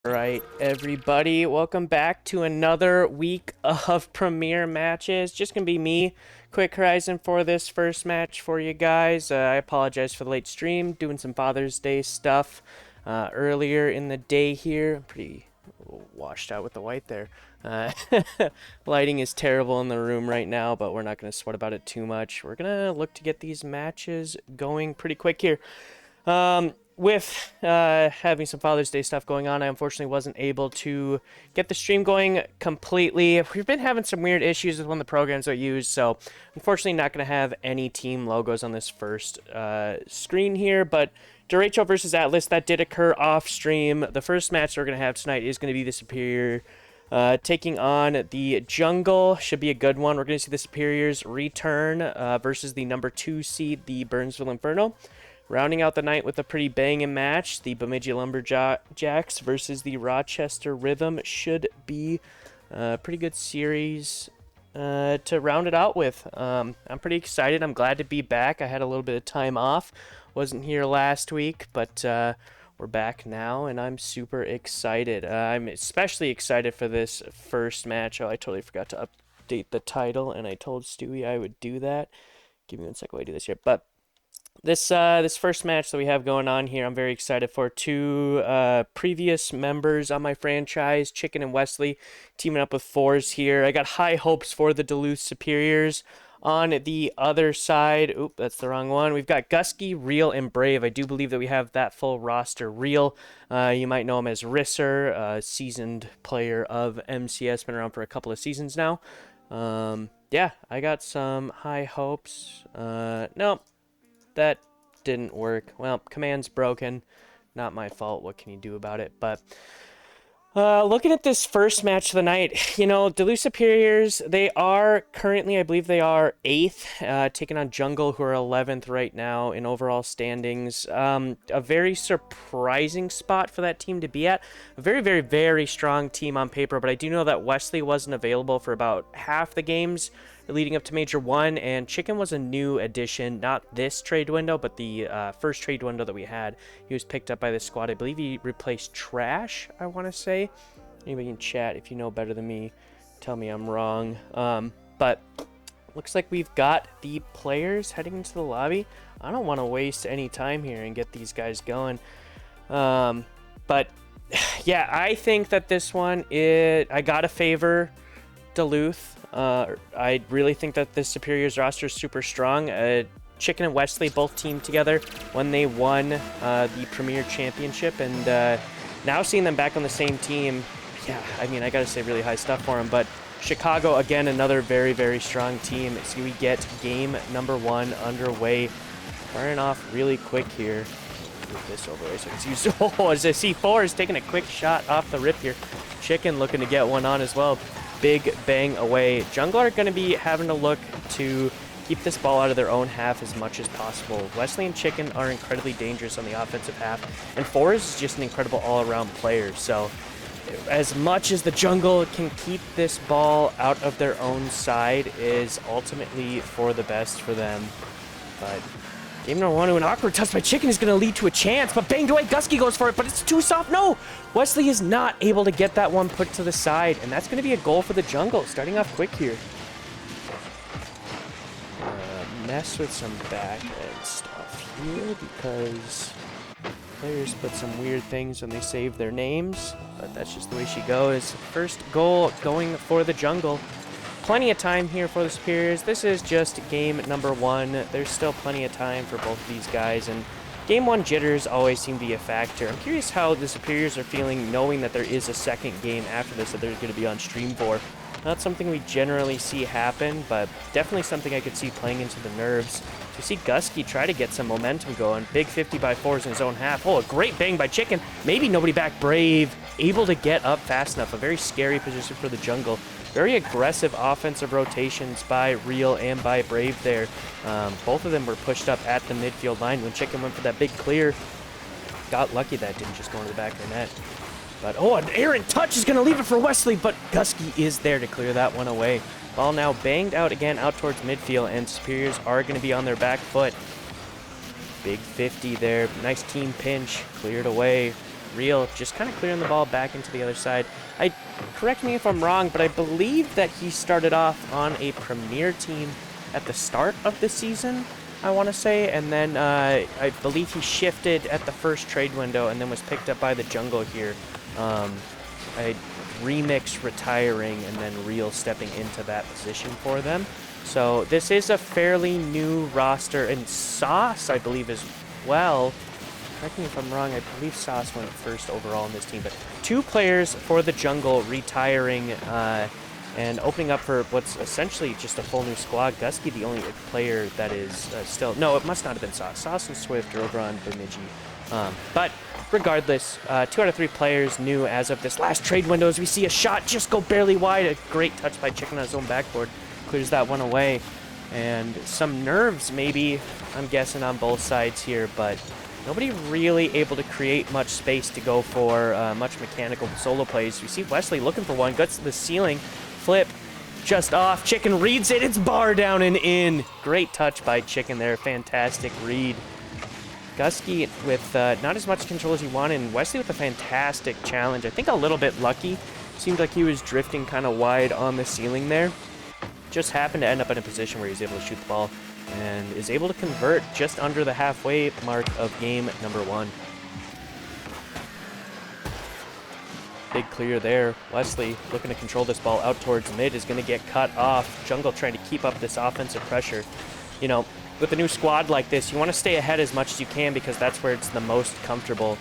Right, everybody, welcome back to another week of Premier matches. Just gonna be me, Quick Horizon, for this first match for you guys. I apologize for the late stream, doing some Father's Day stuff earlier in the day here. I'm pretty washed out with the white there. Uh, Lighting is terrible in the room right now, but we're not gonna sweat about it too much. We're gonna look to get these matches going pretty quick here. With having some Father's Day stuff going on, I unfortunately wasn't able to get the stream going completely. We've been having some weird issues with one of the programs I use, so unfortunately not going to have any team logos on this first screen here, but Derecho versus Atlas, that did occur off stream. The first match we're going to have tonight is going to be the Superior taking on the Jungle. Should be a good one. We're going to see the Superiors return versus the number 2 seed, the Burnsville Inferno. Rounding out the night with a pretty banging match, the Bemidji Lumberjacks versus the Rochester Rhythm should be a pretty good series to round it out with. I'm pretty excited. I'm glad to be back. I had a little bit of time off. Wasn't here last week, but we're back now, and I'm super excited. I'm especially excited for this first match. Oh, I totally forgot to update the title, and I told Stewie I would do that. Give me 1 second while I do this here. But this first match that we have going on here, I'm very excited for. Two previous members on my franchise, Chicken and Wesley, teaming up with Fours here. I got high hopes for the Duluth Superiors. On the other side, oop, that's the wrong one. We've got Gusky, Real, and Brave. I do believe that we have that full roster. Real, you might know him as Risser, a seasoned player of MCS, been around for a couple of seasons now. Yeah, I got some high hopes. No. That didn't work. Well, command's broken. Not my fault. What can you do about it? But looking at this first match of the night, you know, Duluth Superiors, they are currently, I believe they are 8th, taking on Jungle, who are 11th right now in overall standings. A very surprising spot for that team to be at. A very, very, very strong team on paper, but I do know that Wesley wasn't available for about half the games leading up to Major 1, and Chicken was a new addition, not this trade window, but the first trade window that we had. He was picked up by the squad. I believe he replaced Trash, I want to say. Anybody in chat, if you know better than me, tell me I'm wrong. But looks like we've got the players heading into the lobby. I don't want to waste any time here and get these guys going. But yeah, I think that this one, I gotta favor Duluth. I really think that the Superiors roster is super strong. Chicken and Wesley both teamed together when they won the Premier Championship, and now seeing them back on the same team, yeah, I mean, I gotta say really high stuff for them. But Chicago, again, another very, very strong team. So we get game number 1 underway. Firing off really quick here. Move this over so it's used. Oh, as I see C4 is taking a quick shot off the rip here. Chicken looking to get one on as well. Big bang away. Jungle are going to be having to look to keep this ball out of their own half as much as possible. Wesley and Chicken are incredibly dangerous on the offensive half, and Forrest is just an incredible all-around player. So as much as the Jungle can keep this ball out of their own side is ultimately for the best for them. But game number 1 to an awkward touch by Chicken is going to lead to a chance, but banged away. Gusky goes for it, but it's too soft. No! Wesley is not able to get that one put to the side, and that's going to be a goal for the Jungle. Starting off quick here. Mess with some back end stuff here because players put some weird things when they save their names, but that's just the way she goes. First goal going for the Jungle. Plenty of time here for the Superiors. This is just game number 1. There's still plenty of time for both of these guys, and game 1 jitters always seem to be a factor. I'm curious how the Superiors are feeling knowing that there is a second game after this that they're going to be on stream for. Not something we generally see happen, but definitely something I could see playing into the nerves. You see Gusky try to get some momentum going. Big 50 by 4s in his own half. Oh, a great bang by Chicken. Maybe nobody back. Brave. Able to get up fast enough. A very scary position for the Jungle. Very aggressive offensive rotations by Real and by Brave there. Both of them were pushed up at the midfield line when Chicken went for that big clear. Got lucky that didn't just go into the back of the net. But, oh, an errant touch is going to leave it for Wesley, but Gusky is there to clear that one away. Ball now banged out again out towards midfield, and Superiors are going to be on their back foot. Big 50 there. Nice team pinch. Cleared away. Real just kind of clearing the ball back into the other side. Correct me if I'm wrong, but I believe that he started off on a Premier team at the start of the season, I want to say, and then I believe he shifted at the first trade window and then was picked up by the Jungle here. Remix retiring and then Real stepping into that position for them. So this is a fairly new roster, and Sauce, I believe, as well. Correct me if I'm wrong, I believe Sauce went first overall in this team, but 2 players for the Jungle retiring and opening up for what's essentially just a full new squad. Gusky, the only player that is still... No, it must not have been Sauce. Sauce and Swift are over on Bemidji. But regardless, 2 out of 3 players new as of this last trade window. As we see a shot just go barely wide. A great touch by Chicken on his own backboard. Clears that one away. And some nerves maybe, I'm guessing, on both sides here, but nobody really able to create much space to go for much mechanical solo plays. We see Wesley looking for one, gets to the ceiling, flip, just off. Chicken reads it, it's bar down and in. Great touch by Chicken there, fantastic read. Gusky with not as much control as he wanted, and Wesley with a fantastic challenge. I think a little bit lucky. Seemed like he was drifting kind of wide on the ceiling there. Just happened to end up in a position where he's able to shoot the ball and is able to convert just under the halfway mark of game number 1. Big clear there. Wesley looking to control this ball out towards mid is going to get cut off. Jungle trying to keep up this offensive pressure. You know, with a new squad like this, you want to stay ahead as much as you can because that's where it's the most comfortable.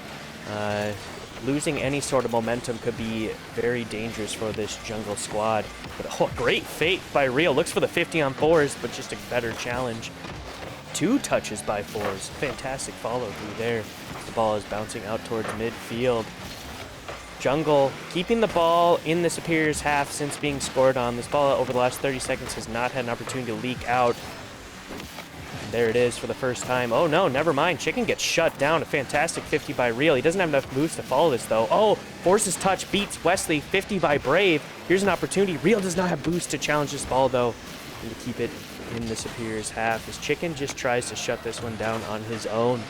Losing any sort of momentum could be very dangerous for this Jungle squad. But oh, great fake by Real. Looks for the 50 on 4s, but just a better challenge. 2 touches by 4s. Fantastic follow through there. The ball is bouncing out towards midfield. Jungle keeping the ball in the Superior's half since being scored on. This ball over the last 30 seconds has not had an opportunity to leak out. There it is for the first time. Oh no, never mind. Chicken gets shut down. A fantastic 50 by Real. He doesn't have enough moves to follow this though. Oh, forces touch, beats Wesley. 50 by Brave. Here's an opportunity. Real does not have boost to challenge this ball though. And to keep it in the Superior's half as Chicken just tries to shut this one down on his own.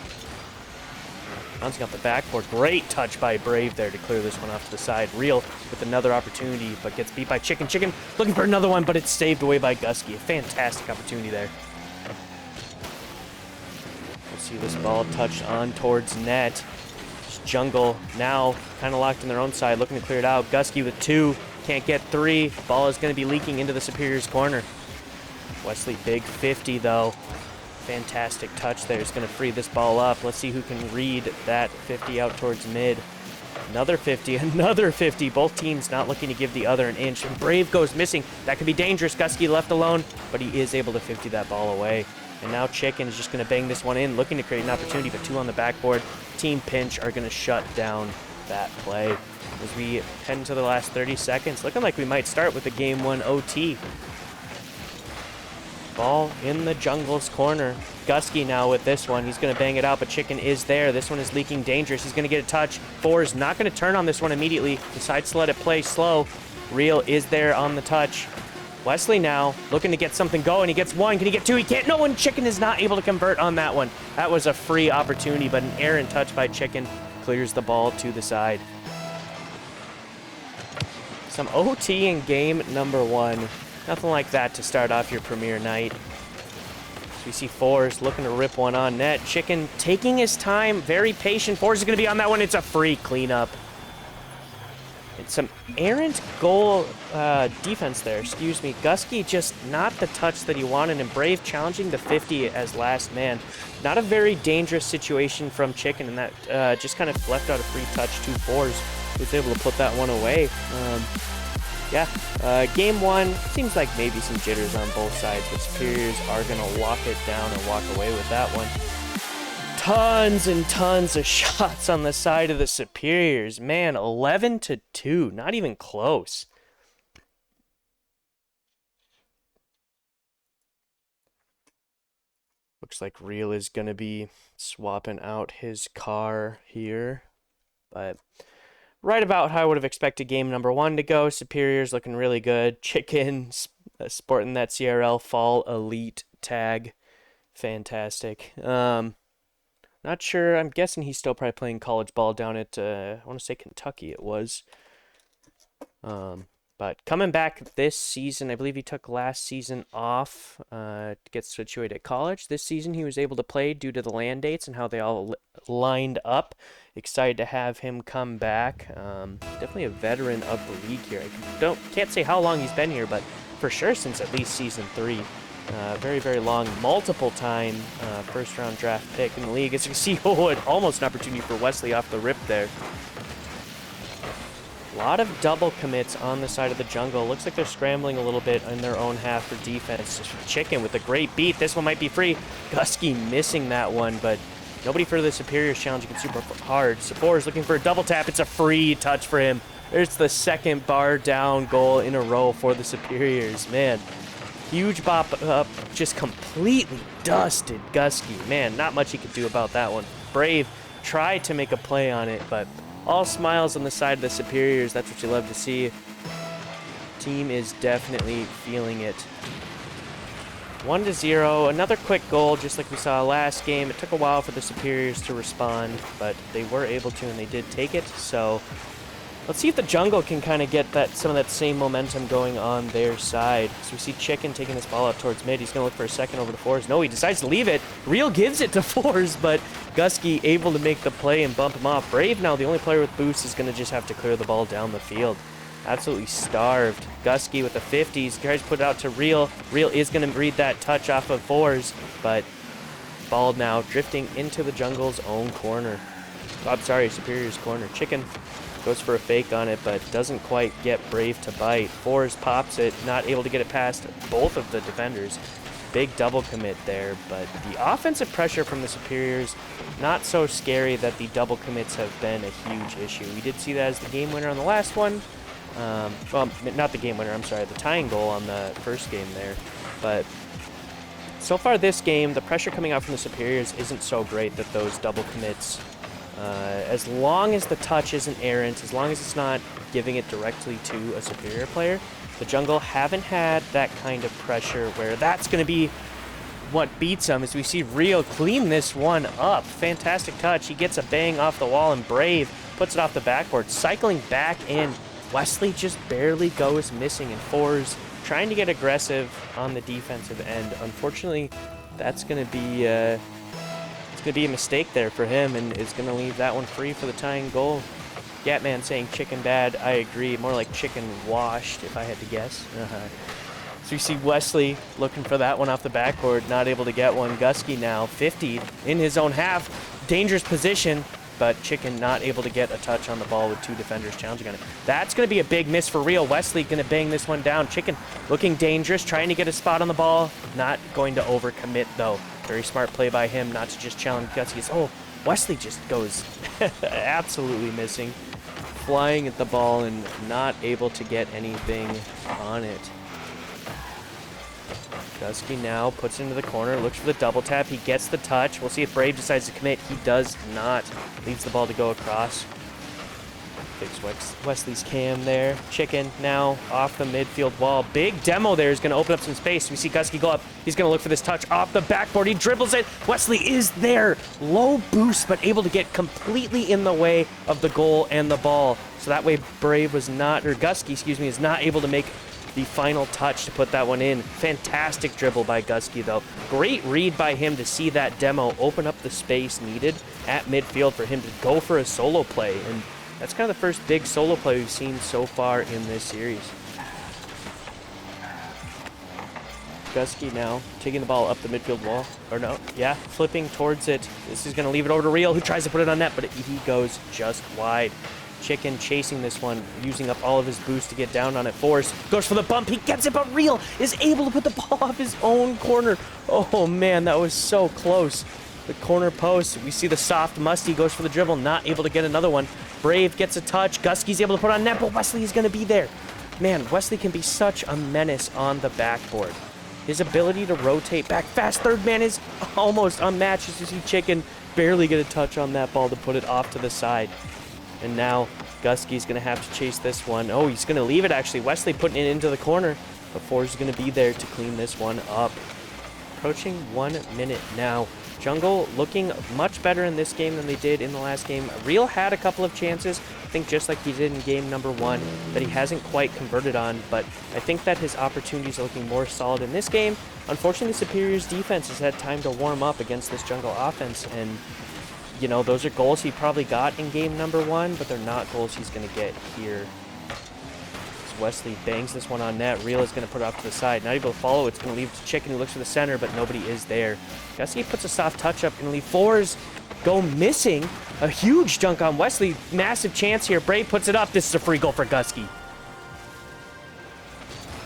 Bouncing off the backboard. Great touch by Brave there to clear this one off to the side. Real with another opportunity, but gets beat by Chicken. Chicken looking for another one, but it's saved away by Gusky. A fantastic opportunity there. See this ball touched on towards net. Jungle now kind of locked in their own side, looking to clear it out. Gusky with 2, can't get 3. Ball is going to be leaking into the Superior's corner. Wesley, big 50 though. Fantastic touch there. Is going to free this ball up. Let's see who can read that 50 out towards mid. Another 50, another 50. Both teams not looking to give the other an inch. And Brave goes missing. That could be dangerous. Gusky left alone, but he is able to 50 that ball away. And now Chicken is just going to bang this one in, looking to create an opportunity, but 2 on the backboard. Team Pinch are going to shut down that play. As we head into the last 30 seconds, looking like we might start with the Game 1 OT. Ball in the Jungle's corner. Gusky now with this one. He's going to bang it out, but Chicken is there. This one is leaking dangerous. He's going to get a touch. 4 is not going to turn on this one immediately. Decides to let it play slow. Real is there on the touch. Wesley now looking to get something going. He gets 1. Can he get 2? He can't. No, and Chicken is not able to convert on that one. That was a free opportunity, but an errant touch by Chicken clears the ball to the side. Some OT in game number 1. Nothing like that to start off your Premier night. So we see 4s looking to rip one on net. Chicken taking his time, very patient. 4s is going to be on that one. It's a free cleanup. It's some errant goal defense there, excuse me. Gusky just not the touch that he wanted, and Brave challenging the 50 as last man. Not a very dangerous situation from Chicken, and that just kind of left out a free touch. 2 4s. He was able to put that one away. Game 1, seems like maybe some jitters on both sides, but Superiors are going to walk it down and walk away with that one. Tons and tons of shots on the side of the Superiors. Man, 11-2. Not even close. Looks like Real is going to be swapping out his car here. But right about how I would have expected game number 1 to go. Superiors looking really good. Chicken sporting that CRL Fall Elite tag. Fantastic. Not sure. I'm guessing he's still probably playing college ball down at, I want to say Kentucky it was. But coming back this season, I believe he took last season off to get situated at college. This season he was able to play due to the land dates and how they all lined up. Excited to have him come back. Definitely a veteran of the league here. I can't say how long he's been here, but for sure since at least season 3. Very, very long, multiple-time first-round draft pick in the league. As you can see, almost an opportunity for Wesley off the rip there. A lot of double commits on the side of the jungle. Looks like they're scrambling a little bit in their own half for defense. Chicken with a great beat. This one might be free. Gusky missing that one, but nobody for the Superiors challenging super hard. Sephora is looking for a double tap. It's a free touch for him. There's the second bar down goal in a row for the Superiors. Man, huge bop up, just completely dusted Gusky. Man, not much he could do about that one. Brave tried to make a play on it, but all smiles on the side of the Superiors. That's what you love to see. Team is definitely feeling it. 1-0. Another quick goal, just like we saw last game. It took a while for the Superiors to respond, but they were able to, and they did take it. So let's see if the jungle can kind of get some of that same momentum going on their side. So we see Chicken taking this ball out towards mid. He's going to look for a second over to Fours. No, he decides to leave it. Real gives it to Fours, but Gusky able to make the play and bump him off. Brave now, the only player with boost, is going to just have to clear the ball down the field. Absolutely starved. Gusky with the 50s. Tries to put it out to Real. Real is going to read that touch off of Fours, but ball now drifting into the jungle's own corner. I'm sorry, Superior's corner. Chicken goes for a fake on it, but doesn't quite get Brave to bite. Fours pops it, not able to get it past both of the defenders. Big double commit there, but the offensive pressure from the Superiors, not so scary that the double commits have been a huge issue. We did see that as the game winner on the last one. Well, not the game winner, I'm sorry, the tying goal on the first game there. But so far this game, the pressure coming out from the Superiors isn't so great that those double commits, as long as the touch isn't errant, as long as it's not giving it directly to a Superior player, the jungle haven't had that kind of pressure where that's going to be what beats them. As we see Rio clean this one up. Fantastic touch. He gets a bang off the wall, and Brave puts it off the backboard. Cycling back in, Wesley just barely goes missing, and Fours trying to get aggressive on the defensive end. Unfortunately, that's going to be it's going to be a mistake there for him, and is going to leave that one free for the tying goal. Gatman saying chicken bad. I agree. More like chicken washed, if I had to guess. So you see Wesley looking for that one off the backboard, not able to get one. Gusky now 50 in his own half. Dangerous position, but Chicken not able to get a touch on the ball with two defenders challenging on it. That's going to be a big miss for Real. Wesley going to bang this one down. Chicken looking dangerous, trying to get a spot on the ball. Not going to overcommit, though. Very smart play by him not to just challenge Gusky. Oh, Wesley just goes absolutely missing. Flying at the ball and not able to get anything on it. Gusky now puts it into the corner, looks for the double tap. He gets the touch. We'll see if Brave decides to commit. He does not. Leaves the ball to go across. Fix Wesley's cam there. Chicken now off the midfield wall. Big demo there is going to open up some space. We see Gusky go up. He's going to look for this touch off the backboard. He dribbles it. Wesley is there. Low boost, but able to get completely in the way of the goal and the ball. So that way Brave was not, or Gusky, excuse me, is not able to make the final touch to put that one in. Fantastic dribble by Gusky, though. Great read by him to see that demo open up the space needed at midfield for him to go for a solo play. And that's kind of the first big solo play we've seen so far in this series. Gusky now taking the ball up the midfield wall. Or no, yeah, flipping towards it. This is going to leave it over to Real, who tries to put it on net, but he goes just wide. Chicken chasing this one, using up all of his boost to get down on it. Force goes for the bump. He gets it, but Real is able to put the ball off his own corner. Oh, man, that was so close. The corner post. We see the soft Musty goes for the dribble, not able to get another one. Brave gets a touch. Gusky's able to put on net, but Wesley is going to be there. Man, Wesley can be such a menace on the backboard. His ability to rotate back fast, third man, is almost unmatched. As you see Chicken barely get a touch on that ball to put it off to the side. And now Gusky's going to have to chase this one. Oh, he's going to leave it, actually. Wesley putting it into the corner. But Fours is going to be there to clean this one up. Approaching 1 minute now Jungle looking much better in this game than they did in the last game. Real had a couple of chances, I think just like he did in game number 1, that he hasn't quite converted on, but I think that his opportunities are looking more solid in this game. Unfortunately, Superior's defense has had time to warm up against this Jungle offense, and you know, those are goals he probably got in game number 1, but they're not goals he's going to get here. Wesley bangs this one on net. Real is going to put it off to the side. Not able to follow. It's going to leave to Chicken, who looks for the center, but nobody is there. Gusky puts a soft touch up. Going to leave fours go missing. A huge dunk on Wesley. Massive chance here. Brave puts it up. This is a free goal for Gusky.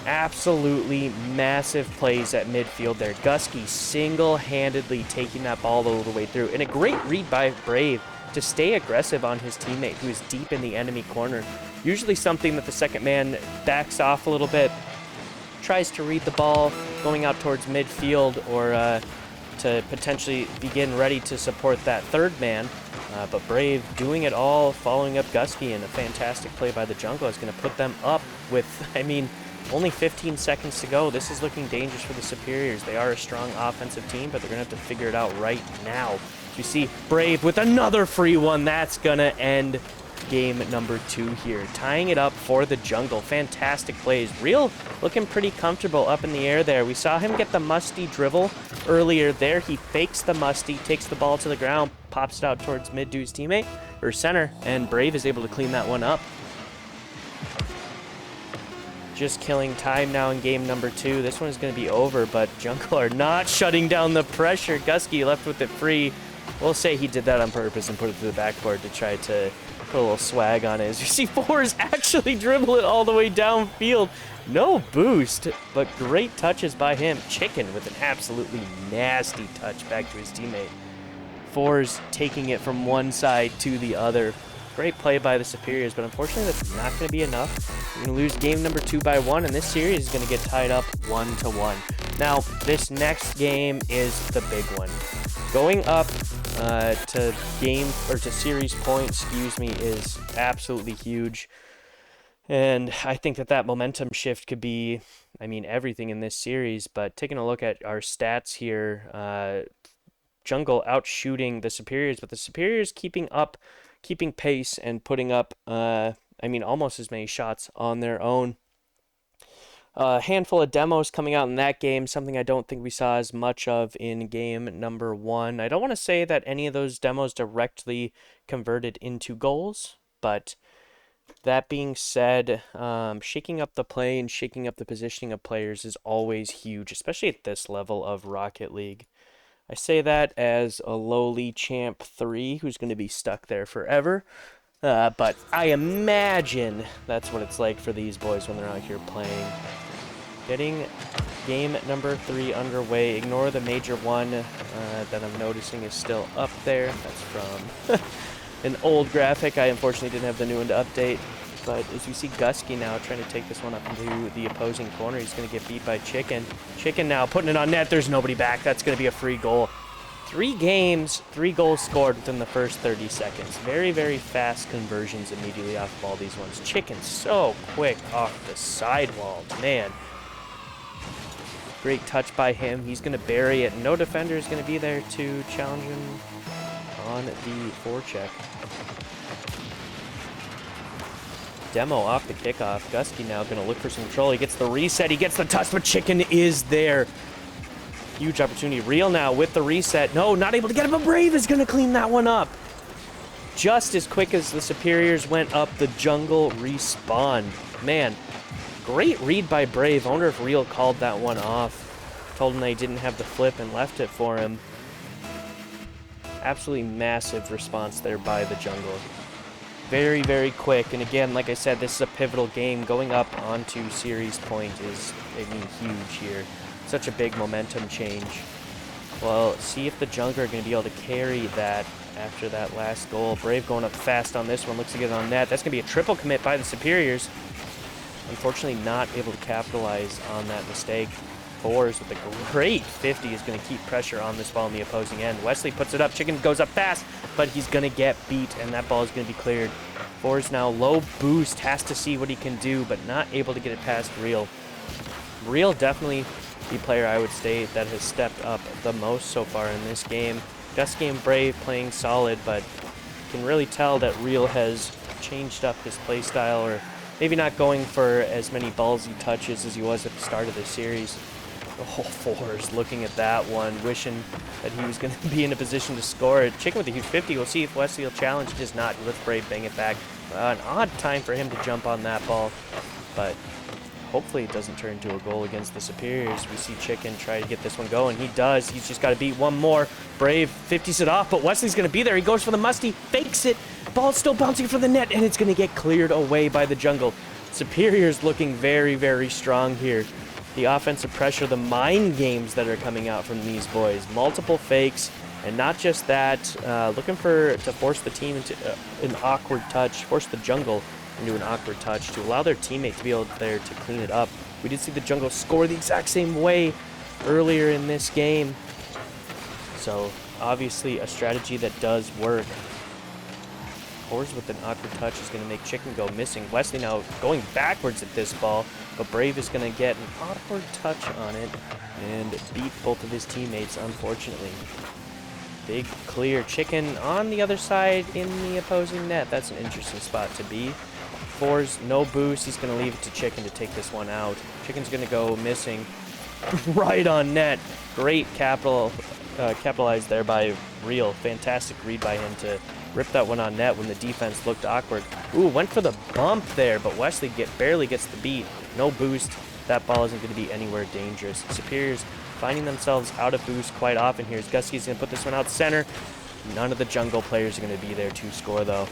Absolutely massive plays at midfield there. Gusky single-handedly taking that ball all the way through. And a great read by Brave to stay aggressive on his teammate, who is deep in the enemy corner. Usually something that the second man backs off a little bit, tries to read the ball going out towards midfield, or to potentially begin ready to support that third man. But Brave doing it all, following up Gusky, and a fantastic play by the Jungle is going to put them up with, I mean, only 15 seconds to go. This is looking dangerous for the Superiors. They are a strong offensive team, but they're going to have to figure it out right now. You see Brave with another free one. That's going to end game number 2 here. Tying it up for the Jungle. Fantastic plays. Real looking pretty comfortable up in the air there. We saw him get the musty dribble earlier there. He fakes the musty, takes the ball to the ground, pops it out towards mid to his teammate, or center, and Brave is able to clean that one up. Just killing time now in game number 2. This one is going to be over, but Jungle are not shutting down the pressure. Gusky left with it free. We'll say he did that on purpose and put it to the backboard to try to put a little swag on it. As you see, Fours actually dribble it all the way downfield. No boost, but great touches by him. Chicken with an absolutely nasty touch back to his teammate. Fours taking it from one side to the other. Great play by the Superiors, but unfortunately that's not going to be enough. We're going to lose game number 2 by 1, and this series is going to get tied up 1-1. Now, this next game is the big one. Going up to series point, is absolutely huge. And I think that momentum shift could be, I mean, everything in this series. But taking a look at our stats here, Jungle out shooting the Superiors, but the Superiors keeping pace and putting up, almost as many shots on their own. A handful of demos coming out in that game, something I don't think we saw as much of in game number 1. I don't want to say that any of those demos directly converted into goals, but that being said, shaking up the play and shaking up the positioning of players is always huge, especially at this level of Rocket League. I say that as a lowly champ 3 who's going to be stuck there forever. But I imagine that's what it's like for these boys when they're out here playing. Getting game number 3 underway. Ignore the major one that I'm noticing is still up there. That's from an old graphic. I unfortunately didn't have the new one to update. But as you see Gusky now trying to take this one up into the opposing corner, he's going to get beat by Chicken. Chicken now putting it on net. There's nobody back. That's going to be a free goal. 3 games, 3 goals scored within the first 30 seconds. Very, very fast conversions immediately off of all these ones. Chicken so quick off the sidewall, man. Great touch by him. He's going to bury it. No defender is going to be there to challenge him on the forecheck. Demo off the kickoff. Gusky now going to look for some control. He gets the reset. He gets the touch, but Chicken is there. Huge opportunity. Real now with the reset. No, not able to get it, but Brave is going to clean that one up. Just as quick as the Superiors went up, the Jungle respawned. Man, great read by Brave. I wonder if Real called that one off. Told him they didn't have the flip and left it for him. Absolutely massive response there by the Jungle. Very, very quick. And again, like I said, this is a pivotal game. Going up onto series point is, huge here. Such a big momentum change. Well, see if the Jungle are going to be able to carry that after that last goal. Brave going up fast on this one. Looks to get it on net. That's going to be a triple commit by the Superiors. Unfortunately, not able to capitalize on that mistake. Fours with a great 50 is going to keep pressure on this ball in the opposing end. Wesley puts it up. Chicken goes up fast, but he's going to get beat, and that ball is going to be cleared. Fours now low boost, has to see what he can do, but not able to get it past Real. Real definitely the player I would say that has stepped up the most so far in this game. Gusky and Brave playing solid, but you can really tell that Real has changed up his play style, or maybe not going for as many ballsy touches as he was at the start of the series. Oh, Fours looking at that one, wishing that he was going to be in a position to score it. Chicken with a huge 50. We'll see if Wesley will challenge. He does not. He lets Brave bang it back. An odd time for him to jump on that ball, but hopefully it doesn't turn into a goal against the Superiors. We see Chicken try to get this one going. He does. He's just got to beat one more. Brave 50s it off, but Wesley's going to be there. He goes for the musty, fakes it. Ball's still bouncing for the net, and it's going to get cleared away by the Jungle. Superiors looking very, very strong here. The offensive pressure, the mind games that are coming out from these boys. Multiple fakes, and not just that, looking to force the team into an awkward touch, force the Jungle into an awkward touch to allow their teammate to be able there to clean it up. We did see the Jungle score the exact same way earlier in this game. So obviously a strategy that does work. Fours with an awkward touch is going to make Chicken go missing. Wesley now going backwards at this ball, but Brave is going to get an awkward touch on it and beat both of his teammates, unfortunately. Big clear. Chicken on the other side in the opposing net. That's an interesting spot to be. Fours, no boost. He's going to leave it to Chicken to take this one out. Chicken's going to go missing right on net. Great capitalized there by Real. Fantastic read by him to rip that one on net when the defense looked awkward. Ooh, went for the bump there, but Wesley barely gets the beat. No boost. That ball isn't going to be anywhere dangerous. Superiors finding themselves out of boost quite often here. Gusky's going to put this one out center. None of the Jungle players are going to be there to score, though.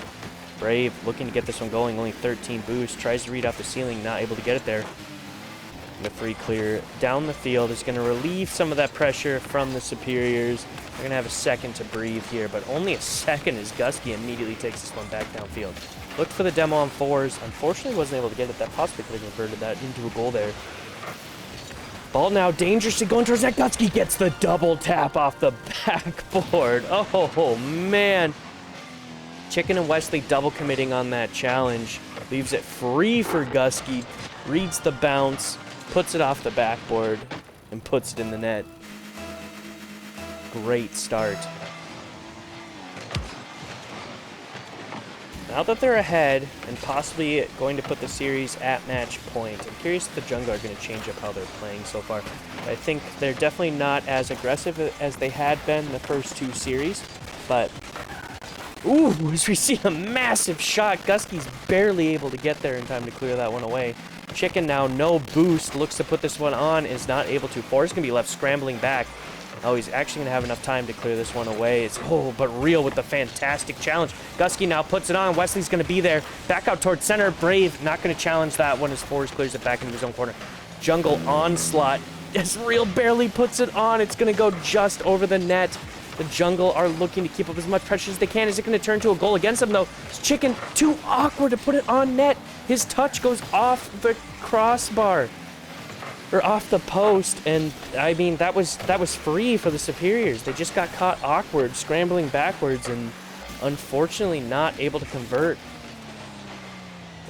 Brave looking to get this one going. Only 13 boost. Tries to read off the ceiling. Not able to get it there. The free clear down the field is going to relieve some of that pressure from the Superiors. They're going to have a second to breathe here, but only a second as Gusky immediately takes this one back downfield. Looked for the demo on Fours. Unfortunately, wasn't able to get it. That possibly could have converted that into a goal there. Ball now dangerously going towards that. Gusky gets the double tap off the backboard. Oh, man. Chicken and Wesley double committing on that challenge. Leaves it free for Gusky. Reads the bounce. Puts it off the backboard and puts it in the net. Great start. Now that they're ahead and possibly going to put the series at match point, I'm curious if the Jungle are going to change up how they're playing so far. I think they're definitely not as aggressive as they had been the first two series, but ooh, as we see a massive shot, Gusky's barely able to get there in time to clear that one away. Chicken now, no boost, looks to put this one on, is not able to. Forrest going to be left scrambling back. Oh, he's actually going to have enough time to clear this one away. But Real with the fantastic challenge. Gusky now puts it on. Wesley's going to be there. Back out towards center. Brave not going to challenge that one as Forrest clears it back into his own corner. Jungle onslaught. As Real barely puts it on, it's going to go just over the net. The Jungle are looking to keep up as much pressure as they can. Is it going to turn to a goal against them, though? It's Chicken too awkward to put it on net. His touch goes off the crossbar. Or off the post, and I mean, that was free for the Superiors. They just got caught awkward, scrambling backwards, and unfortunately not able to convert.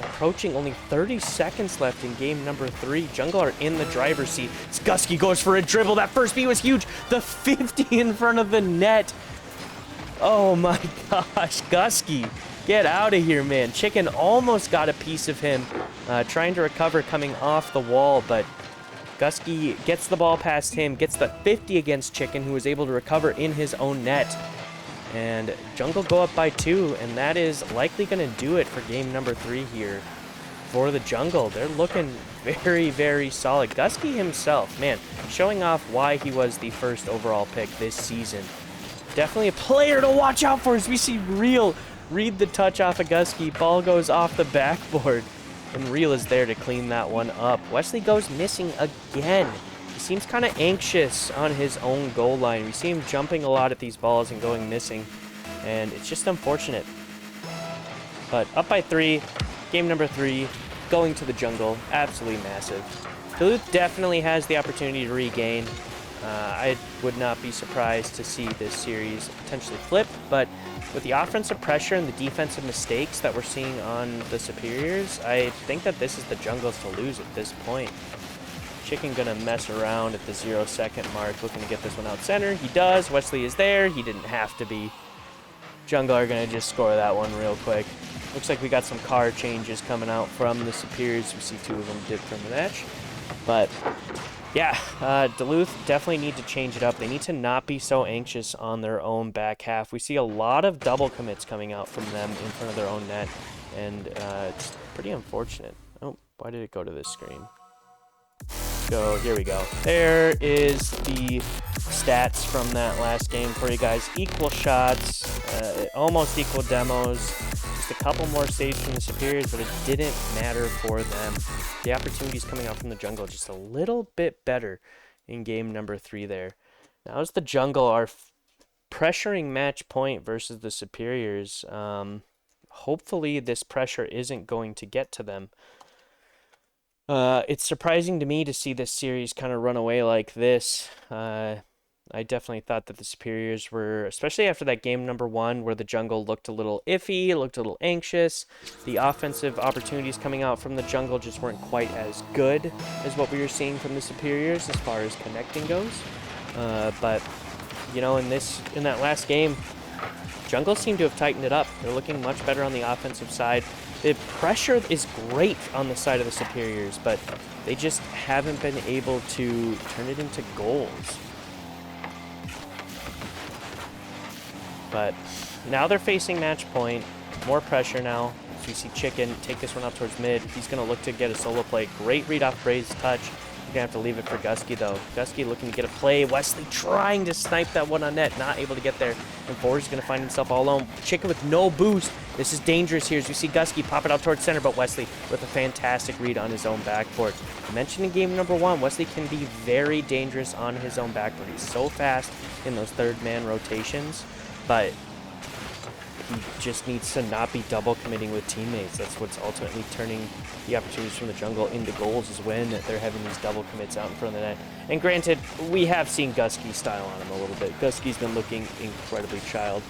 Approaching only 30 seconds left in game number 3. Jungle are in the driver's seat. Gusky goes for a dribble. That first beat was huge. The 50 in front of the net. Oh my gosh, Gusky. Get out of here, man. Chicken almost got a piece of him, trying to recover coming off the wall, but Gusky gets the ball past him, gets the 50 against Chicken, who was able to recover in his own net. And Jungle go up by 2, and that is likely going to do it for game number 3 here for the Jungle. They're looking very, very solid. Gusky himself, man, showing off why he was the first overall pick this season. Definitely a player to watch out for as we see Real read the touch off of Gusky. Ball goes off the backboard. And Real is there to clean that one up. Wesley goes missing again. He seems kind of anxious on his own goal line. We see him jumping a lot at these balls and going missing. And it's just unfortunate. But up by 3, game number 3, going to the Jungle. Absolutely massive. Duluth definitely has the opportunity to regain. I would not be surprised to see this series potentially flip, but with the offensive pressure and the defensive mistakes that we're seeing on the Superiors, I think that this is the Jungle's to lose at this point. Chicken gonna mess around at the 0-second mark, looking to get this one out center. He does. Wesley is there. He didn't have to be. Jungle are gonna just score that one real quick. Looks like we got some car changes coming out from the Superiors. We see 2 of them dip from the match. But yeah, Duluth definitely need to change it up. They need to not be so anxious on their own back half. We see a lot of double commits coming out from them in front of their own net, and it's pretty unfortunate. Oh, why did it go to this screen? So here we go. There is the stats from that last game for you guys. Equal shots, almost equal demos. Just a couple more saves from the Superiors, but it didn't matter for them. The opportunities coming out from the Jungle just a little bit better in game number 3 there. Now as the Jungle are pressuring match point versus the Superiors, hopefully this pressure isn't going to get to them. It's surprising to me to see this series kind of run away like this. I definitely thought that the Superiors were, especially after that game number 1 where the Jungle looked a little iffy, looked a little anxious. The offensive opportunities coming out from the Jungle just weren't quite as good as what we were seeing from the Superiors as far as connecting goes. But, you know, in that last game, Jungle seemed to have tightened it up. They're looking much better on the offensive side. The pressure is great on the side of the Superiors, but they just haven't been able to turn it into goals. But now they're facing match point. More pressure now. So you see Chicken take this one up towards mid. He's going to look to get a solo play. Great read off Brave's touch. You're going to have to leave it for Gusky, though. Gusky looking to get a play. Wesley trying to snipe that one on net. Not able to get there. And Forrest is going to find himself all alone. Chicken with no boost. This is dangerous here as you see Gusky pop it out towards center, but Wesley with a fantastic read on his own backboard. I mentioned in game number 1, Wesley can be very dangerous on his own backboard. He's so fast in those third-man rotations, but he just needs to not be double committing with teammates. That's what's ultimately turning the opportunities from the Jungle into goals, is when they're having these double commits out in front of the net. And granted, we have seen Gusky's style on him a little bit. Gusky's been looking incredibly child.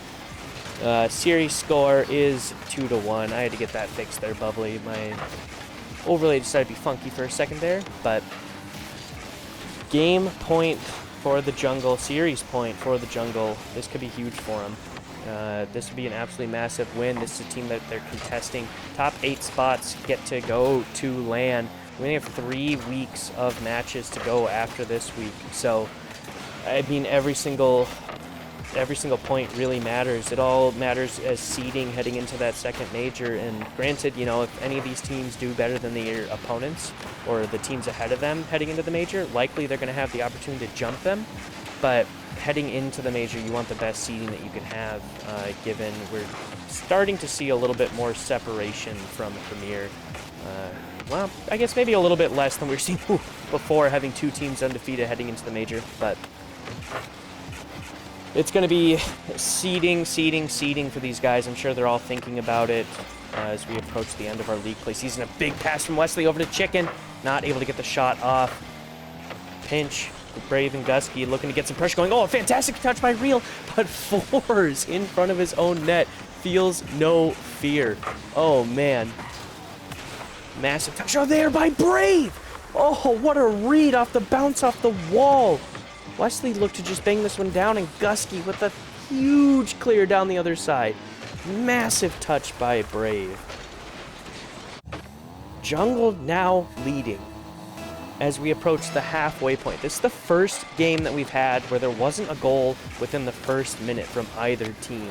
Series score is 2-1. I had to get that fixed there, Bubbly. My overlay decided to be funky for a second there, but game point for the Jungle, series point for the Jungle. This could be huge for them. This would be an absolutely massive win. This is a team that they're contesting. Top 8 spots get to go to LAN. We only have 3 weeks of matches to go after this week. So, I mean, every single point really matters. It all matters as seeding heading into that second major. And granted, you know, if any of these teams do better than their opponents or the teams ahead of them heading into the major, likely they're going to have the opportunity to jump them. But heading into the major, you want the best seeding that you can have, given we're starting to see a little bit more separation from Premier. Well, I guess maybe a little bit less than we were seeing before, having 2 teams undefeated heading into the major. But it's going to be seeding for these guys. I'm sure they're all thinking about it as we approach the end of our league play season. A big pass from Wesley over to Chicken. Not able to get the shot off. Pinch. Brave and Gusky looking to get some pressure going. Oh, a fantastic touch by Real, but Fours in front of his own net. Feels no fear. Oh, man. Massive touch there by Brave. Oh, what a read off the bounce off the wall. Wesley looked to just bang this one down, and Gusky with a huge clear down the other side. Massive touch by Brave. Jungle now leading as we approach the halfway point. This is the first game that we've had where there wasn't a goal within the first minute from either team.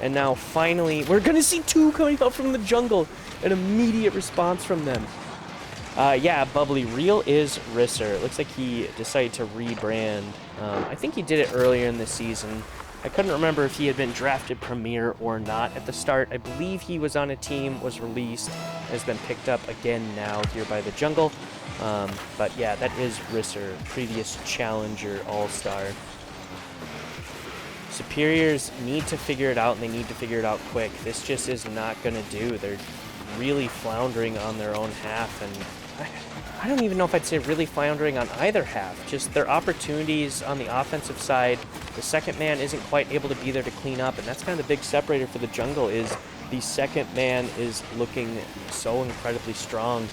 And now finally, we're going to see 2 coming out from the Jungle. An immediate response from them. Yeah, Bubbly, Real is Risser. It looks like he decided to rebrand. I think he did it earlier in the season. I couldn't remember if he had been drafted Premier or not at the start. I believe he was on a team, was released, has been picked up again now here by the Jungle. But yeah, that is Risser, previous Challenger All-Star. Superiors need to figure it out, and they need to figure it out quick. This just is not going to do. They're really floundering on their own half, and I don't even know if I'd say really floundering on either half. Just their opportunities on the offensive side, the second man isn't quite able to be there to clean up, and that's kind of the big separator for the Jungle, is the second man is looking so incredibly strong.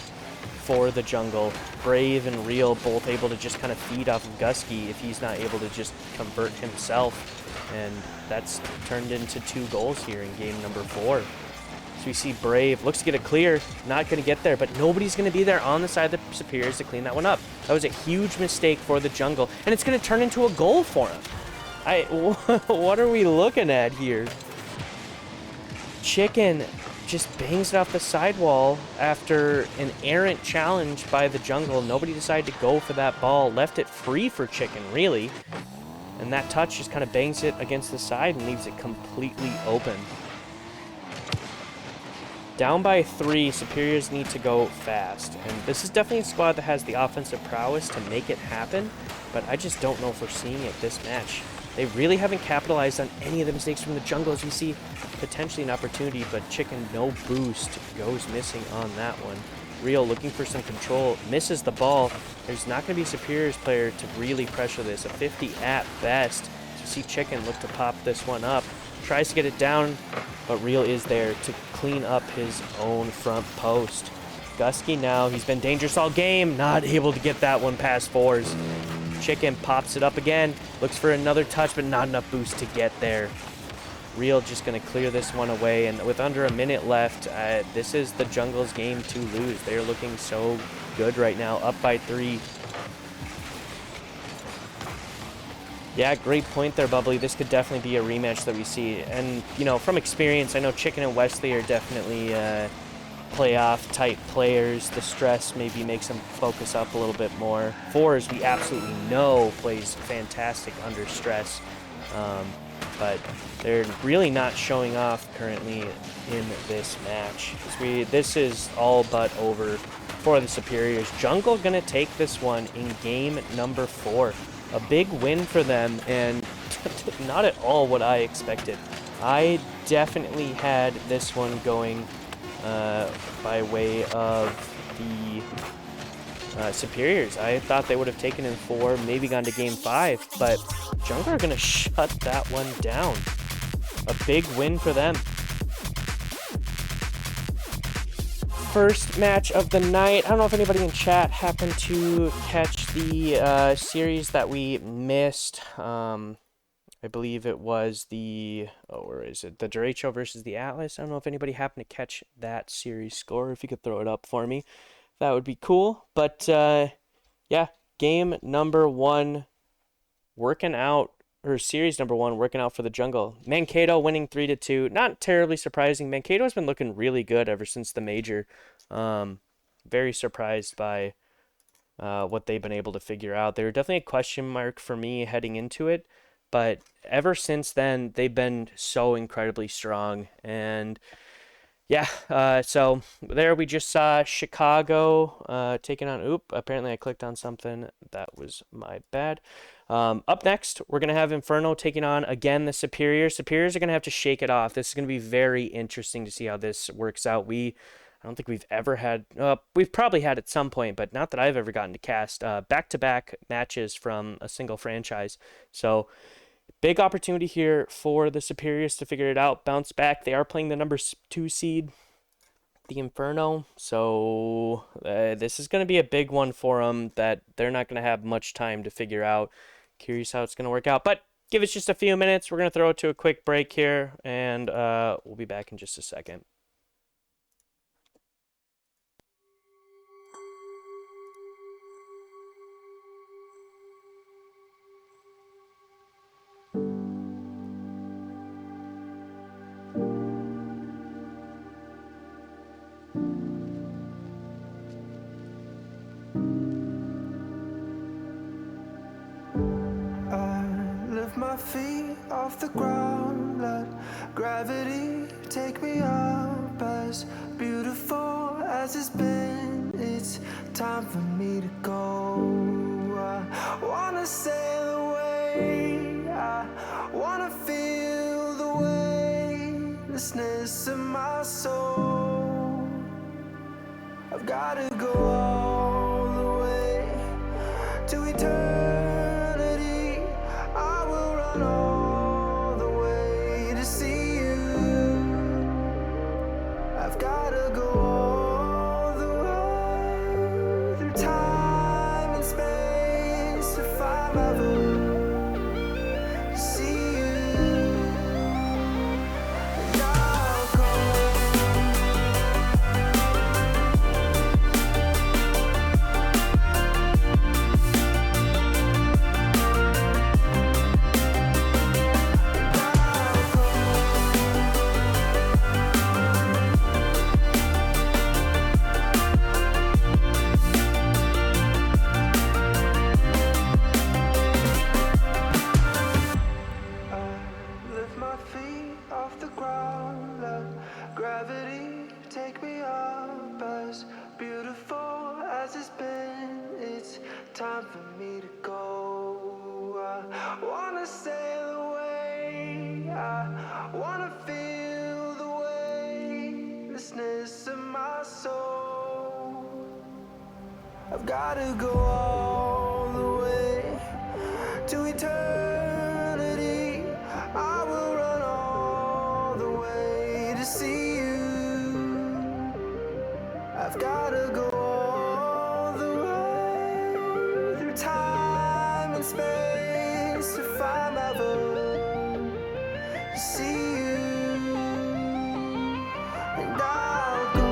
for the jungle. Brave and Real both able to just kind of feed off of Gusky if he's not able to just convert himself. And that's turned into 2 goals here in game number 4. So we see Brave looks to get a clear, not going to get there, but nobody's going to be there on the side of the Superiors to clean that one up. That was a huge mistake for the jungle, and it's going to turn into a goal for him. What are we looking at here? Chicken just bangs it off the sidewall after an errant challenge by the jungle. Nobody decided to go for that ball, left it free for Chicken, really. And that touch just kind of bangs it against the side and leaves it completely open. Down by 3, Superiors need to go fast. And this is definitely a squad that has the offensive prowess to make it happen, but I just don't know if we're seeing it this match. They really haven't capitalized on any of the mistakes from the jungle, as we see potentially an opportunity, but Chicken, no boost, goes missing on that one. Real looking for some control, misses the ball. There's not going to be a Superiors player to really pressure this. A 50 at best. So you see Chicken look to pop this one up. Tries to get it down, but Real is there to clean up his own front post. Gusky now, he's been dangerous all game. Not able to get that one past 4s. Chicken pops it up again. Looks for another touch, but not enough boost to get there. Real just going to clear this one away, and with under a minute left, this is the jungle's game to lose. They're looking so good right now, up by 3. Yeah, great point there, Bubbly. This could definitely be a rematch that we see. And, you know, from experience, I know Chicken and Wesley are definitely playoff-type players. The stress maybe makes them focus up a little bit more. 4s, we absolutely know, plays fantastic under stress. But they're really not showing off currently in this match. This is all but over for the Superiors. Jungle gonna take this one in game number 4. A big win for them, and not at all what I expected. I definitely had this one going by way of the Superiors. I thought they would have taken in 4, maybe gone to game 5, but Jungle are going to shut that one down. A big win for them. First match of the night. I don't know if anybody in chat happened to catch the series that we missed. I believe it was the, where is it? The Derecho versus the Atlas. I don't know if anybody happened to catch that series score. If you could throw it up for me, that would be cool. But yeah, game number 1 working out, or series number 1 working out for the jungle. Mankato winning 3-2. Not terribly surprising. Mankato has been looking really good ever since the major. Very surprised by what they've been able to figure out. They were definitely a question mark for me heading into it, but ever since then, they've been so incredibly strong. And yeah, so there we just saw Chicago taking on, apparently I clicked on something. That was my bad. Up next, we're going to have Inferno taking on, again, the Superiors. Superiors are going to have to shake it off. This is going to be very interesting to see how this works out. I don't think we've ever had, we've probably had at some point, but not that I've ever gotten to cast back-to-back matches from a single franchise. So big opportunity here for the Superiors to figure it out, bounce back. They are playing the number 2 seed, the Inferno. So this is going to be a big one for them that they're not going to have much time to figure out. Curious how it's going to work out, but give us just a few minutes. We're going to throw it to a quick break here, and we'll be back in just a second. My feet off the ground, let gravity take me up. As beautiful as it's been, it's time for me to go. I wanna sail away, I wanna feel the weightlessness of my soul. I've gotta go all the way to eternity. All the way to see you. I've gotta go all the way. time and space if I'm ever to see you, and I'll go. Lift my feet off the ground, let gravity take me up. As beautiful as it's been, it's time for me to go. I wanna sail away, I wanna feel the weightlessness of my soul. I've gotta go all the way to eternity. I will run all the way to see you. I've gotta go all the way through time and space if I'm ever to see you, and I'll go.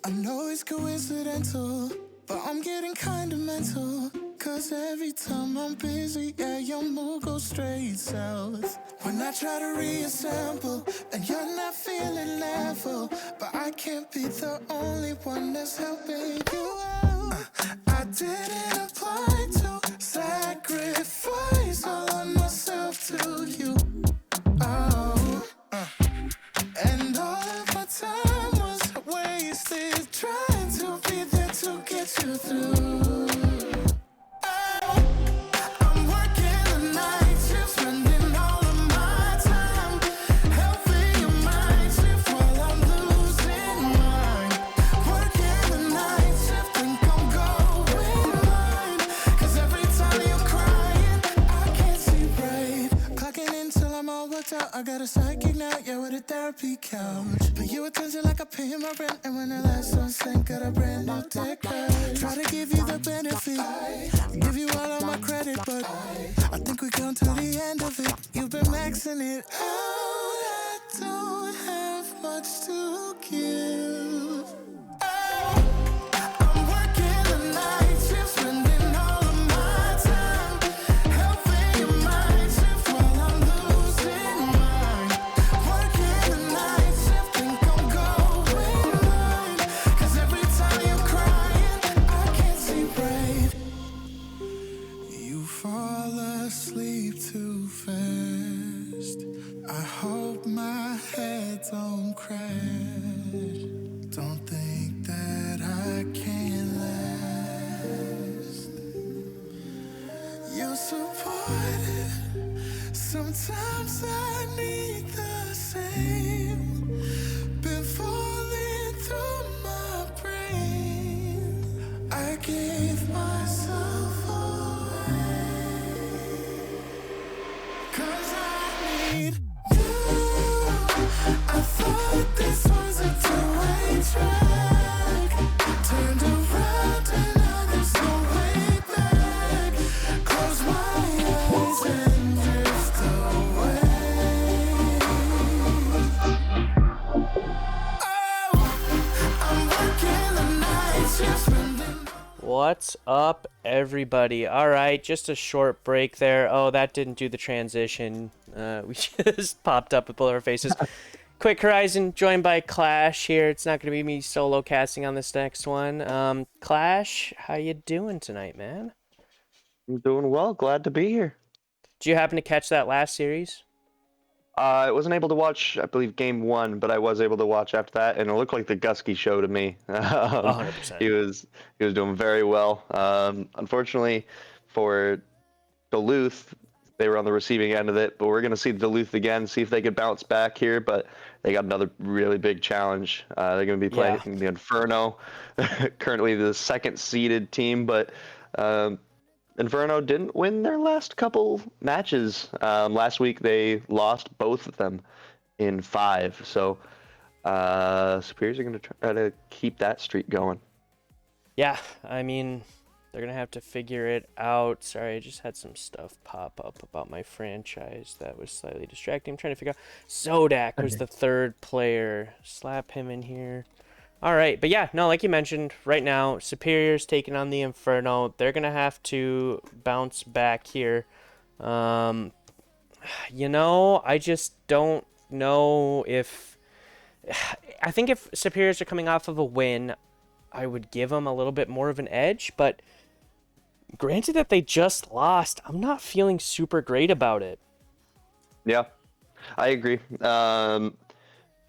I know it's coincidental, but I'm getting kinda mental. Cause every time I'm busy, yeah, your mood goes straight south. When I try to reassemble, and you're not feeling level, but I can't be the only one that's helping you out. I didn't apply to sacrifice all of myself to you. Oh, and all of my time was wasted trying to be there to get you through. I'm working the night shift, spending all of my time helping your mind shift while I'm losing mine. Working the night shift, think I'm going blind. Cause every time you're crying, I can't see right. Clocking in till I'm all worked out. I got a psychic now, yeah, with a therapy couch. Pay you attention like I pay my rent. And when the last one sank, got a brand new tech ride. Try to give you the benefit, give you all of my credit, but I think we come to the end of it. You've been maxing it out. I don't have much to give. I'm working the night shift, spending all of my time helping your mind shift while I'm losing mine. Working the night shift, think I'm going blind. Cause every time you're crying, I can't see right. You fall asleep too fast. I hope my head don't crash. Don't think that I can last. You're supportive. Sometimes I need the same. Been falling through my brain. I gave myself away. Cause I need you. I thought this was a two-way track. Turned around and now there's no way back. Close my eyes and drift away. Oh, I'm working the night shift, spending. What's up, everybody? All right, just a short break there. Oh, that didn't do the transition. We just popped up with both our faces. Quick Horizon, joined by Clash here. It's not going to be me solo casting on this next one. Clash, how you doing tonight, man? I'm doing well. Glad to be here. Did you happen to catch that last series? I wasn't able to watch, I believe, game one, but I was able to watch after that, and it looked like the Gusky show to me. 100%. He was doing very well. Unfortunately, for Duluth, they were on the receiving end of it, but we're going to see Duluth again, see if they could bounce back here. But they got another really big challenge. They're going to be playing the Inferno, currently the second-seeded team, but Inferno didn't win their last couple matches. Last week they lost both of them in 5. So Superiors are going to try to keep that streak going. Yeah, I mean, they're going to have to figure it out. Sorry, I just had some stuff pop up about my franchise that was slightly distracting. I'm trying to figure out. Zodak was the third player. Slap him in here. All right, but yeah, no, like you mentioned, right now, Superior's taking on the Inferno. They're going to have to bounce back here. I just don't know if... I think if Superiors are coming off of a win, I would give them a little bit more of an edge, but granted that they just lost, I'm not feeling super great about it. Yeah, I agree.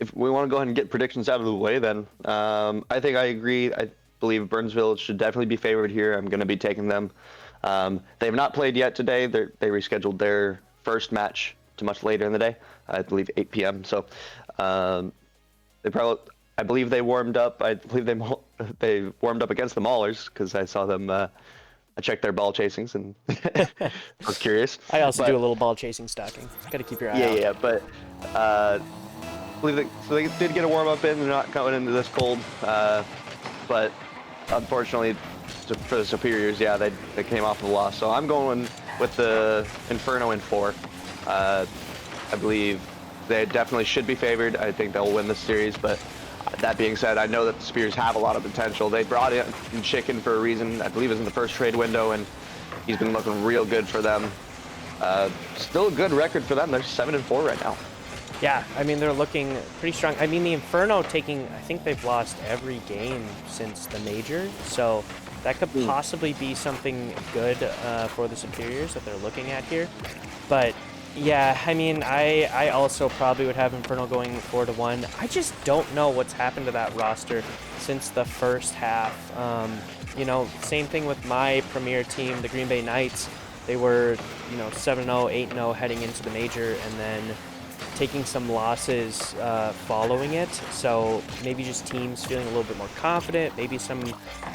If we want to go ahead and get predictions out of the way, then I think I agree. I believe Burnsville should definitely be favored here. I'm going to be taking them. They have not played yet today. They rescheduled their first match to much later in the day, I believe 8 p.m. So I believe they warmed up. I believe they warmed up against the Maulers because I saw them. I checked their ball chasings and I was curious. I also do a little ball chasing stocking. Got to keep your eye out. Yeah, but. So they did get a warm-up in. They're not going into this cold, but unfortunately for the Superiors, yeah, they came off of a loss. So I'm going with the Inferno in 4. I believe they definitely should be favored. I think they'll win this series, but That being said, I know that the Spears have a lot of potential. They brought in Chicken for a reason. I believe it was in the first trade window, and he's been looking real good for them. Still a good record for them. They're 7-4 right now. Yeah, I mean, they're looking pretty strong. I mean, the Inferno I think they've lost every game since the Major, so that could possibly be something good for the Superiors that they're looking at here. But yeah, I mean, I also probably would have Inferno going 4-1. I just don't know what's happened to that roster since the first half. You know, same thing with my Premier team, the Green Bay Knights. They were, 7-0, 8-0 heading into the Major, and then taking some losses following it. So maybe just teams feeling a little bit more confident, maybe some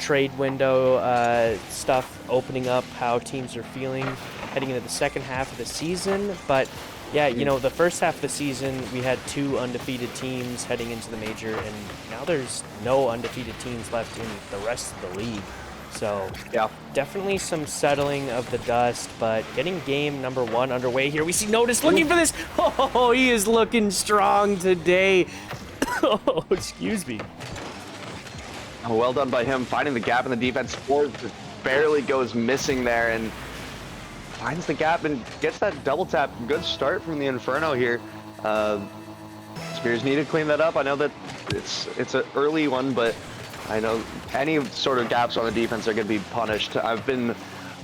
trade window stuff opening up how teams are feeling heading into the second half of the season. But yeah, the first half of the season, we had 2 undefeated teams heading into the Major, and now there's no undefeated teams left in the rest of the league. So yeah, definitely some settling of the dust, but getting game number 1 underway here. We see Notice looking for this. Oh, he is looking strong today. Oh, excuse me. Oh, well done by him, finding the gap in the defense. Ford barely goes missing there and finds the gap and gets that double tap. Good start from the Inferno here. Spears need to clean that up. I know that it's an early one, but I know any sort of gaps on the defense are going to be punished. I've been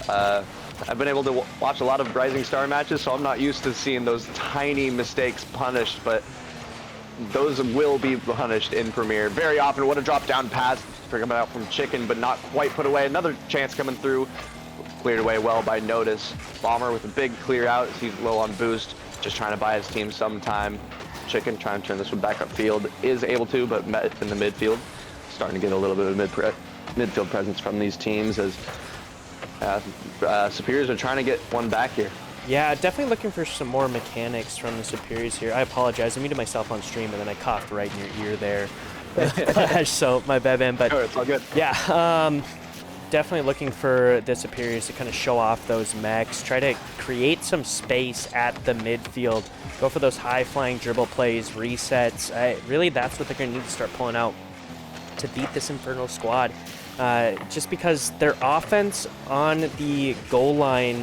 able to watch a lot of Rising Star matches, so I'm not used to seeing those tiny mistakes punished, but those will be punished in Premier. Very often, what a drop down pass coming out from Chicken, but not quite put away. Another chance coming through, cleared away well by Notice. Bomber with a big clear out as he's low on boost, just trying to buy his team some time. Chicken trying to turn this one back upfield, is able to, but met in the midfield. Starting to get a little bit of midfield presence from these teams as Superiors are trying to get one back here. Yeah, definitely looking for some more mechanics from the Superiors here. I apologize. I muted myself on stream, and then I coughed right in your ear there. So, my bad, man. But it's all good. Yeah, definitely looking for the Superiors to kind of show off those mechs, try to create some space at the midfield, go for those high-flying dribble plays, resets. Really, that's what they're going to need to start pulling out to beat this Infernal squad, just because their offense on the goal line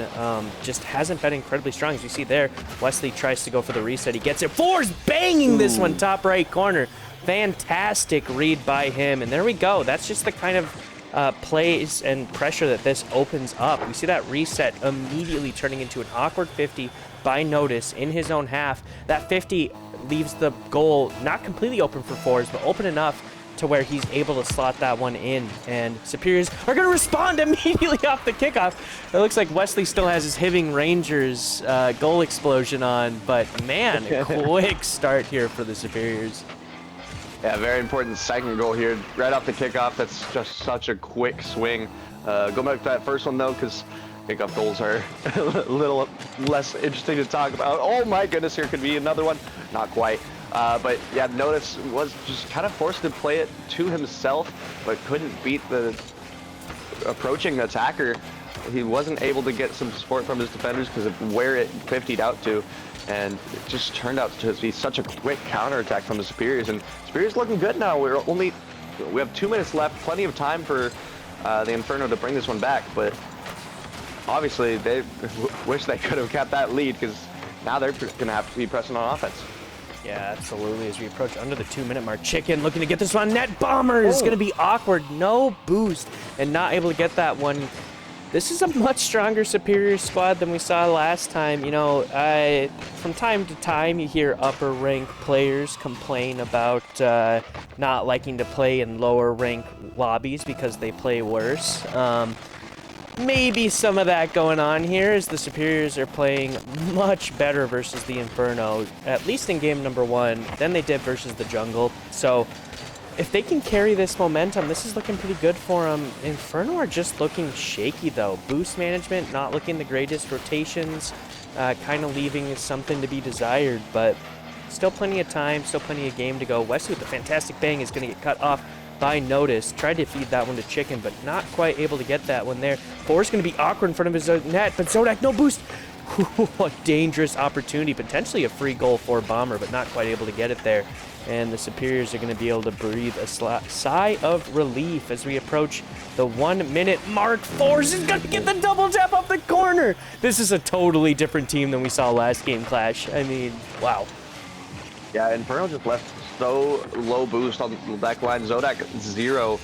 just hasn't been incredibly strong. As you see there, Wesley tries to go for the reset. He gets it. Fours banging this one top right corner. Fantastic read by him. And there we go. That's just the kind of plays and pressure that this opens up. We see that reset immediately turning into an awkward 50 by Notice in his own half. That 50 leaves the goal not completely open for fours, but open enough to where he's able to slot that one in, and Superiors are going to respond immediately off the kickoff. It looks like Wesley still has his Hiving Rangers goal explosion on, but man, a quick start here for the Superiors. Yeah, very important second goal here, right off the kickoff. That's just such a quick swing. Go back to that first one though, because kickoff goals are a little less interesting to talk about. Oh my goodness, here could be another one. Not quite. But yeah, Notice was just kind of forced to play it to himself, but couldn't beat the approaching attacker. He wasn't able to get some support from his defenders because of where it 50'd out to, and it just turned out to be such a quick counterattack from the Superiors. And Superiors looking good now. We have 2 minutes left, plenty of time for the Inferno to bring this one back, but obviously they wish they could have kept that lead, because now they're going to have to be pressing on offense. Yeah, absolutely. As we approach under the 2-minute mark, Chicken looking to get this one. Net Bomber is going to be awkward. No boost and not able to get that one. This is a much stronger Superior squad than we saw last time. From time to time, you hear upper rank players complain about not liking to play in lower rank lobbies because they play worse. Maybe some of that going on here, as the Superiors are playing much better versus the Inferno, at least in game number 1, than they did versus the Jungle. So if they can carry this momentum, this is looking pretty good for them. Inferno are just looking shaky, though. Boost management not looking the greatest. Rotations kind of leaving something to be desired, but still plenty of time, still plenty of game to go. Wesley with a fantastic bang is going to get cut off by Notice. Tried to feed that one to Chicken, but not quite able to get that one there. Four's going to be awkward in front of his net, but Zodak, no boost. A dangerous opportunity, potentially a free goal for Bomber, but not quite able to get it there. and the Superiors are going to be able to breathe a sigh of relief as we approach the 1 minute mark. Force is going to get the double tap off the corner. This is a totally different team than we saw last game clash. I mean, wow. Yeah, Inferno just left so low boost on the back line. Zodak 0.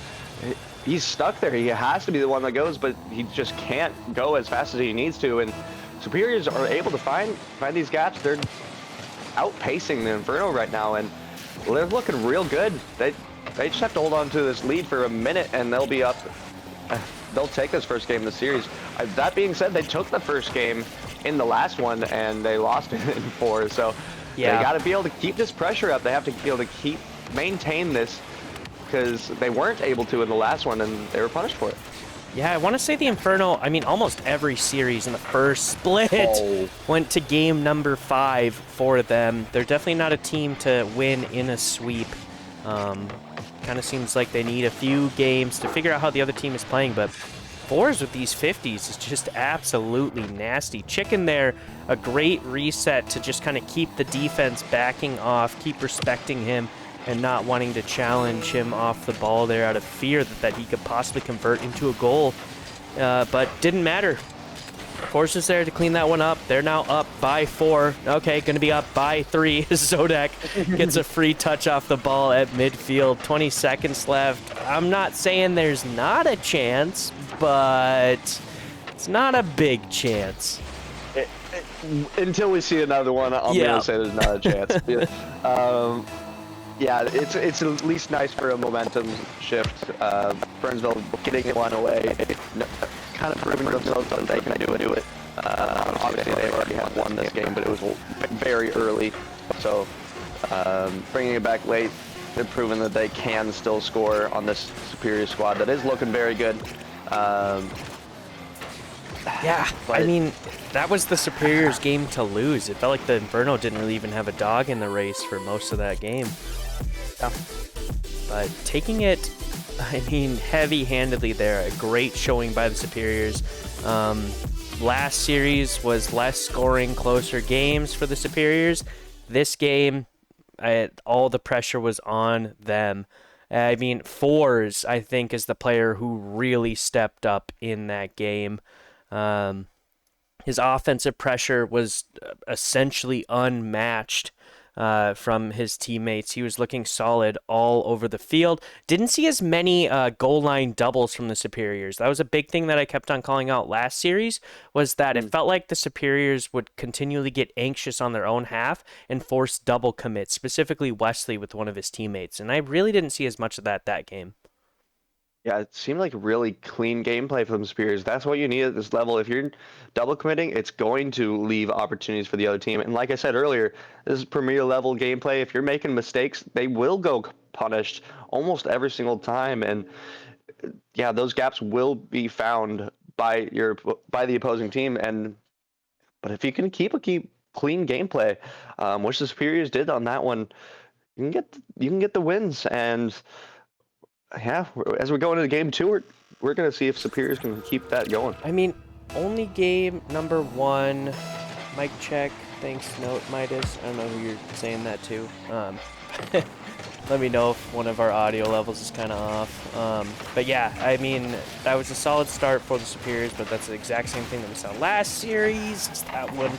He's stuck there. He has to be the one that goes, but he just can't go as fast as he needs to. And Superiors are able to find these gaps. They're outpacing the Inferno right now, and they're looking real good. They just have to hold on to this lead for a minute, and they'll be up. They'll take this first game of the series. That being said, they took the first game in the last one, and they lost it in 4. So yeah, they got to be able to keep this pressure up. They have to be able to maintain this, because they weren't able to in the last one, and they were punished for it. Yeah, I want to say the Inferno, I mean, almost every series in the first split went to game number 5 for them. They're definitely not a team to win in a sweep. Kind of seems like they need a few games to figure out how the other team is playing, but 4s with these 50s is just absolutely nasty. Chicken there, a great reset to just kind of keep the defense backing off, keep respecting him, and not wanting to challenge him off the ball there out of fear that he could possibly convert into a goal. But didn't matter. Force is there to clean that one up. They're now up by 4. Okay, going to be up by 3. Zodak gets a free touch off the ball at midfield. 20 seconds left. I'm not saying there's not a chance, but it's not a big chance. Until we see another one, I'll be able to say there's not a chance. Yeah, it's at least nice for a momentum shift. Burnsville getting one away, kind of proving themselves that they can do it. Obviously, they already have won this game, but it was very early. So bringing it back late, they're proving that they can still score on this Superior squad that is looking very good. Yeah, I mean, that was the Superior's game to lose. It felt like the Inferno didn't really even have a dog in the race for most of that game. Yeah. But taking it, I mean, heavy-handedly there. A great showing by the Superiors. Last series was less scoring, closer games for the Superiors. This game, all the pressure was on them. I mean, Fours, I think, is the player who really stepped up in that game. His offensive pressure was essentially unmatched from his teammates. He was looking solid all over the field. Didn't see as many goal line doubles from the Superiors. That was a big thing that I kept on calling out last series, was that it felt like the Superiors would continually get anxious on their own half and force double commits, specifically Wesley with one of his teammates. And I really didn't see as much of that game. Yeah, it seemed like really clean gameplay from the Superiors. That's what you need at this level. If you're double committing, it's going to leave opportunities for the other team. And like I said earlier, this is Premier level gameplay. If you're making mistakes, they will go punished almost every single time. And yeah, those gaps will be found by the opposing team. But if you can keep clean gameplay, which the Superiors did on that one, you can get the wins. And yeah, as we go into game 2, we're going to see if Superiors can keep that going. I mean, only game number 1. Mic check. Thanks, Note Midas. I don't know who you're saying that to. Let me know if one of our audio levels is kind of off. But yeah, I mean, that was a solid start for the Superiors, but that's the exact same thing that we saw last series. That one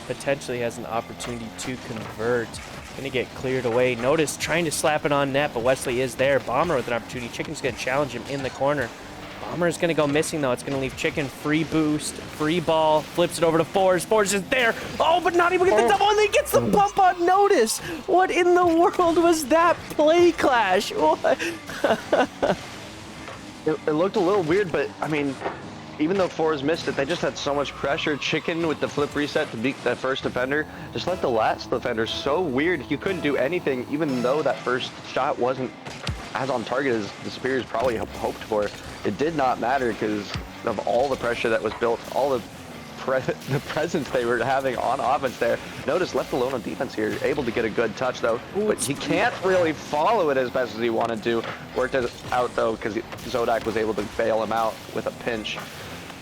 potentially has an opportunity to convert. Gonna get cleared away. Notice trying to slap it on net, but Wesley is there. Bomber with an opportunity. Chicken's gonna challenge him in the corner. Bomber is gonna go missing though. It's gonna leave Chicken free boost, free ball, flips it over to Fours. Fours is there. Oh, but not even get the double, and then he gets the bump on Notice. What in the world was that play clash? What? It looked a little weird, but I mean, even though Fours missed it, they just had so much pressure. Chicken with the flip reset to beat that first defender just let the last defender so weird. He couldn't do anything, even though that first shot wasn't as on target as the Superiors probably hoped for. It did not matter because of all the pressure that was built, all the presence they were having on offense there. Notice left alone on defense here, able to get a good touch though, but he can't really follow it as best as he wanted to. Worked it out though because Zodak was able to bail him out with a pinch.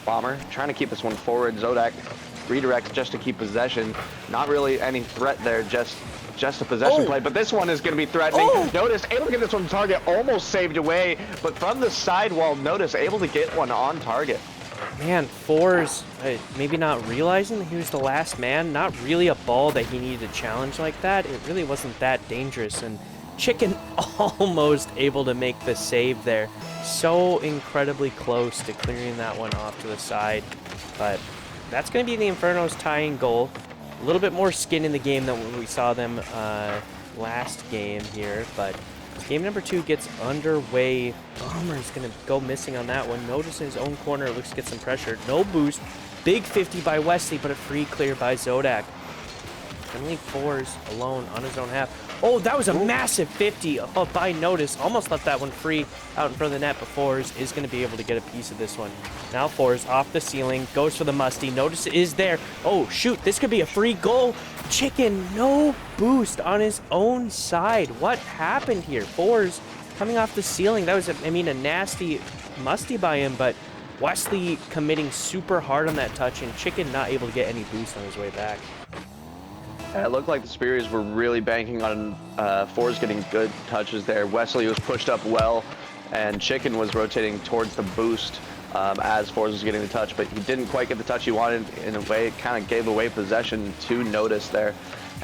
Bomber trying to keep this one forward. Zodak redirects just to keep possession. Not really any threat there, just just a possession play, but this one is going to be threatening. Notice able to get this one on target, almost saved away, but from the sidewall, Notice able to get one on target. Man, Fours maybe not realizing that he was the last man. Not really a ball that he needed to challenge like that. It really wasn't that dangerous, and Chicken almost able to make the save there. So incredibly close to clearing that one off to the side, but that's going to be the Inferno's tying goal. A little bit more skin in the game than when we saw them last game here, but game number 2 gets underway. Bomber's going to go missing on that one. Notice in his own corner, looks to get some pressure. No boost. Big 50 by Wesley, but a free clear by Zodak. Only Fours alone on his own half. Oh, that was a massive 50 by Notice. Almost left that one free out in front of the net, but Fours is going to be able to get a piece of this one. Now Fours off the ceiling, goes for the musty. Notice is there. Oh, shoot, this could be a free goal. Chicken, no boost on his own side. What happened here? Fours coming off the ceiling. That was, a nasty musty by him, but Wesley committing super hard on that touch, and Chicken not able to get any boost on his way back. It looked like the Superiors were really banking on Fours getting good touches there. Wesley was pushed up well, and Chicken was rotating towards the boost as Fours was getting the touch, but he didn't quite get the touch he wanted. In a way, it kind of gave away possession to Notice there.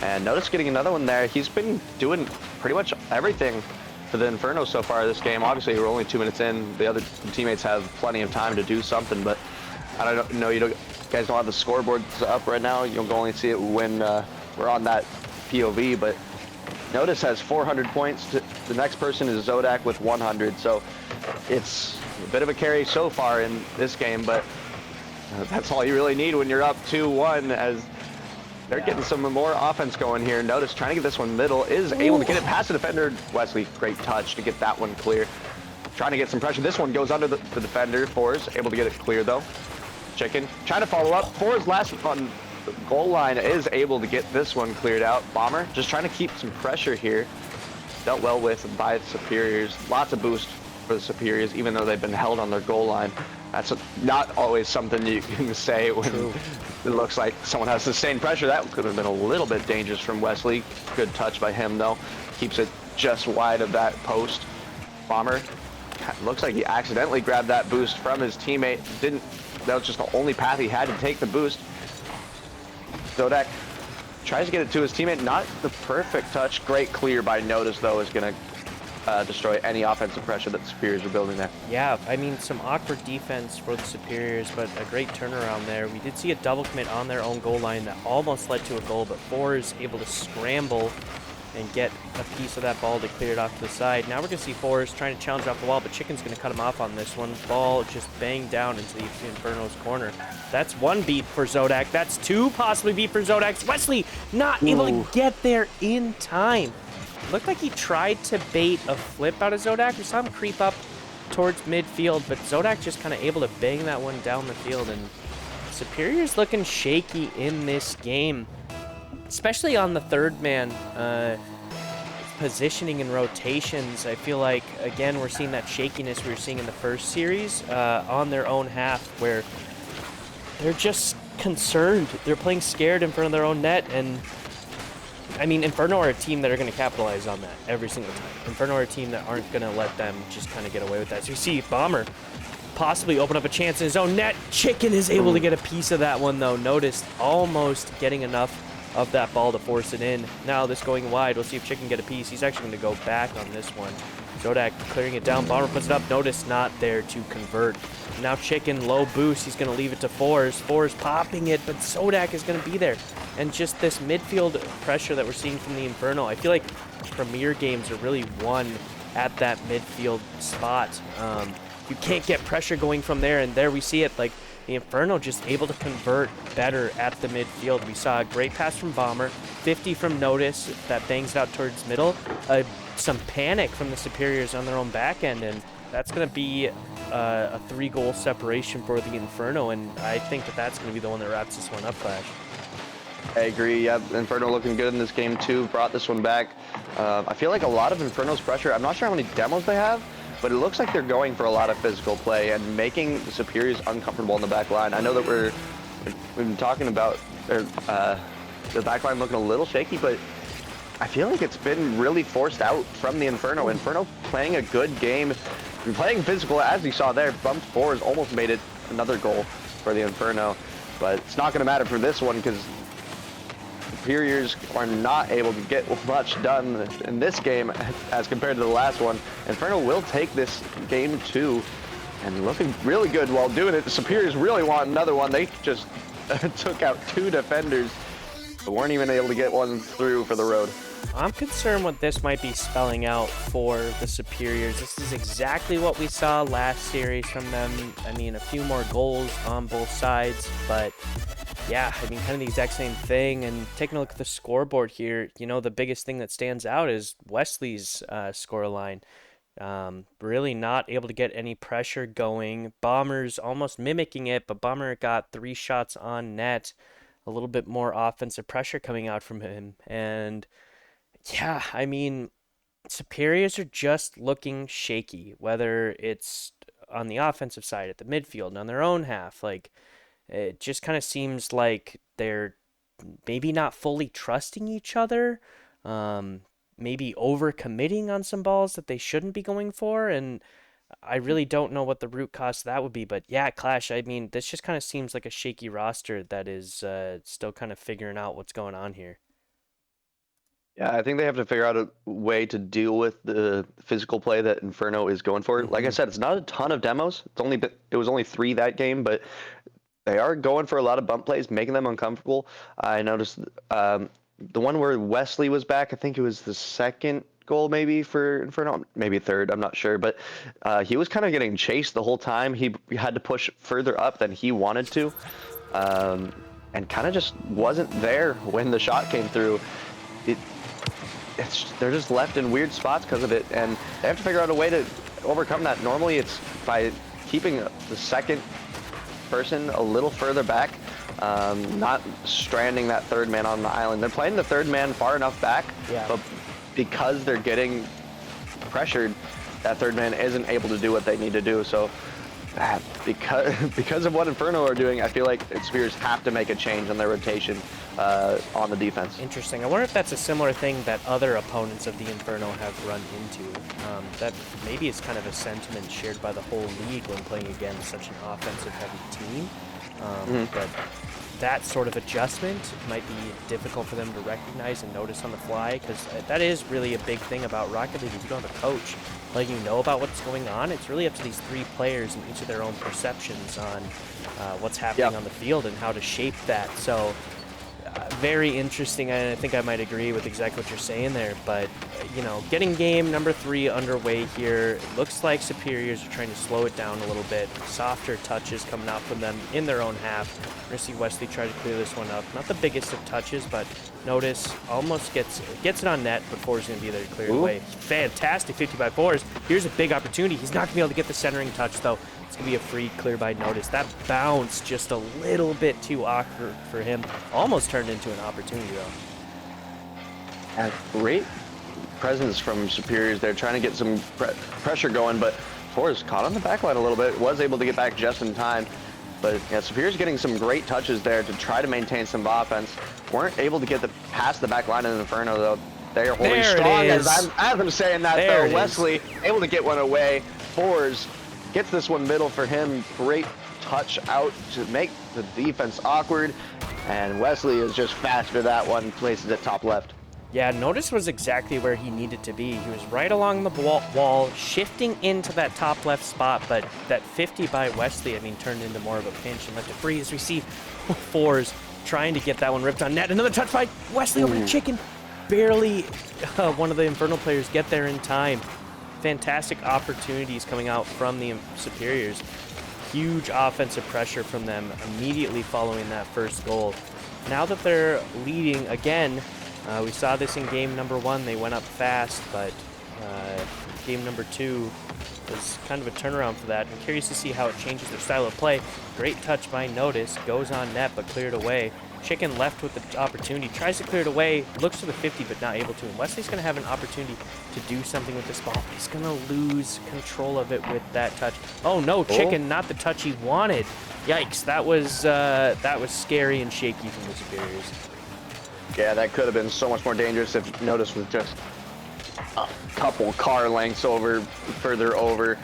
And Notice getting another one there. He's been doing pretty much everything for the Inferno so far this game. Obviously, we're only 2 minutes in. The other teammates have plenty of time to do something, but I don't know. You guys don't have the scoreboards up right now. You'll only see it when we're on that POV, but Notice has 400 points. The next person is Zodak with 100, so it's a bit of a carry so far in this game, but that's all you really need when you're up 2-1, as they're getting some more offense going here. Notice trying to get this one middle, is able to get it past the defender. Wesley, great touch to get that one clear. Trying to get some pressure. This one goes under the defender. Fours able to get it clear though. Chicken trying to follow up. Fours last on the goal line is able to get this one cleared out. Bomber just trying to keep some pressure here. Dealt well with by the Superiors. Lots of boost for the Superiors, even though they've been held on their goal line. That's not always something you can say when it looks like someone has sustained pressure. That could have been a little bit dangerous from Wesley. Good touch by him though. Keeps it just wide of that post. Bomber looks like he accidentally grabbed that boost from his teammate. That was just the only path he had to take the boost. Zodak tries to get it to his teammate. Not the perfect touch. Great clear by Notice though is going to destroy any offensive pressure that the Superiors are building there. Yeah, some awkward defense for the Superiors, but a great turnaround there. We did see a double commit on their own goal line that almost led to a goal, but Fours able to scramble and get a piece of that ball to clear it off to the side. Now we're going to see Fours trying to challenge off the wall, but Chicken's going to cut him off on this one. Ball just banged down into the Inferno's corner. That's 1 beat for Zodak. That's 2 possibly beat for Zodak. Wesley not able to get there in time. Looked like he tried to bait a flip out of Zodak. We saw him creep up towards midfield, but Zodak just kind of able to bang that one down the field, and Superior's looking shaky in this game, especially on the third man positioning and rotations. I feel like, again, we're seeing that shakiness we were seeing in the first series on their own half, where they're just concerned. They're playing scared in front of their own net, and Inferno are a team that are going to capitalize on that every single time. Inferno are a team that aren't going to let them just kind of get away with that. So you see Bomber possibly open up a chance in his own net. Chicken is able to get a piece of that one, though. Noticed almost getting enough of that ball to force it in. Now this going wide. We'll see if Chicken get a piece. He's actually going to go back on this one. Zodak clearing it down. Bomber puts it up. Notice not there to convert. Now Chicken, low boost. He's going to leave it to Fours. Fours popping it, but Zodak is going to be there. And just this midfield pressure that we're seeing from the Inferno, I feel like Premier games are really won at that midfield spot. You can't get pressure going from there, and there we see it. Like, the Inferno just able to convert better at the midfield. We saw a great pass from Bomber, 50 from Notice that bangs it out towards middle. Some panic from the Superiors on their own back end, and that's going to be a 3-goal separation for the Inferno, and I think that's going to be the one that wraps this one up, Flash. I agree. Yeah, Inferno looking good in this game too. Brought this one back. I feel like a lot of Inferno's pressure. I'm not sure how many demos they have, but it looks like they're going for a lot of physical play and making the Superiors uncomfortable in the back line. I know that we've been talking about the back line looking a little shaky, but I feel like it's been really forced out from the Inferno. Inferno playing a good game, playing physical, as you saw there. Bumped fours almost made it another goal for the Inferno, but it's not going to matter for this one because Superiors are not able to get much done in this game as compared to the last one. Inferno will take this game 2 and looking really good while doing it. The Superiors really want another one. They just took out 2 defenders, but weren't even able to get one through for the road. I'm concerned what this might be spelling out for the Superiors. This is exactly what we saw last series from them. I mean, a few more goals on both sides, but yeah, I mean, kind of the exact same thing. And taking a look at the scoreboard here, you know, the biggest thing that stands out is Wesley's scoreline. Really not able to get any pressure going. Bombers almost mimicking it, but Bomber got 3 shots on net. A little bit more offensive pressure coming out from him. And yeah, I mean, Superiors are just looking shaky, whether it's on the offensive side at the midfield and on their own half. Like, it just kind of seems like they're maybe not fully trusting each other, maybe overcommitting on some balls that they shouldn't be going for. And I really don't know what the root cause of that would be. But yeah, Clash, I mean, this just kind of seems like a shaky roster that is still kind of figuring out what's going on here. Yeah, I think they have to figure out a way to deal with the physical play that Inferno is going for. Like I said, it's not a ton of demos. It was only 3 that game, but they are going for a lot of bump plays, making them uncomfortable. I noticed the one where Wesley was back. I think it was the second goal maybe for Inferno, maybe third. I'm not sure, but he was kind of getting chased the whole time. He had to push further up than he wanted to, and kind of just wasn't there when the shot came through. They're just left in weird spots because of it, and they have to figure out a way to overcome that. Normally it's by keeping the second person a little further back, not stranding that third man on the island. They're playing the third man far enough back, but because they're getting pressured, that third man isn't able to do what they need to do. So because of what Inferno are doing, I feel like Spears have to make a change on their rotation on the defense. Interesting. I wonder if that's a similar thing that other opponents of the Inferno have run into. That maybe is kind of a sentiment shared by the whole league when playing against such an offensive-heavy team. But that sort of adjustment might be difficult for them to recognize and notice on the fly, because that is really a big thing about Rocket League. If you don't have a coach letting you know about what's going on, it's really up to these 3 players and each of their own perceptions on what's happening on the field and how to shape that. So very interesting, and I think I might agree with exactly what you're saying there. But, you know, getting game number 3 underway here. It looks like Superiors are trying to slow it down a little bit. Softer touches coming out from them in their own half. We're going to see Wesley try to clear this one up. Not the biggest of touches, but notice almost gets it on net, but 4 is going to be there to clear it away. Fantastic 50 by 4s. Here's a big opportunity. He's not going to be able to get the centering touch, though. It's going to be a free clear by Notice. That bounce just a little bit too awkward for him. Almost turned into an opportunity, though. And great presence from Superiors there, trying to get some pressure going, but Forrest caught on the back line a little bit, was able to get back just in time. But yeah, Superiors getting some great touches there to try to maintain some offense. Weren't able to get past the back line in Inferno, though. They are holding strong as I'm saying that, though. Wesley able to get one away. Fours gets this one middle for him. Great touch out to make the defense awkward. And Wesley is just fast for that one. Places it top left. Yeah, Notice was exactly where he needed to be. He was right along the wall, shifting into that top left spot. But that 50 by Wesley, I mean, turned into more of a pinch and left it free as we see Fours trying to get that one ripped on net. Another touch by Wesley over to Chicken. Barely one of the Infernal players get there in time. Fantastic opportunities coming out from the Superiors. Huge offensive pressure from them immediately following that first goal. Now that they're leading again, we saw this in game number 1. They went up fast, but game number 2 was kind of a turnaround for that. I'm curious to see how it changes their style of play. Great touch by Notice, goes on net but cleared away. Chicken left with the opportunity, tries to clear it away, looks for the 50 but not able to. And Wesley's going to have an opportunity to do something with this ball. He's going to lose control of it with that touch. Oh no, Chicken, not the touch he wanted. Yikes, that was scary and shaky from the Superiors. Yeah, that could have been so much more dangerous if Notice was just a couple car lengths further over.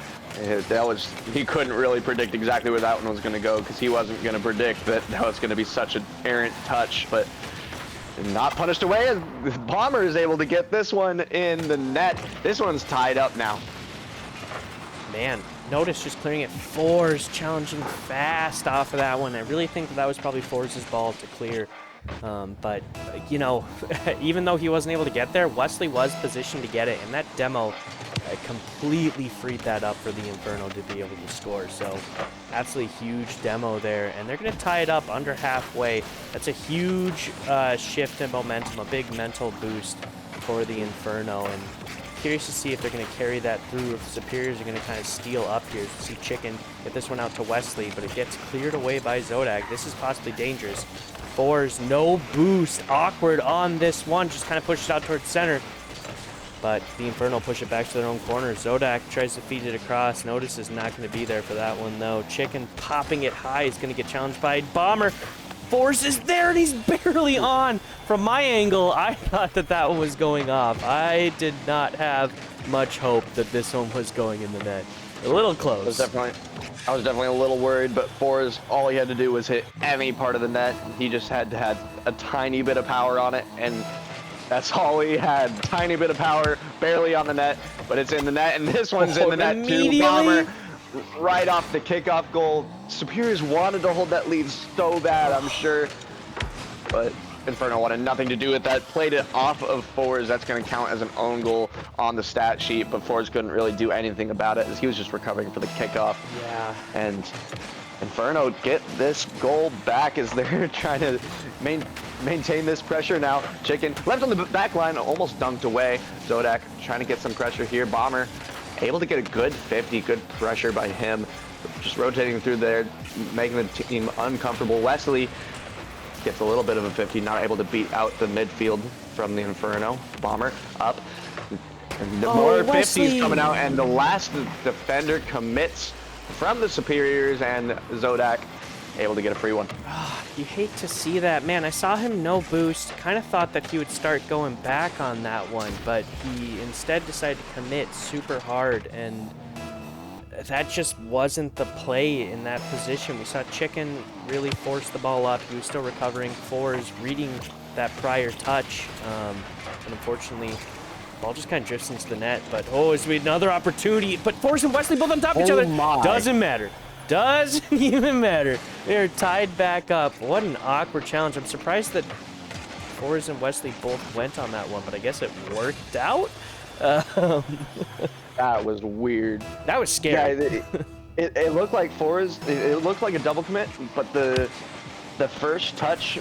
He couldn't really predict exactly where that one was going to go because he wasn't going to predict that was going to be such an errant touch, but not punished away as Bomber is able to get this one in the net. This one's tied up now. Man, Notice just clearing it. Fours challenging fast off of that one. I really think that was probably Fours' ball to clear. But, you know, even though he wasn't able to get there, Wesley was positioned to get it, and that demo completely freed that up for the Inferno to be able to score. So, absolutely huge demo there, and they're going to tie it up under halfway. That's a huge shift in momentum, a big mental boost for the Inferno, and curious to see if they're going to carry that through, if Superiors are going to kind of steal up here. See Chicken get this one out to Wesley, but it gets cleared away by Zodak. This is possibly dangerous. Fours, no boost, awkward on this one, just kind of pushes it out towards center. But the Inferno push it back to their own corner. Zodak tries to feed it across. Notice is not going to be there for that one, though. Chicken popping it high is going to get challenged by Bomber. Force is there, and he's barely on. From my angle, I thought that that one was going off. I did not have much hope that this one was going in the net. A little close. I was definitely a little worried, but Forrest, all he had to do was hit any part of the net. He just had to have a tiny bit of power on it, and that's all he had. Tiny bit of power, barely on the net, but it's in the net, and this one's in the net too. Bomber right off the kickoff goal. Superiors wanted to hold that lead so bad, I'm sure, but Inferno wanted nothing to do with that. Played it off of Fours. That's going to count as an own goal on the stat sheet, but Fours couldn't really do anything about it as he was just recovering for the kickoff. Yeah. And Inferno get this goal back as they're trying to maintain this pressure now. Chicken left on the back line, almost dunked away. Zodak trying to get some pressure here. Bomber able to get a good 50, good pressure by him. Just rotating through there, making the team uncomfortable. Wesley gets a little bit of a 50, not able to beat out the midfield from the Inferno. Bomber up. And more 50s coming out, and the last defender commits from the Superiors, and Zodak able to get a free one. You hate to see that. Man, I saw him no boost. Kind of thought that he would start going back on that one, but he instead decided to commit super hard, and that just wasn't the play in that position. We saw Chicken really force the ball up. He was still recovering. Fours reading that prior touch, and unfortunately, the ball just kind of drifts into the net. But it's another opportunity. But Fours and Wesley both on top of each other. Doesn't matter. Doesn't even matter. They're tied back up. What an awkward challenge. I'm surprised that Fours and Wesley both went on that one, but I guess it worked out. That was weird. That was scary. Yeah, it looked like it looked like a double commit, but the first touch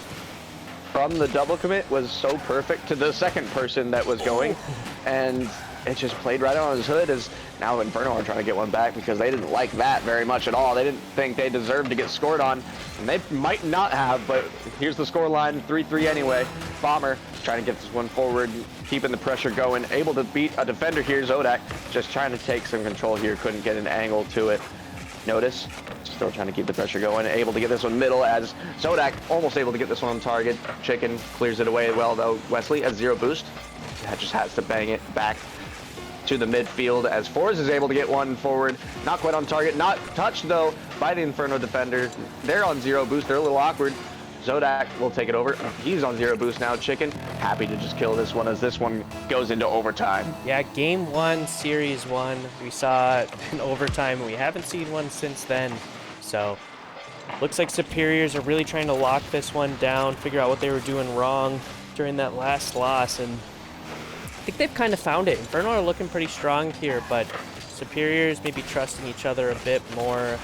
from the double commit was so perfect to the second person that was going, and it just played right on his hood. As now Inferno are trying to get one back because they didn't like that very much at all. They didn't think they deserved to get scored on, and they might not have, but here's the score line, 3-3 anyway. Bomber trying to get this one forward, keeping the pressure going, able to beat a defender here. Zodak just trying to take some control here, couldn't get an angle to it. Notice, still trying to keep the pressure going, able to get this one middle as Zodak almost able to get this one on target. Chicken clears it away well though. Wesley has 0 boost. That just has to bang it back to the midfield as Forrest is able to get one forward. Not quite on target, not touched though by the Inferno defender. They're on 0 boost, they're a little awkward. Zodak will take it over. He's on 0 boost now. Chicken happy to just kill this one as this one goes into overtime. Yeah, game 1, series 1, we saw an overtime. We haven't seen one since then. So looks like Superiors are really trying to lock this one down, figure out what they were doing wrong during that last loss, and I think they've kind of found it. Inferno are looking pretty strong here, but Superiors maybe trusting each other a bit more.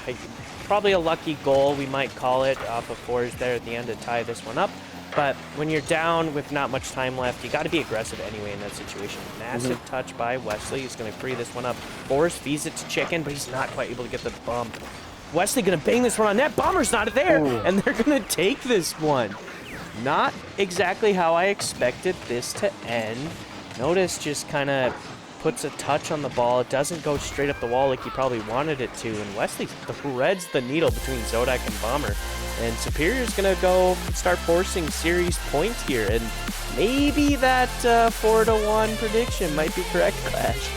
Probably a lucky goal, we might call it, off of Fours there at the end to tie this one up. But when you're down with not much time left, you got to be aggressive anyway in that situation. Massive touch by Wesley. He's going to free this one up. Fours feeds it to Chicken, but he's not quite able to get the bump. Wesley going to bang this one on net. Bomber's not there, and they're going to take this one. Not exactly how I expected this to end. Notice just kind of puts a touch on the ball. It doesn't go straight up the wall like he probably wanted it to, and Wesley threads the needle between Zodak and Bomber. And Superior's going to go start forcing series points here, and maybe that 4-1 prediction might be correct, Clash.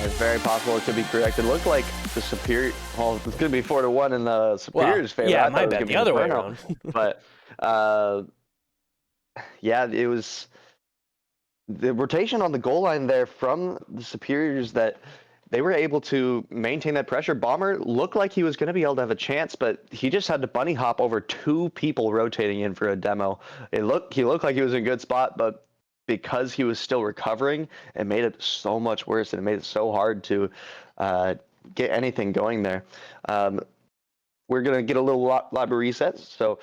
It's very possible it could be correct. It looked like the Superior, well, it's going to be 4-1 in the Superior's favor. Yeah, I my bad, the other way around. But, yeah, it was the rotation on the goal line there from the Superiors that they were able to maintain that pressure. Bomber looked like he was going to be able to have a chance, but he just had to bunny hop over 2 people rotating in for a demo. He looked like he was in a good spot, but because he was still recovering, it made it so much worse, and it made it so hard to get anything going there. We're going to get a little lobby reset, so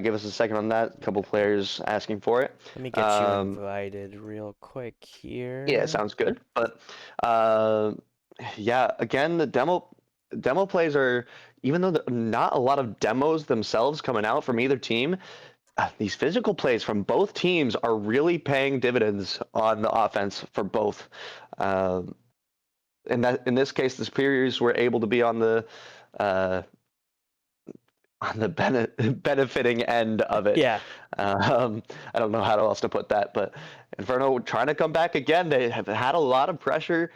give us a second on that. A couple players asking for it. Let me get you invited real quick here. Yeah, sounds good. But yeah, again, the demo plays are, even though not a lot of demos themselves coming out from either team, these physical plays from both teams are really paying dividends on the offense for both. And that in this case, the Superiors were able to be on the benefiting end of it. Yeah. I don't know how else to put that, but Inferno trying to come back again. They have had a lot of pressure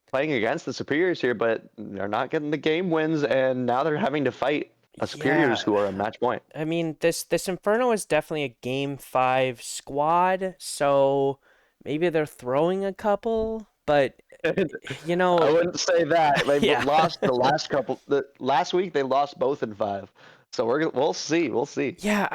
playing against the Superiors here, but they're not getting the game wins, and now they're having to fight Superiors who are a match point. I mean, this Inferno is definitely a Game 5 squad, so maybe they're throwing a couple, but you know, I wouldn't say that. They've lost the last couple. Last week they lost both in 5, so we'll see. We'll see. Yeah,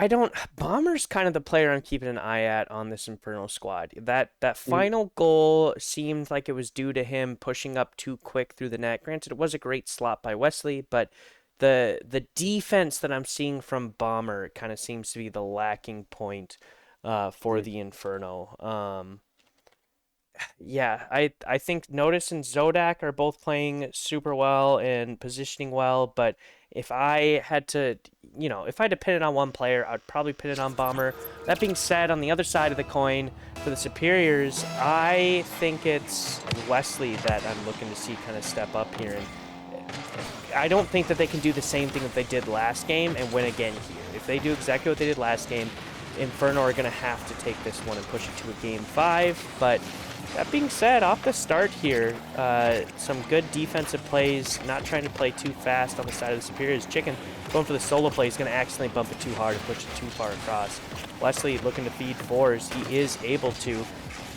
Bomber's kind of the player I'm keeping an eye at on this Inferno squad. That final goal seemed like it was due to him pushing up too quick through the net. Granted, it was a great slot by Wesley, but the defense that I'm seeing from Bomber kind of seems to be the lacking point for the Inferno. Yeah, I think Notice and Zodak are both playing super well and positioning well, but if I had to pin it on one player, I'd probably pin it on Bomber. That being said, on the other side of the coin, for the Superiors, I think it's Wesley that I'm looking to see kind of step up here, and I don't think that they can do the same thing that they did last game and win again here. If they do exactly what they did last game, Inferno are going to have to take this one and push it to a Game 5. But that being said, off the start here, some good defensive plays, not trying to play too fast on the side of the Superiors. Chicken going for the solo play. He's going to accidentally bump it too hard and push it too far across. Wesley looking to feed 4s. He is able to.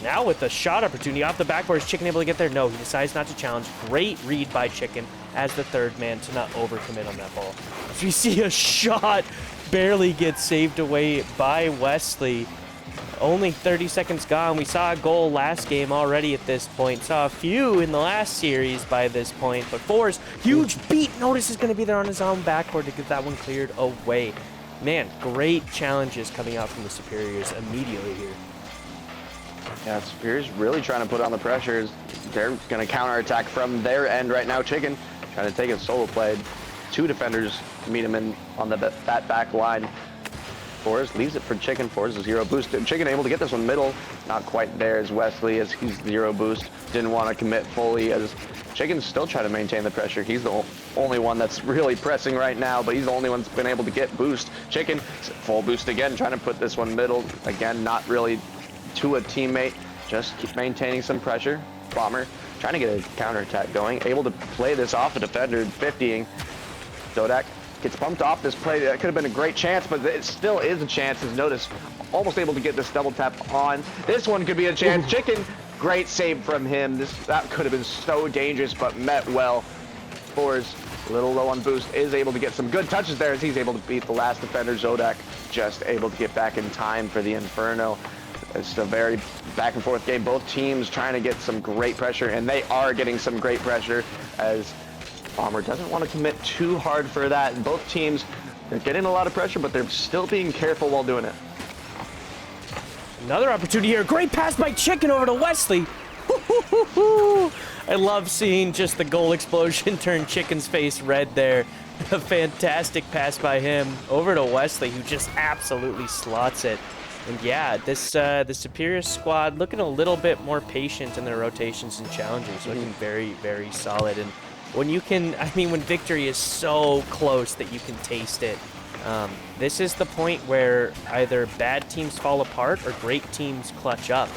Now with the shot opportunity off the backboard, is Chicken able to get there? No, he decides not to challenge. Great read by Chicken as the third man to not overcommit on that ball. As we see a shot barely get saved away by Wesley. Only 30 seconds gone. We saw a goal last game already at this point. Saw a few in the last series by this point. But 4's huge beat. Notice is going to be there on his own backboard to get that one cleared away. Man, great challenges coming out from the Superiors immediately here. Yeah, Superior's really trying to put on the pressure. They're going to counterattack from their end right now. Chicken trying to take a solo play. 2 defenders meet him in on that back line. 4s leaves it for Chicken. 4s a 0 boost. Chicken able to get this one middle. Not quite there as Wesley, as he's 0 boost. Didn't want to commit fully, as Chicken's still trying to maintain the pressure. He's the only one that's really pressing right now, but he's the only one that's been able to get boost. Chicken, full boost again, trying to put this one middle. Again, not really to a teammate, just keep maintaining some pressure. Bomber trying to get a counterattack going, able to play this off a defender, 50ing. Zodak gets bumped off this play. That could have been a great chance, but it still is a chance, as Notice almost able to get this double tap on. This one could be a chance. Chicken, great save from him. That could have been so dangerous, but met well. 4's a little low on boost, is able to get some good touches there as he's able to beat the last defender. Zodak just able to get back in time for the Inferno. It's a very back and forth game. Both teams trying to get some great pressure, and they are getting some great pressure, as Bomber doesn't want to commit too hard for that. And both teams, they're getting a lot of pressure, but they're still being careful while doing it. Another opportunity here. Great pass by Chicken over to Wesley. I love seeing just the goal explosion turn Chicken's face red there. A fantastic pass by him over to Wesley, who just absolutely slots it. And yeah, this the Superior squad looking a little bit more patient in their rotations and challenges, looking very, very solid. And when you can, I mean, when victory is so close that you can taste it, this is the point where either bad teams fall apart or great teams clutch up.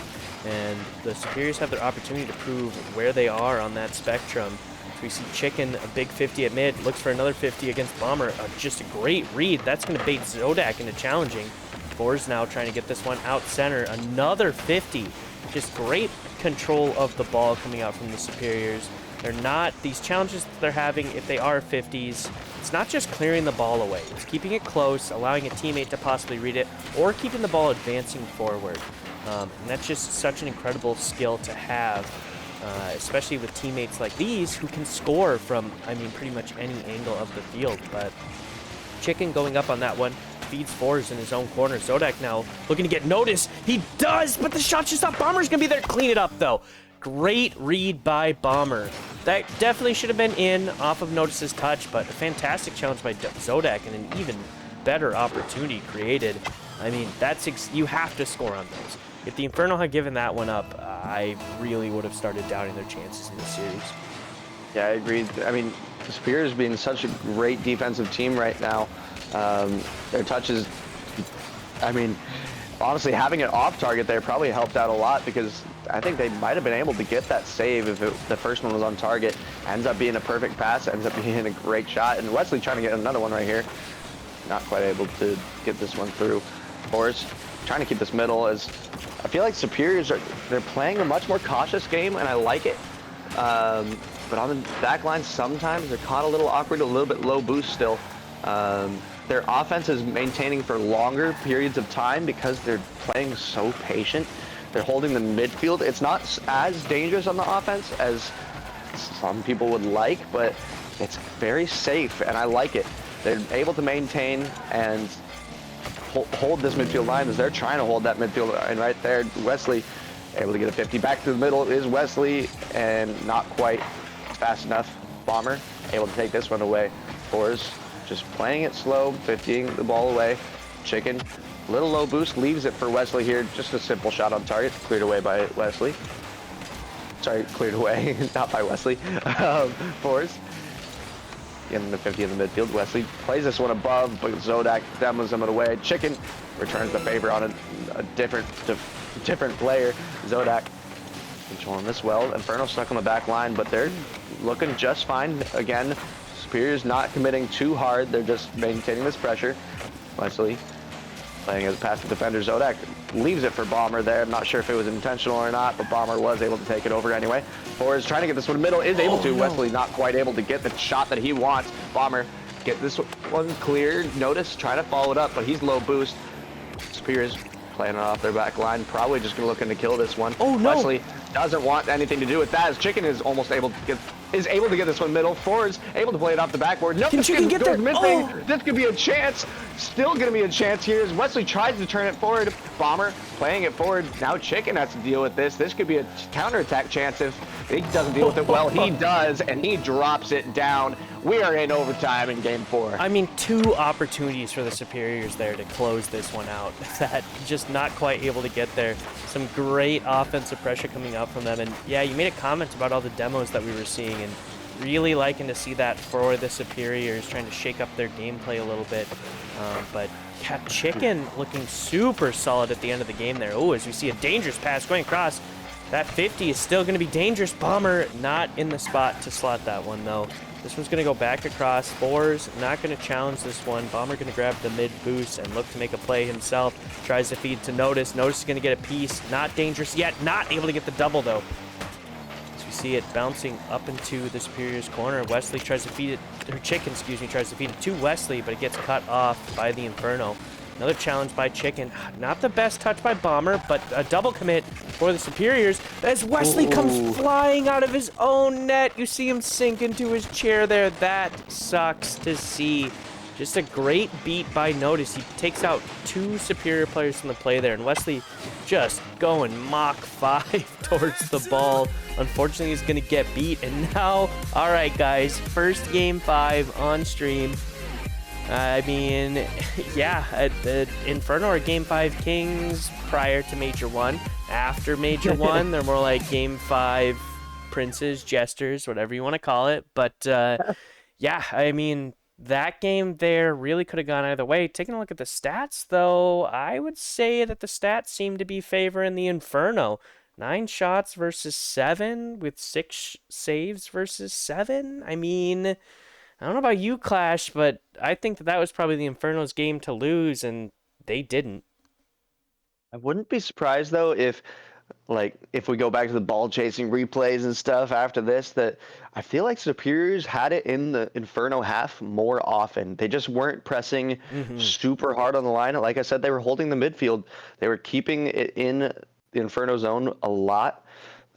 And the Superiors have their opportunity to prove where they are on that spectrum. So we see Chicken, a big 50 at mid, looks for another 50 against Bomber. Just a great read. That's going to bait Zodak into challenging. Boar's now trying to get this one out center. Another 50. Just great control of the ball coming out from the Superiors. They're not, these challenges that they're having, if they are 50s, it's not just clearing the ball away. It's keeping it close, allowing a teammate to possibly read it, or keeping the ball advancing forward. And that's just such an incredible skill to have, especially with teammates like these who can score from, I mean, pretty much any angle of the field. But Chicken going up on that one. Feeds fours in his own corner. Zodak now looking to get noticed. He does, but the shot's just up. Bomber's going to be there to clean it up, though. Great read by Bomber. That definitely should have been in off of Notice's touch, but a fantastic challenge by Zodak and an even better opportunity created. I mean, you have to score on those. If the Inferno had given that one up, I really would have started doubting their chances in the series. Yeah, I agree. I mean, the Spears being such a great defensive team right now. Their touches, I mean, honestly, having it off target there probably helped out a lot, because I think they might have been able to get that save if the first one was on target. Ends up being a perfect pass, ends up being a great shot. And Wesley trying to get another one right here. Not quite able to get this one through. Forrest trying to keep this middle, as I feel like Superiors they're playing a much more cautious game, and I like it. But on the back line, sometimes they're caught a little awkward, a little bit low boost still. Their offense is maintaining for longer periods of time because they're playing so patient. They're holding the midfield. It's not as dangerous on the offense as some people would like, but it's very safe, and I like it. They're able to maintain and hold this midfield line as they're trying to hold that midfield line right there. Wesley able to get a 50. Back to the middle is Wesley, and not quite fast enough. Bomber able to take this one away. Fours just playing it slow, 50ing the ball away. Chicken, little low boost, leaves it for Wesley here. Just a simple shot on target, cleared away by Wesley. Sorry, cleared away, not by Wesley. Fours, getting the 50 in the midfield. Wesley plays this one above, but Zodak demos him away. Chicken returns the favor on a different player. Zodak controlling this well. Inferno stuck on the back line, but they're looking just fine. Again, Superior's not committing too hard. They're just maintaining this pressure. Wesley playing as a passive defender. Zodak leaves it for Bomber there. I'm not sure if it was intentional or not, but Bomber was able to take it over anyway. Forrest trying to get this one middle, is able to. No. Wesley not quite able to get the shot that he wants. Bomber get this one cleared. Notice trying to follow it up, but he's low boost. Superior's playing it off their back line. Probably just going to looking to kill this one. Oh, no. Wesley doesn't want anything to do with that, as Chicken is almost able to get this one middle. Forrest able to play it off the backboard. No, this can get there. Missing. Oh. This could be a chance. Still going to be a chance here as Wesley tries to turn it forward. Bomber playing it forward. Now Chicken has to deal with this. This could be a counterattack chance if he doesn't deal with it well. He does, and he drops it down. We are in overtime in game 4. I mean, 2 opportunities for the Superiors there to close this one out. That just not quite able to get there. Some great offensive pressure coming out from them. And yeah, you made a comment about all the demos that we were seeing, and really liking to see that for the Superiors, trying to shake up their gameplay a little bit. But yeah, Chicken looking super solid at the end of the game there. Oh, as we see a dangerous pass going across. That 50 is still going to be dangerous. Bomber not in the spot to slot that one, though. This one's going to go back across. Fours not going to challenge this one. Bomber going to grab the mid boost and look to make a play himself. Tries to feed to Notice. Notice is going to get a piece. Not dangerous yet. Not able to get the double, though. As we see it bouncing up into the Superior's corner. Wesley tries to feed it, or Chicken, excuse me, tries to feed it to Wesley, but it gets cut off by the Inferno. Another challenge by Chicken. Not the best touch by Bomber, but a double commit for the Superiors as Wesley comes flying out of his own net. You see him sink into his chair there. That sucks to see. Just a great beat by Notice. He takes out 2 Superior players from the play there, and Wesley just going Mach 5 towards the ball. Unfortunately, he's going to get beat, and now, all right, guys, first game 5 on stream. I mean, yeah, the Inferno are Game 5 Kings prior to Major 1. After Major 1, they're more like Game 5 Princes, Jesters, whatever you want to call it. But yeah, I mean, that game there really could have gone either way. Taking a look at the stats, though, I would say that the stats seem to be favoring the Inferno. 9 shots versus 7 with 6 saves versus 7. I mean, I don't know about you, Clash, but I think that was probably the Inferno's game to lose, and they didn't. I wouldn't be surprised though if we go back to the ball chasing replays and stuff after this, that I feel like Superiors had it in the Inferno half more often. They just weren't pressing super hard on the line. Like I said, they were holding the midfield. They were keeping it in the Inferno zone a lot.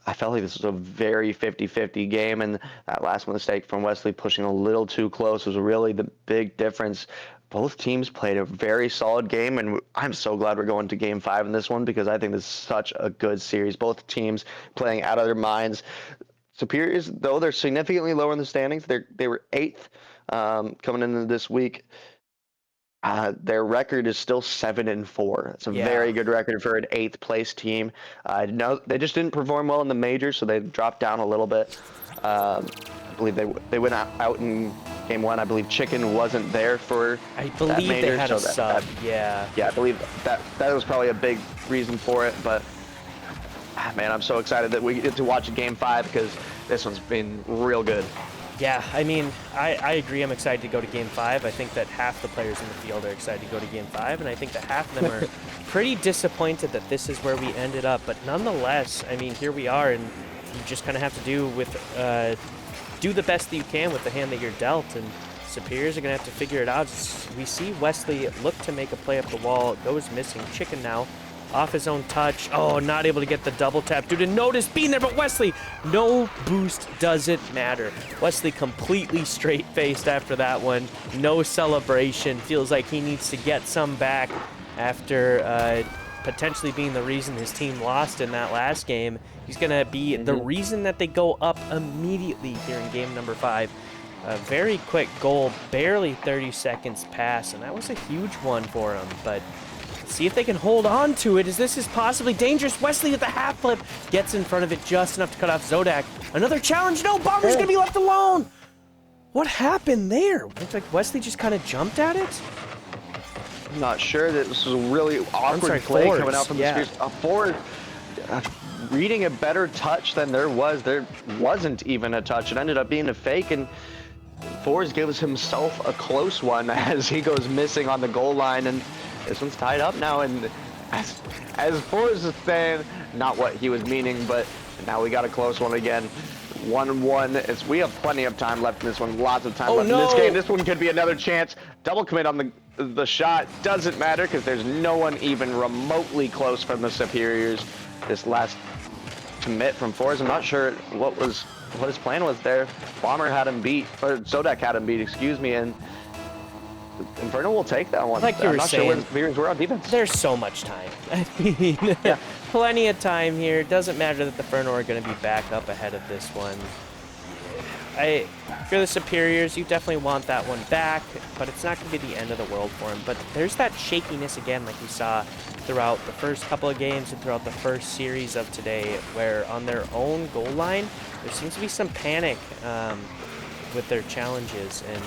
I felt like this was a very 50-50 game, and that last mistake from Wesley pushing a little too close was really the big difference. Both teams played a very solid game, and I'm so glad we're going to Game 5 in this one because I think this is such a good series. Both teams playing out of their minds. Superiors, though they're significantly lower in the standings, they were 8th coming into this week. Their record is still 7-4. It's a very good record for an 8th place team. No, they just didn't perform well in the majors, so they dropped down a little bit. I believe they went out in Game 1. I believe Chicken wasn't there for that major, they had a sub. Yeah, I believe that was probably a big reason for it. But man, I'm so excited that we get to watch Game 5 because this one's been real good. Yeah, I mean, I agree. I'm excited to go to Game 5. I think that half the players in the field are excited to go to Game 5, and I think that half of them are pretty disappointed that this is where we ended up. But nonetheless, I mean, here we are, and you just kind of have to do the best that you can with the hand that you're dealt, and Superiors are going to have to figure it out. We see Wesley look to make a play up the wall, goes missing. Chicken now off his own touch. Oh, not able to get the double tap due to Notice being there, but Wesley, no boost doesn't matter. Wesley completely straight-faced after that one. No celebration. Feels like he needs to get some back after potentially being the reason his team lost in that last game. He's going to be the reason that they go up immediately here in game number 5. A very quick goal, barely 30 seconds pass, and that was a huge one for him, but see if they can hold on to it, as this is possibly dangerous. Wesley with the half flip gets in front of it just enough to cut off Zodak. Another challenge. No, Bomber's going to be left alone. What happened there? Looked like Wesley just kind of jumped at it. I'm not sure. This was a really awkward play coming out from the Spears. Ford reading a better touch than there was. There wasn't even a touch. It ended up being a fake, and Fords gives himself a close one as he goes missing on the goal line, and this one's tied up now. And as Fords is saying, not what he was meaning, but now we got a close one again. 1-1. We have plenty of time left in this one. Lots of time left in this game. This one could be another chance. Double commit on the shot. Doesn't matter because there's no one even remotely close from the Superiors. This last commit from Forrest, I'm not sure what his plan was there. Bomber had him beat, or Zodak had him beat, excuse me, and Inferno will take that one. Like you were I'm not saying, sure where the Superiors were on defense. There's so much time. I mean, plenty of time here. Doesn't matter that the Inferno are going to be back up ahead of this one. If you're the Superiors, you definitely want that one back, but it's not going to be the end of the world for him. But there's that shakiness again, like we saw throughout the first couple of games and throughout the first series of today, where on their own goal line, there seems to be some panic with their challenges. And,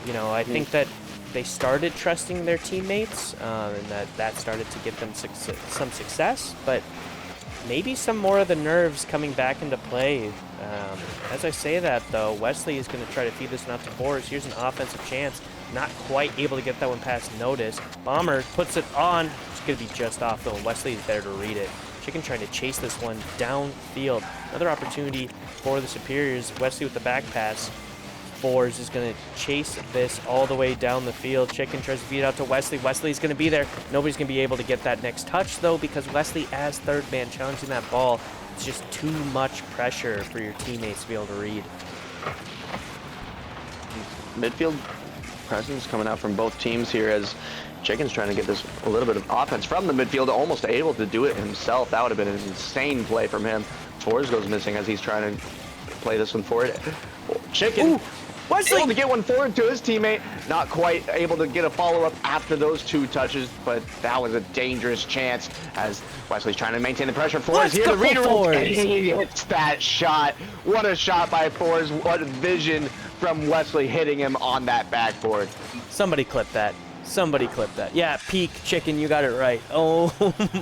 you know, I think that they started trusting their teammates, and that started to get them some success, but maybe some more of the nerves coming back into play. As I say that, though, Wesley is going to try to feed this one out to Boris. Here's an offensive chance. Not quite able to get that one past Notice. Bomber puts it on. It's going to be just off, though. Wesley is there to read it. Chicken trying to chase this one downfield. Another opportunity for the Superiors. Wesley with the back pass. Fours is going to chase this all the way down the field. Chicken tries to feed it out to Wesley. Wesley's going to be there. Nobody's going to be able to get that next touch, though, because Wesley, as third man, challenging that ball, it's just too much pressure for your teammates to be able to read. Midfield presence coming out from both teams here as Chicken's trying to get this a little bit of offense from the midfield, almost able to do it himself. That would have been an insane play from him. Fours goes missing as he's trying to play this one forward. Chicken Wesley! able to get one forward to his teammate. Not quite able to get a follow-up after those 2 touches, but that was a dangerous chance as Wesley's trying to maintain the pressure. Forrest here to redirect, and he hits that shot. What a shot by Forrest. What vision from Wesley hitting him on that backboard. Somebody clip that. Somebody clip that. Yeah, peak chicken, you got it right. Oh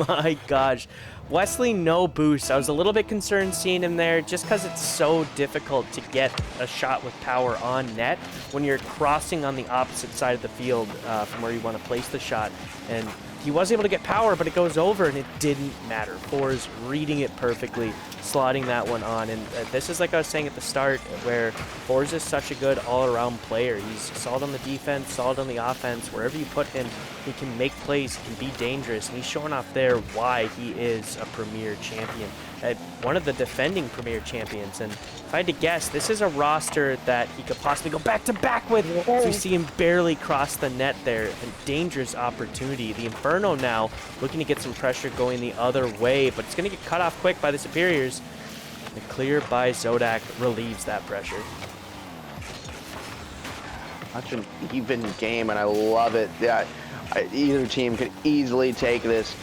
my gosh. Wesley, no boost. I was a little bit concerned seeing him there just because it's so difficult to get a shot with power on net when you're crossing on the opposite side of the field from where you want to place the shot. And he was able to get power, but it goes over, and it didn't matter. Forrest reading it perfectly, slotting that one on. And this is like I was saying at the start, where Forrest is such a good all-around player. He's solid on the defense, solid on the offense. Wherever you put him, he can make plays, he can be dangerous, and he's showing off there why he is a premier champion. One of the defending premier champions. And if I had to guess, this is a roster that he could possibly go back-to-back with. So you see him barely cross the net there. A dangerous opportunity. The Inferno now looking to get some pressure going the other way, but it's going to get cut off quick by the Superiors. The clear by Zodak relieves that pressure. Such an even game, and I love it. Yeah, either team could easily take this.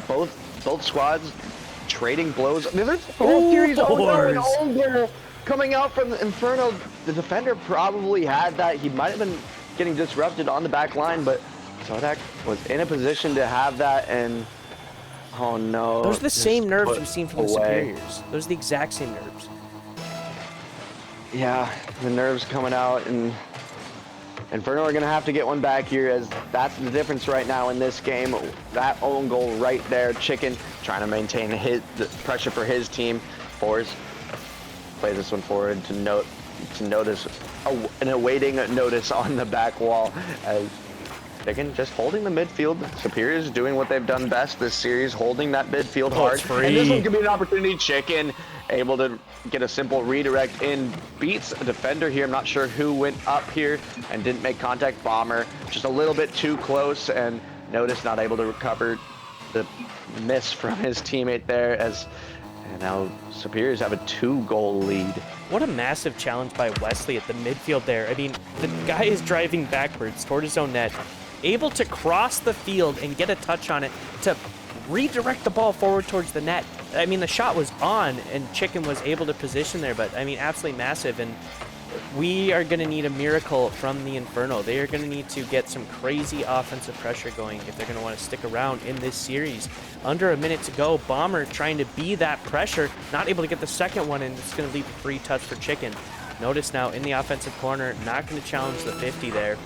Both squads trading blows. There's whole series coming out from the Inferno. The defender probably had that. He might have been getting disrupted on the back line, but Zodak was in a position to have that, and oh no. Those are the same nerves we've seen from the Superiors. Those are the exact same nerves. Yeah, the nerves coming out, and Inferno are going to have to get one back here, as that's the difference right now in this game. That own goal right there. Chicken trying to maintain the pressure for his team. Forrest plays this one forward to notice an awaiting notice on the back wall, as Chicken just holding the midfield. Superiors doing what they've done best this series, holding that midfield hard. And this one could be an opportunity. Chicken able to get a simple redirect in, beats a defender here. I'm not sure who went up here and didn't make contact. Bomber just a little bit too close, and Notice not able to recover the miss from his teammate there, and now Superiors have a 2-goal lead. What a massive challenge by Wesley at the midfield there. I mean, the guy is driving backwards toward his own net, able to cross the field and get a touch on it to redirect the ball forward towards the net. I mean, the shot was on and Chicken was able to position there, but I mean, absolutely massive. And we are going to need a miracle from the Inferno. They are going to need to get some crazy offensive pressure going if they're going to want to stick around in this series. Under a minute to go, Bomber trying to be that pressure, not able to get the second one, and it's going to leave a free touch for Chicken. Notice now in the offensive corner, not going to challenge the 50 there.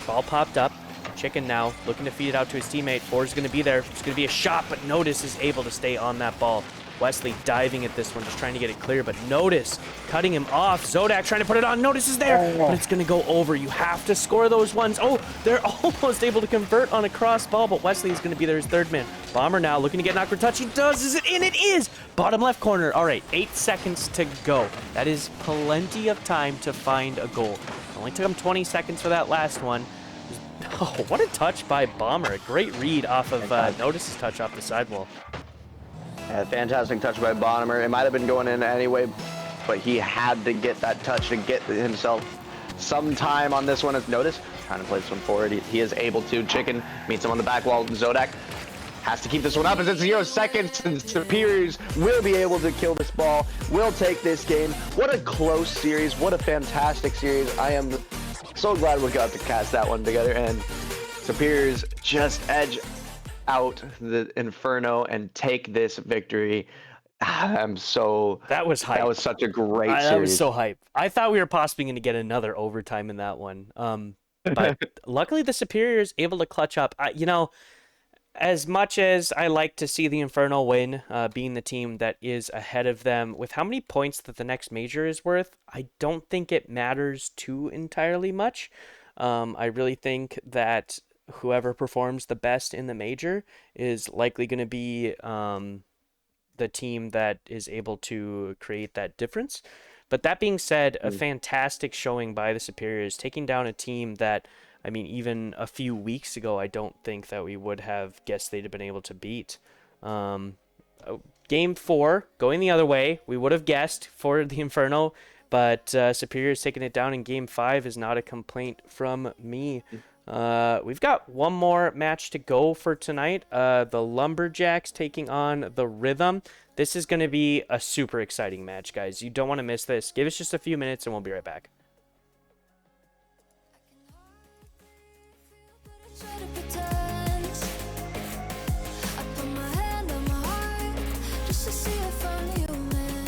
Ball popped up. Chicken now looking to feed it out to his teammate. Ford's going to be there. It's going to be a shot, but Notice is able to stay on that ball. Wesley diving at this one, just trying to get it clear, but Notice cutting him off. Zodak trying to put it on. Notice is there, but it's going to go over. You have to score those ones. Oh, they're almost able to convert on a cross ball, but Wesley is going to be there as third man. Bomber now looking to get an awkward touch. He does. Is it in? It is. Bottom left corner. All right, 8 seconds to go. That is plenty of time to find a goal. Only took him 20 seconds for that last one. Oh, what a touch by Bomber. A great read off of Notice's touch off the sidewall. Yeah, fantastic touch by Bomber. It might have been going in anyway, but he had to get that touch to get himself some time on this one. As Notice trying to play this one forward. He is able to. Chicken meets him on the back wall. Zodak has to keep this one up as it's 0 seconds, and Superiors will be able to kill this ball, will take this game. What a close series. What a fantastic series. I am so glad we got to cast that one together, and Superiors just edge out the Inferno and take this victory. I'm so... That was hype. That was such a great series. That was so hype. I thought we were possibly going to get another overtime in that one. But luckily the Superiors able to clutch up. You know, as much as I like to see the Inferno win, being the team that is ahead of them, with how many points that the next major is worth, I don't think it matters too entirely much. I really think that whoever performs the best in the major is likely going to be the team that is able to create that difference. But that being said, a fantastic showing by the Superiors, taking down a team that, I mean, even a few weeks ago, I don't think that we would have guessed they'd have been able to beat. Game 4, going the other way, we would have guessed for the Inferno But Superior's taking it down in Game 5 is not a complaint from me. We've got one more match to go for tonight. The Lumberjacks taking on the Rhythm. This is going to be a super exciting match, guys. You don't want to miss this. Give us just a few minutes and we'll be right back. Try to pretend. I put my hand on my heart just to see if I'm human.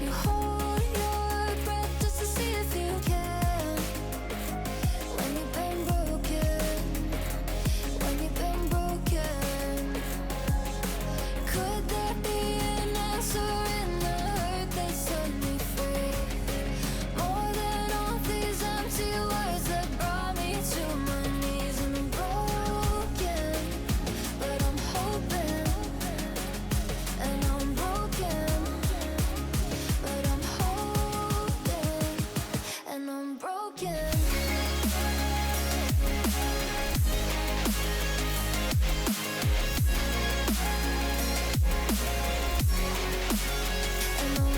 You hold your breath just to see if you can. When you've been broken, when you've been broken, could there be an answer in the hurt that set me free? More than all these empty words that brought me to my knees. And I'm broken, but I'm hoping. And I'm broken, but I'm hoping. And I'm broken. And I'm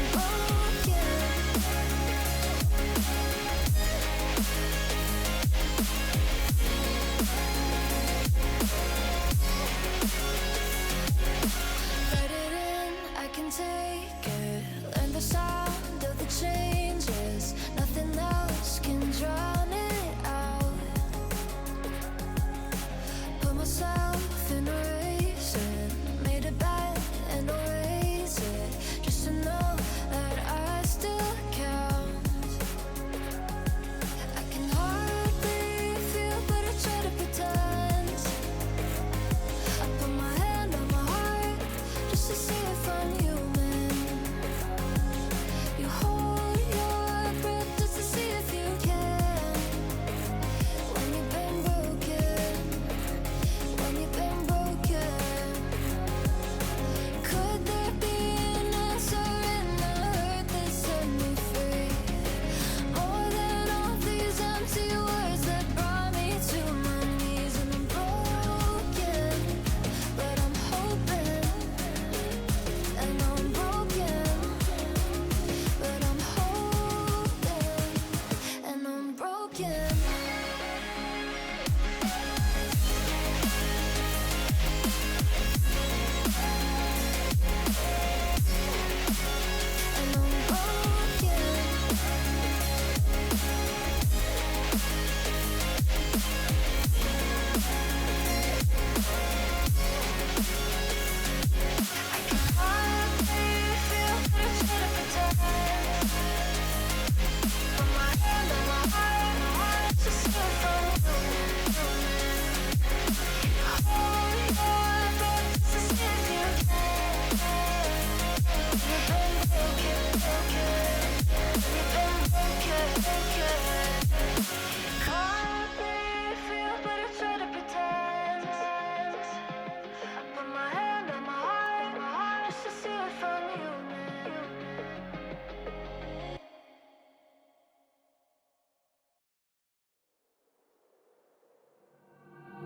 let it in, I can take it. Learn the sound of the changes. Nothing else can drown it out. Put myself in a racing. Made a bet and erase it. Just to know that I still count. I can hardly feel, but I try to pretend. I put my hand on my heart just to see if I'm human. You hold your breath just to see if you can. When you've been broken, when you've been broken, could there be an answer in the hurt that set me free? More than all these empty words that brought me to my knees. And I'm broken, but I'm hoping. And I'm broken, but I'm hoping. And I'm broken. And I'm broken. Hardly feel, but I try to pretend. Put my hand on my heart to see if I'm human. Hold your breath to see if you can. You've been broken, you've been broken. Hardly feel, but I try to pretend. I put my hand on my heart just to see if I'm human.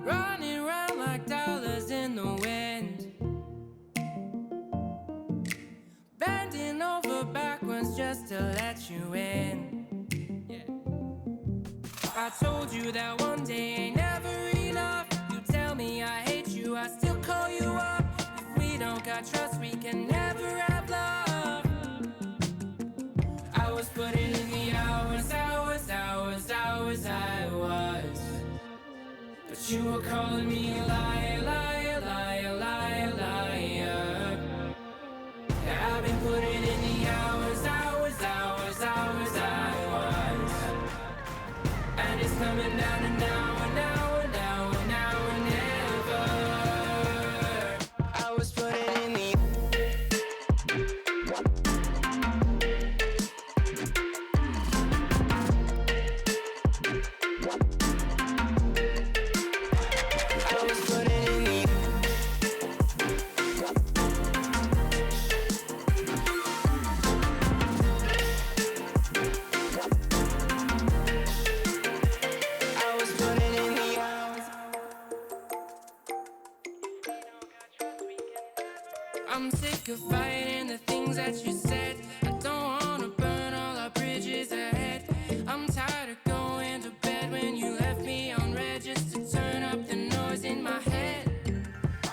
Running around like dollars in the wind, bending over backwards just to let you in. I told you that one day ain't never enough. You tell me I hate you, I still call you up. If we don't got trust, we can never have love. I was putting in the hours, I was. But you were calling me a liar, liar, liar, liar, liar. Yeah, I've been putting in the hours, I was. And it's coming down to now and now and now and now and never. I was putting in the I was putting in the I was putting in the hours. I'm sick of fighting the things that you said. I don't wanna in my head.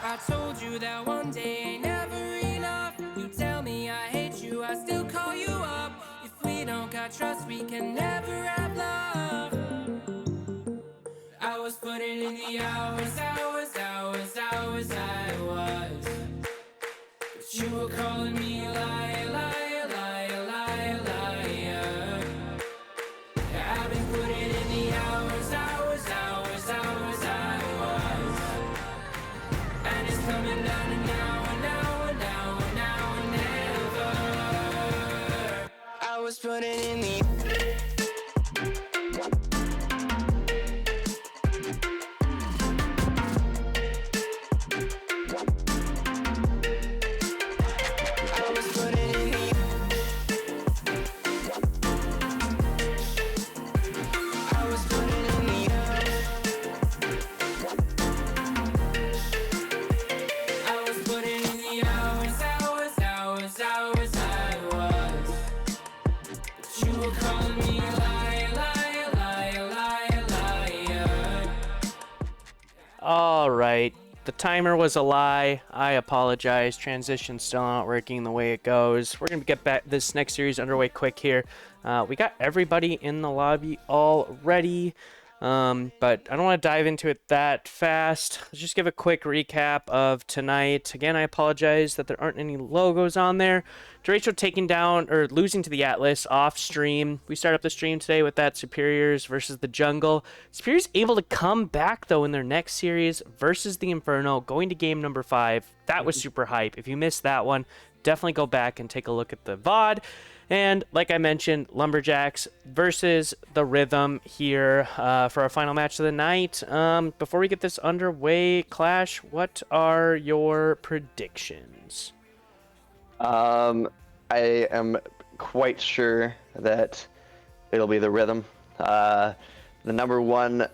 I told you that one day ain't never enough. You tell me I hate you, I still call you up. If we don't got trust, we can never have love. I was putting in the hours, I was. But you were calling me a liar, liar, liar, liar, liar. I've been putting in the hours, I was. And it's coming down to now and never. I was putting in the All right. The timer was a lie. I apologize. Transition's still not working the way it goes. We're going to get back this next series underway quick here. We got everybody in the lobby already, but I don't want to dive into it that fast. Let's just give a quick recap of tonight. Again, I apologize that there aren't any logos on there. Derecho taking down or losing to the Atlas off stream. We start up the stream today with that Superiors versus the Jungle. Superiors able to come back though in their next series versus the Inferno, going to game number 5. That was super hype. If you missed that one, definitely go back and take a look at the VOD. And like I mentioned, Lumberjacks versus the Rhythm here for our final match of the night. Before we get this underway, Clash, what are your predictions? I am quite sure that it'll be the Rhythm. The number 1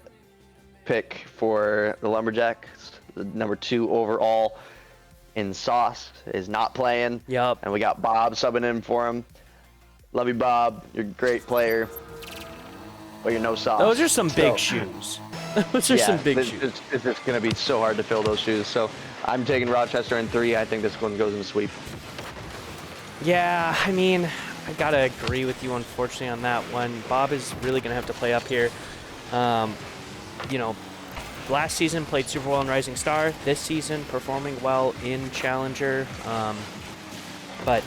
pick for the Lumberjacks, the number 2 overall in Sauce, is not playing. Yep. And we got Bob subbing in for him. Love you, Bob. You're a great player. But you're no Sauce. Those are some big shoes. Those are some big shoes. It's just going to be so hard to fill those shoes. So I'm taking Rochester in 3. I think this one goes in the sweep. Yeah, I mean, I gotta agree with you, unfortunately, on that one. Bob is really gonna have to play up here. You know, last season played super well in Rising Star. This season performing well in Challenger. But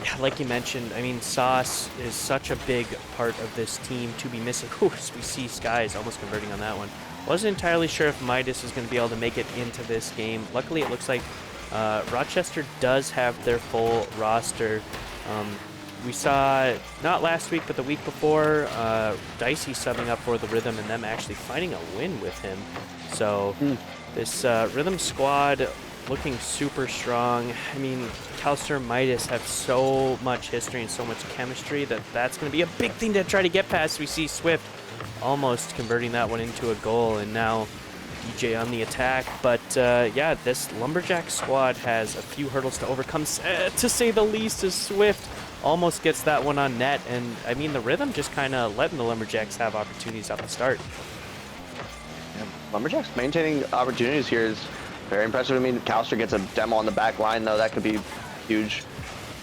yeah, like you mentioned, I mean, Sauce is such a big part of this team to be missing. Ooh, as we see Skies almost converting on that one. Wasn't entirely sure if Midas is going to be able to make it into this game. Luckily, it looks like Rochester does have their full roster. We saw, not last week, but the week before, Dicey subbing up for the Rhythm and them actually finding a win with him. So this Rhythm squad looking super strong. I mean, Calster and Midas have so much history and so much chemistry that that's going to be a big thing to try to get past. We see Swift almost converting that one into a goal, and now DJ on the attack. But yeah, this Lumberjack squad has a few hurdles to overcome, to say the least, as Swift almost gets that one on net. And I mean, the Rhythm just kind of letting the Lumberjacks have opportunities off the start. Yeah, Lumberjacks maintaining opportunities here is very impressive. I mean, Calster gets a demo on the back line, though. That could be huge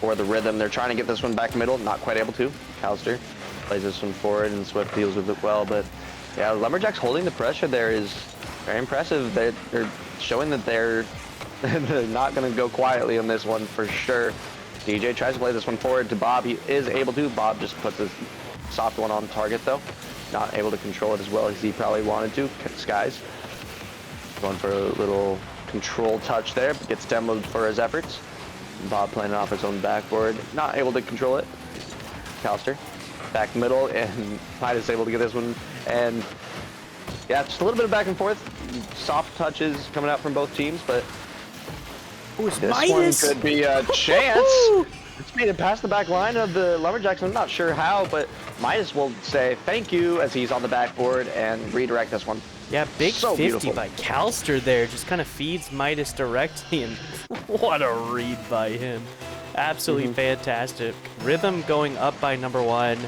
for the Rhythm. They're trying to get this one back middle, not quite able to. Calster plays this one forward, and Swift deals with it well. But yeah, Lumberjacks holding the pressure there is very impressive. They're showing that they're not going to go quietly on this one for sure. DJ tries to play this one forward to Bob. He is able to. Bob just puts his soft one on target, though. Not able to control it as well as he probably wanted to. Skies going for a little control touch there, but gets demoed for his efforts. Bob playing it off his own backboard. Not able to control it. Calster back middle, and Midas able to get this one. And yeah, just a little bit of back and forth. Soft touches coming out from both teams, but this Midas one could be a chance. It's made it past the back line of the Lumberjacks. I'm not sure how, but Midas will say thank you as he's on the backboard and redirect this one. Yeah, big So 50 beautiful. by Calster there. Just kind of feeds Midas directly, and what a read by him. Absolutely fantastic. Rhythm going up by number 1.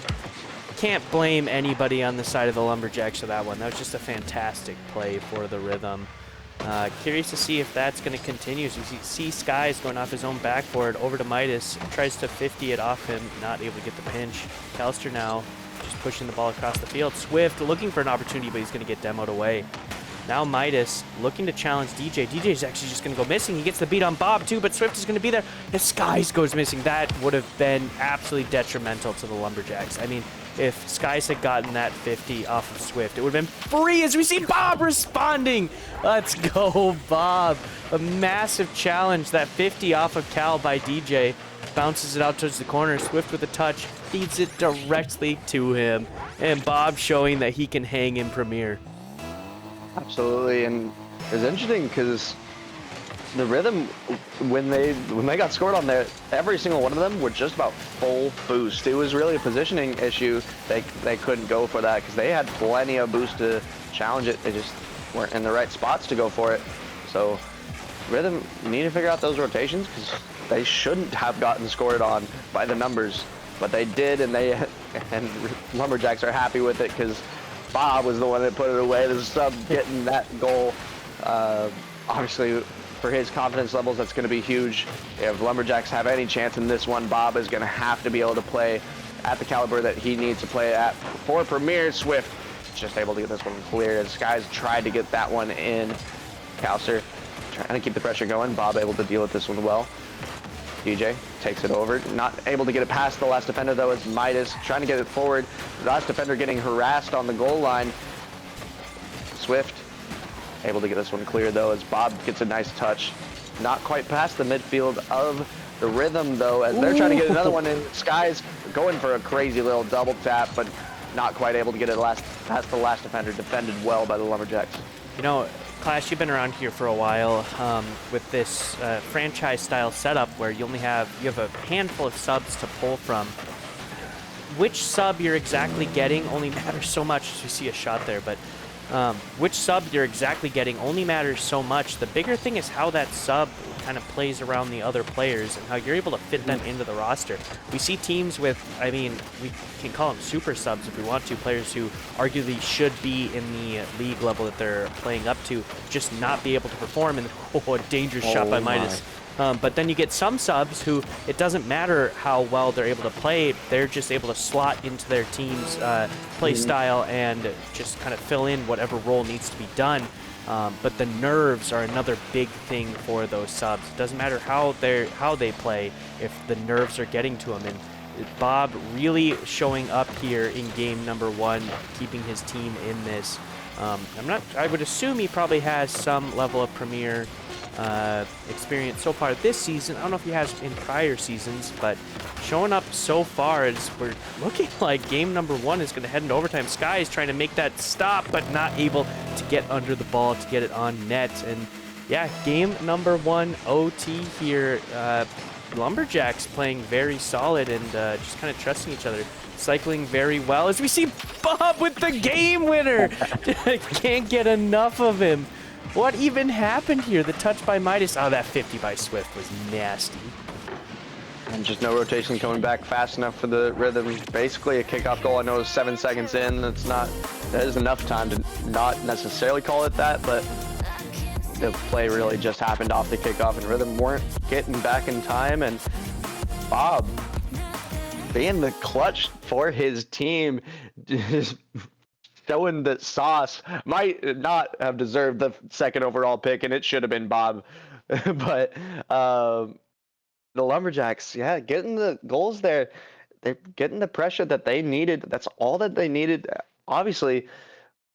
Can't blame anybody on the side of the Lumberjacks for that one. That was just a fantastic play for the Rhythm. Curious to see if that's going to continue. As you see Skies going off his own backboard over to Midas, tries to 50 it off him, not able to get the pinch. Calster now just pushing the ball across the field. Swift looking for an opportunity, but he's going to get demoed away. Now Midas looking to challenge DJ. DJ's actually just going to go missing. He gets the beat on Bob too, but Swift is going to be there. His Skies goes missing. That would have been absolutely detrimental to the Lumberjacks. I mean, if Skies had gotten that 50 off of Swift, it would have been free as we see Bob responding. Let's go, Bob. A massive challenge. That 50 off of Cal by DJ. Bounces it out towards the corner. Swift with a touch. Feeds it directly to him. And Bob showing that he can hang in Premier. Absolutely, and it's interesting because the Rhythm, when they got scored on there, every single one of them were just about full boost. It was really a positioning issue. They couldn't go for that because they had plenty of boost to challenge it. They just weren't in the right spots to go for it. So Rhythm need to figure out those rotations because they shouldn't have gotten scored on by the numbers, but they did, and Lumberjacks are happy with it because Bob was the one that put it away. The sub getting that goal. Obviously, for his confidence levels, that's going to be huge. If Lumberjacks have any chance in this one, Bob is going to have to be able to play at the caliber that he needs to play at for Premier. Swift just able to get this one cleared as Skies tried to get that one in. Calster trying to keep the pressure going. Bob able to deal with this one well. DJ takes it over, not able to get it past the last defender though, as Midas trying to get it forward. The last defender getting harassed on the goal line. Swift able to get this one clear though, as Bob gets a nice touch. Not quite past the midfield of the Rhythm though, as they're trying to get another one in. Skies going for a crazy little double tap, but not quite able to get it past the last defender. Defended well by the Lumberjacks. You know, Clash, you've been around here for a while with this franchise-style setup where you have a handful of subs to pull from. Which sub you're exactly getting only matters so much. As we see a shot there, but which sub you're exactly getting only matters so much. The bigger thing is how that sub kind of plays around the other players and how you're able to fit them into the roster. We see teams with, I mean, we can call them super subs if we want to, players who arguably should be in the league level that they're playing up to, just not be able to perform, and a dangerous shot by Midas. But then you get some subs who, it doesn't matter how well they're able to play, they're just able to slot into their team's play style and just kind of fill in whatever role needs to be done. But the nerves are another big thing for those subs. It doesn't matter how they play if the nerves are getting to them. And Bob really showing up here in game number 1, keeping his team in this. I would assume he probably has some level of Premier experience so far this season. I don't know if he has in prior seasons, but showing up so far as we're looking like game number 1 is going to head into overtime. Sky is trying to make that stop, but not able to get under the ball to get it on net. And yeah, game number 1 OT here. Lumberjacks playing very solid and just kind of trusting each other, cycling very well as we see Bob with the game winner. Can't get enough of him. What even happened here? The touch by Midas. Oh, that 50 by Swift was nasty. And just no rotation coming back fast enough for the Rhythm. Basically a kickoff goal. I know it's 7 seconds in. That is enough time to not necessarily call it that, but the play really just happened off the kickoff, and Rhythm weren't getting back in time. And Bob being the clutch for his team, just showing that Sauce might not have deserved the 2nd overall pick, and it should have been Bob. But the Lumberjacks, yeah, getting the goals there. They're getting the pressure that they needed. That's all that they needed. Obviously,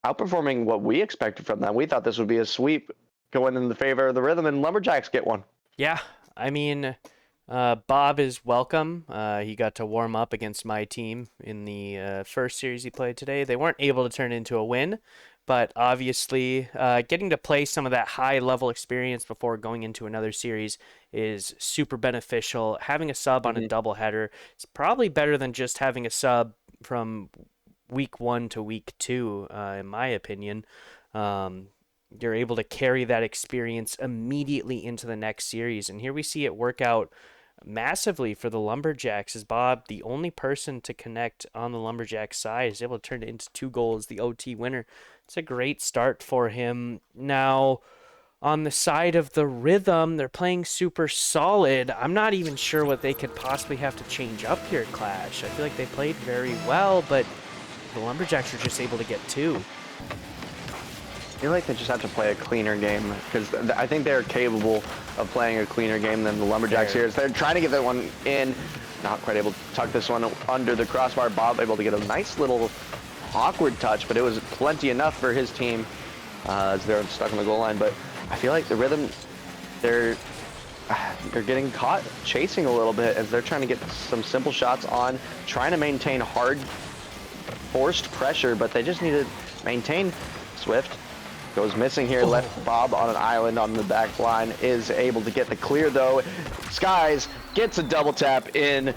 outperforming what we expected from them. We thought this would be a sweep going in the favor of the Rhythm, and Lumberjacks get one. Yeah, I mean, Bob is welcome. He got to warm up against my team in the first series he played today. They weren't able to turn it into a win, but obviously getting to play some of that high-level experience before going into another series is super beneficial. Having a sub on a doubleheader is probably better than just having a sub from week 1 to week 2, in my opinion. You're able to carry that experience immediately into the next series. And here we see it work out massively for the Lumberjacks, as Bob, the only person to connect on the Lumberjacks side, is able to turn it into 2 goals, the OT winner. It's a great start for him. Now, on the side of the Rhythm. They're playing super solid. I'm not even sure what they could possibly have to change up here, Clash. I feel like they played very well, but the Lumberjacks are just able to get 2. I feel like they just have to play a cleaner game because I think they're capable of playing a cleaner game than the Lumberjacks here. So they're trying to get that one in, not quite able to tuck this one under the crossbar. Bob able to get a nice little awkward touch, but it was plenty enough for his team as they're stuck on the goal line. But I feel like the Rhythm, they're getting caught chasing a little bit as they're trying to get some simple shots on, trying to maintain hard, forced pressure, but they just need to maintain. Swift goes missing here, left Bob on an island on the back line, is able to get the clear though. Skies gets a double tap in,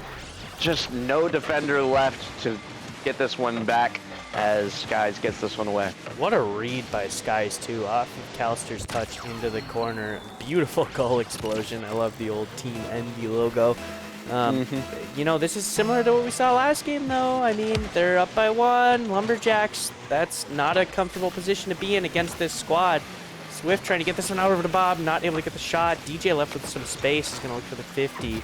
just no defender left to get this one back as Skies gets this one away. What a read by Skies too, off of Callister's touch into the corner. Beautiful goal explosion. I love the old Team Envy logo. You know, this is similar to what we saw last game, though. I mean, they're up by 1. Lumberjacks, that's not a comfortable position to be in against this squad. Swift trying to get this one out over to Bob, not able to get the shot. DJ left with some space. He's going to look for the 50. He's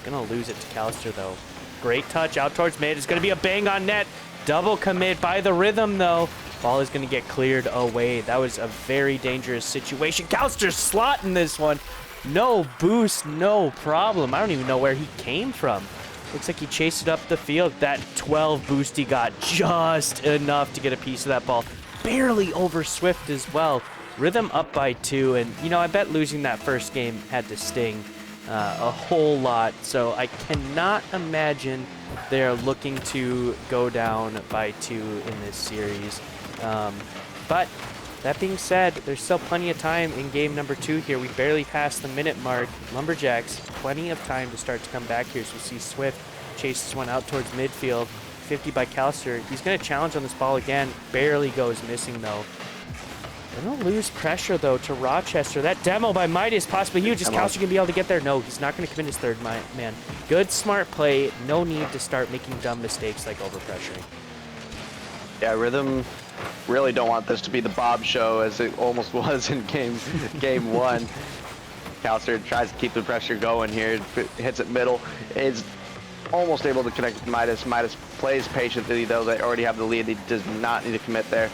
going to lose it to Callister, though. Great touch out towards mid. It's going to be a bang on net. Double commit by the Rhythm, though. Ball is going to get cleared away. That was a very dangerous situation. Callister's slotting this one. No boost, no problem. I don't even know where he came from. Looks like he chased it up the field. That 12 boost he got just enough to get a piece of that ball. Barely over Swift as well. Rhythm up by 2, and you know, I bet losing that first game had to sting a whole lot. So I cannot imagine they're looking to go down by 2 in this series. But that being said, there's still plenty of time in game number 2 here. We barely passed the minute mark. Lumberjacks, plenty of time to start to come back here. So we see Swift chase this one out towards midfield. 50 by Callister. He's going to challenge on this ball again. Barely goes missing, though. Gonna lose pressure, though, to Rochester. That demo by Midas, possibly huge. Is Callister going to be able to get there? No, he's not going to commit his third man. Good, smart play. No need to start making dumb mistakes like overpressuring. Yeah, Rhythm really don't want this to be the Bob show as it almost was in game 1. Callister tries to keep the pressure going here, hits it middle, is almost able to connect with Midas. Midas plays patiently, though they already have the lead. He does not need to commit there.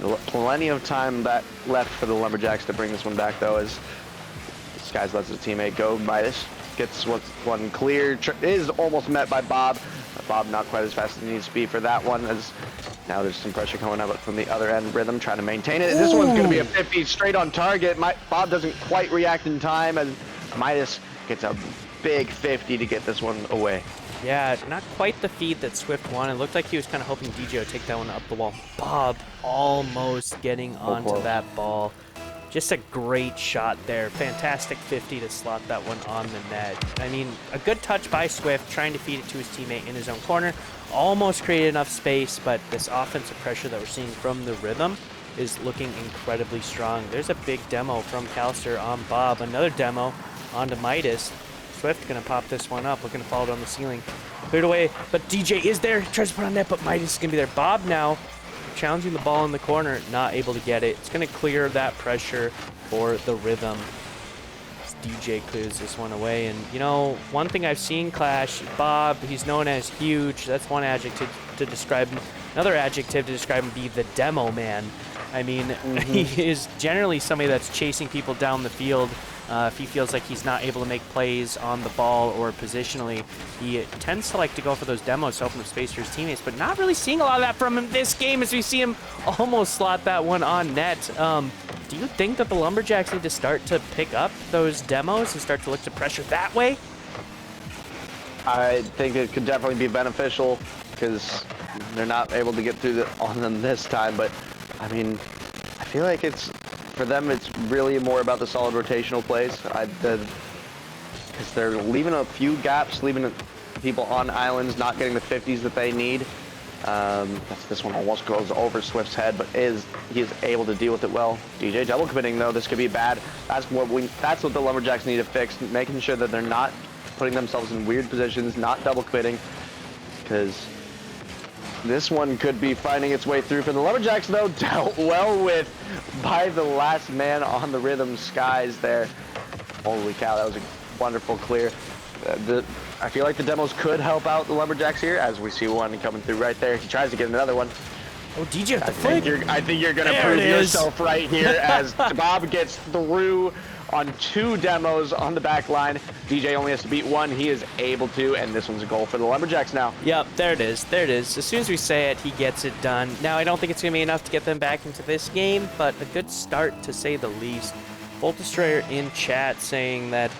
And plenty of time left for the Lumberjacks to bring this one back, though, as Skies lets his teammate go. Midas gets one clear, is almost met by Bob. Bob not quite as fast as he needs to be for that one, as now there's some pressure coming up from the other end. Rhythm trying to maintain it. This one's going to be a 50 straight on target. Bob doesn't quite react in time, and Midas gets a big 50 to get this one away. Yeah, not quite the feed that Swift wanted. It looked like he was kind of hoping DJ would take that one up the wall. Bob almost getting onto that ball. Just a great shot there. Fantastic 50 to slot that one on the net. I mean, a good touch by Swift, trying to feed it to his teammate in his own corner. Almost created enough space, but this offensive pressure that we're seeing from the Rhythm is looking incredibly strong. There's a big demo from Callister on Bob. Another demo onto Midas. Swift gonna pop this one up, looking to follow it on the ceiling. Cleared away, but DJ is there. Tries to put on net, but Midas is gonna be there. Bob now challenging the ball in the corner, not able to get it. It's going to clear that pressure for the Rhythm. As DJ clears this one away. And, you know, one thing I've seen Clash, Bob, he's known as huge. That's one adjective to describe him. Another adjective to describe him be the demo man. I mean, he is generally somebody that's chasing people down the field. If he feels like he's not able to make plays on the ball or positionally, he tends to like to go for those demos to open up space for his teammates, but not really seeing a lot of that from him this game as we see him almost slot that one on net. Do you think that the Lumberjacks need to start to pick up those demos and start to look to pressure that way? I think it could definitely be beneficial because they're not able to get through on them this time, but I mean, I feel like for them, it's really more about the solid rotational plays. Because they're leaving a few gaps, leaving people on islands, not getting the 50s that they need. This one almost goes over Swift's head, but he is able to deal with it well. DJ double committing, though. This could be bad. That's what the Lumberjacks need to fix, making sure that they're not putting themselves in weird positions, not double committing, because This one could be finding its way through for the Lumberjacks, though. Dealt well with by the last man on the Rhythm Skies there. Holy cow, that was a wonderful clear. I feel like the demos could help out the Lumberjacks here, as we see one coming through right there. He tries to get another one. Oh, DJ with the flick. I think you're going to There prove it is. yourself right here as Bob gets through on 2 demos on the back line. DJ only has to beat 1. He is able to, and this one's a goal for the Lumberjacks now. Yep, there it is. There it is. As soon as we say it, he gets it done. Now, I don't think it's going to be enough to get them back into this game, but a good start to say the least. Volt Destroyer in chat saying that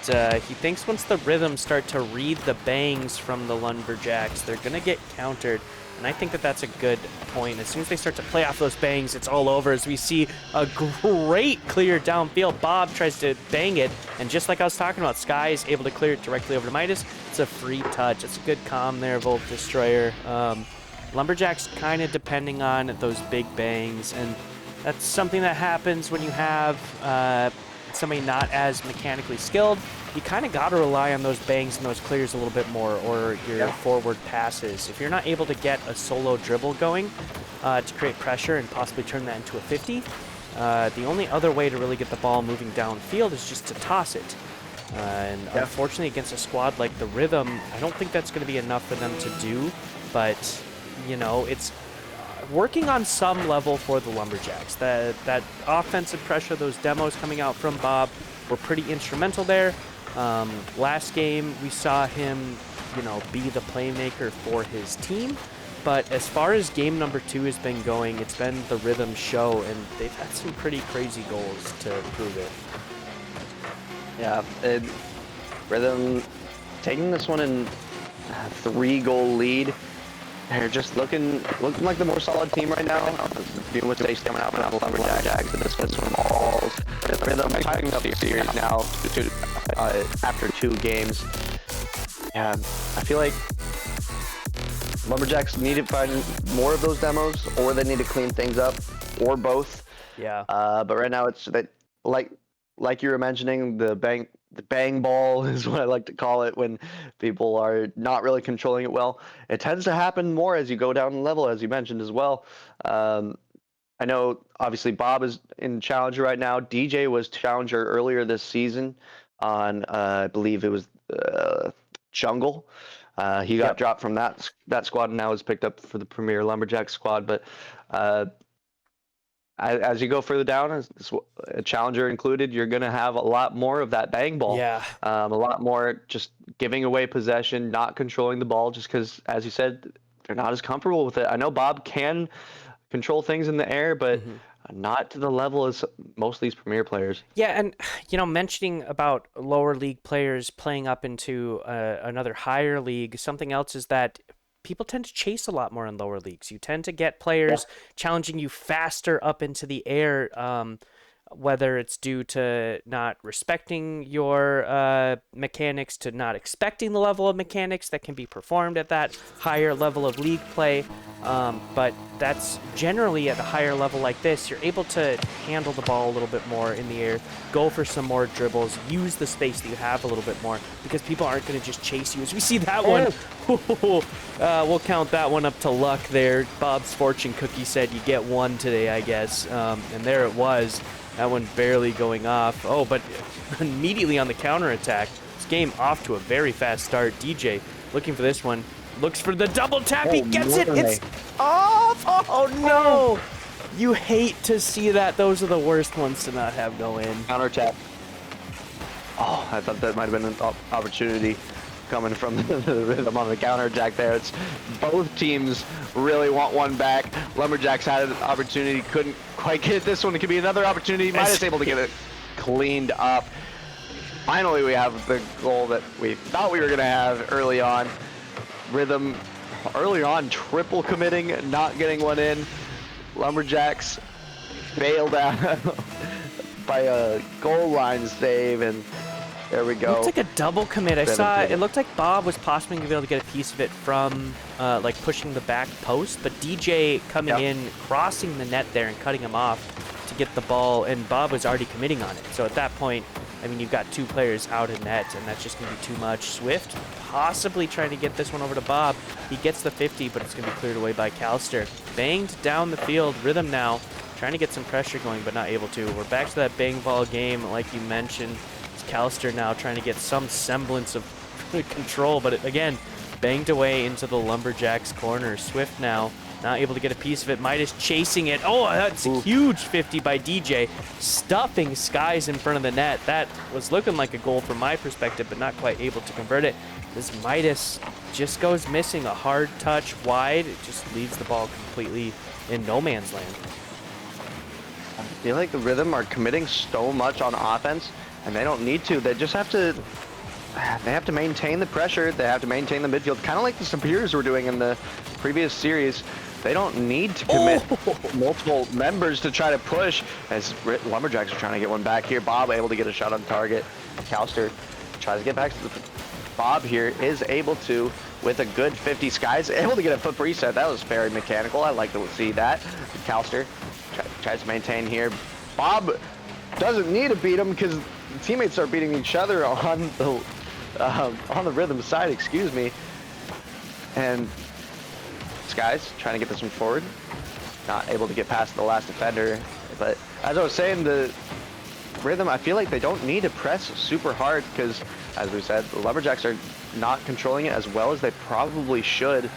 he thinks once the Rhythms start to read the bangs from the Lumberjacks, they're going to get countered. And I think that that's a good point. As soon as they start to play off those bangs, it's all over. As we see a great clear downfield. Bob tries to bang it, and just like I was talking about, Sky is able to clear it directly over to Midas. It's a free touch. It's a good comm there, Volt Destroyer. Lumberjacks kind of depending on those big bangs, and that's something that happens when you have somebody not as mechanically skilled. You kind of got to rely on those bangs and those clears a little bit more, or your forward passes. If you're not able to get a solo dribble going to create pressure and possibly turn that into a 50, the only other way to really get the ball moving downfield is just to toss it. And unfortunately, against a squad like the Rhythm, I don't think that's going to be enough for them to do. But, you know, it's working on some level for the Lumberjacks. That offensive pressure, those demos coming out from Bob were pretty instrumental there. Last game, we saw him, you know, be the playmaker for his team. But as far as game number 2 has been going, it's been the Rhythm show, and they've had some pretty crazy goals to prove it. Yeah, Rhythm taking this one in a 3-goal lead. They're just looking like the more solid team right now. Dealing with today's coming out on the Lumberjacks, and this one all Rhythm picking up the series now after 2 games. Yeah, I feel like Lumberjacks need to find more of those demos, or they need to clean things up, or both. Yeah. But right now it's that like you were mentioning, the bang ball is what I like to call it when people are not really controlling it well. It tends to happen more as you go down the level, as you mentioned as well. I know obviously Bob is in Challenger right now. DJ was Challenger earlier this season on I believe it was Jungle. He got dropped from that squad and now is picked up for the Premier Lumberjack squad. But as you go further down, as a Challenger included, you're going to have a lot more of that bang ball. Yeah. A lot more just giving away possession, not controlling the ball, just because, as you said, they're not as comfortable with it. I know Bob can control things in the air, but not to the level as most of these Premier players. Yeah, and, you know, mentioning about lower league players playing up into another higher league, something else is that people tend to chase a lot more in lower leagues. You tend to get players challenging you faster up into the air, whether it's due to not respecting your mechanics, to not expecting the level of mechanics that can be performed at that higher level of league play. But that's generally at a higher level like this, you're able to handle the ball a little bit more in the air, go for some more dribbles, use the space that you have a little bit more, because people aren't going to just chase you. As we see that one, we'll count that one up to luck there. Bob's fortune cookie said you get 1 today, I guess. And there it was. That one barely going off. Oh, but immediately on the counterattack. This game off to a very fast start. DJ looking for this one. Looks for the double tap. He gets it. It's off. Oh, no. You hate to see that. Those are the worst ones to not have go in. Counterattack. Oh, I thought that might have been an opportunity coming from the Rhythm on the counterattack there. It's both teams really want one back. Lumberjacks had an opportunity, couldn't quite get this one. It could be another opportunity. Midas able to get it cleaned up. Finally, we have the goal that we thought we were going to have early on. Rhythm early on triple committing, not getting one in. Lumberjacks bailed out by a goal line save, and there we go. It looked like a double commit. I saw it looked like Bob was possibly going to be able to get a piece of it from like pushing the back post, but DJ coming in, crossing the net there and cutting him off to get the ball, and Bob was already committing on it. So at that point, I mean, you've got 2 players out in net, and that's just going to be too much. Swift possibly trying to get this one over to Bob. He gets the 50, but it's going to be cleared away by Calster. Banged down the field. Rhythm now trying to get some pressure going, but not able to. We're back to that bang ball game, like you mentioned. It's Calster now trying to get some semblance of control, but again, banged away into the Lumberjacks corner. Swift now not able to get a piece of it. Midas chasing it. Oh, that's a huge 50 by DJ, stuffing Skies in front of the net. That was looking like a goal from my perspective, but not quite able to convert it. This Midas just goes missing. A hard touch wide. It just leaves the ball completely in no man's land. I feel like the Rhythm are committing so much on offense, and they don't need to. They just have to. They have to maintain the pressure. They have to maintain the midfield, kind of like the Superiors were doing in the previous series. They don't need to commit multiple members to try to push, as Lumberjacks are trying to get one back here. Bob able to get a shot on target. Calster tries to get back to the... Bob here is able to, with a good 50. Skies able to get a foot reset. That was very mechanical. I like to see that. Calster tries to maintain here. Bob doesn't need to beat him because teammates are beating each other on the Rhythm side, excuse me. And Skies trying to get this one forward. Not able to get past the last defender. But as I was saying, the Rhythm, I feel like they don't need to press super hard because, as we said, the Lumberjacks are not controlling it as well as they probably should.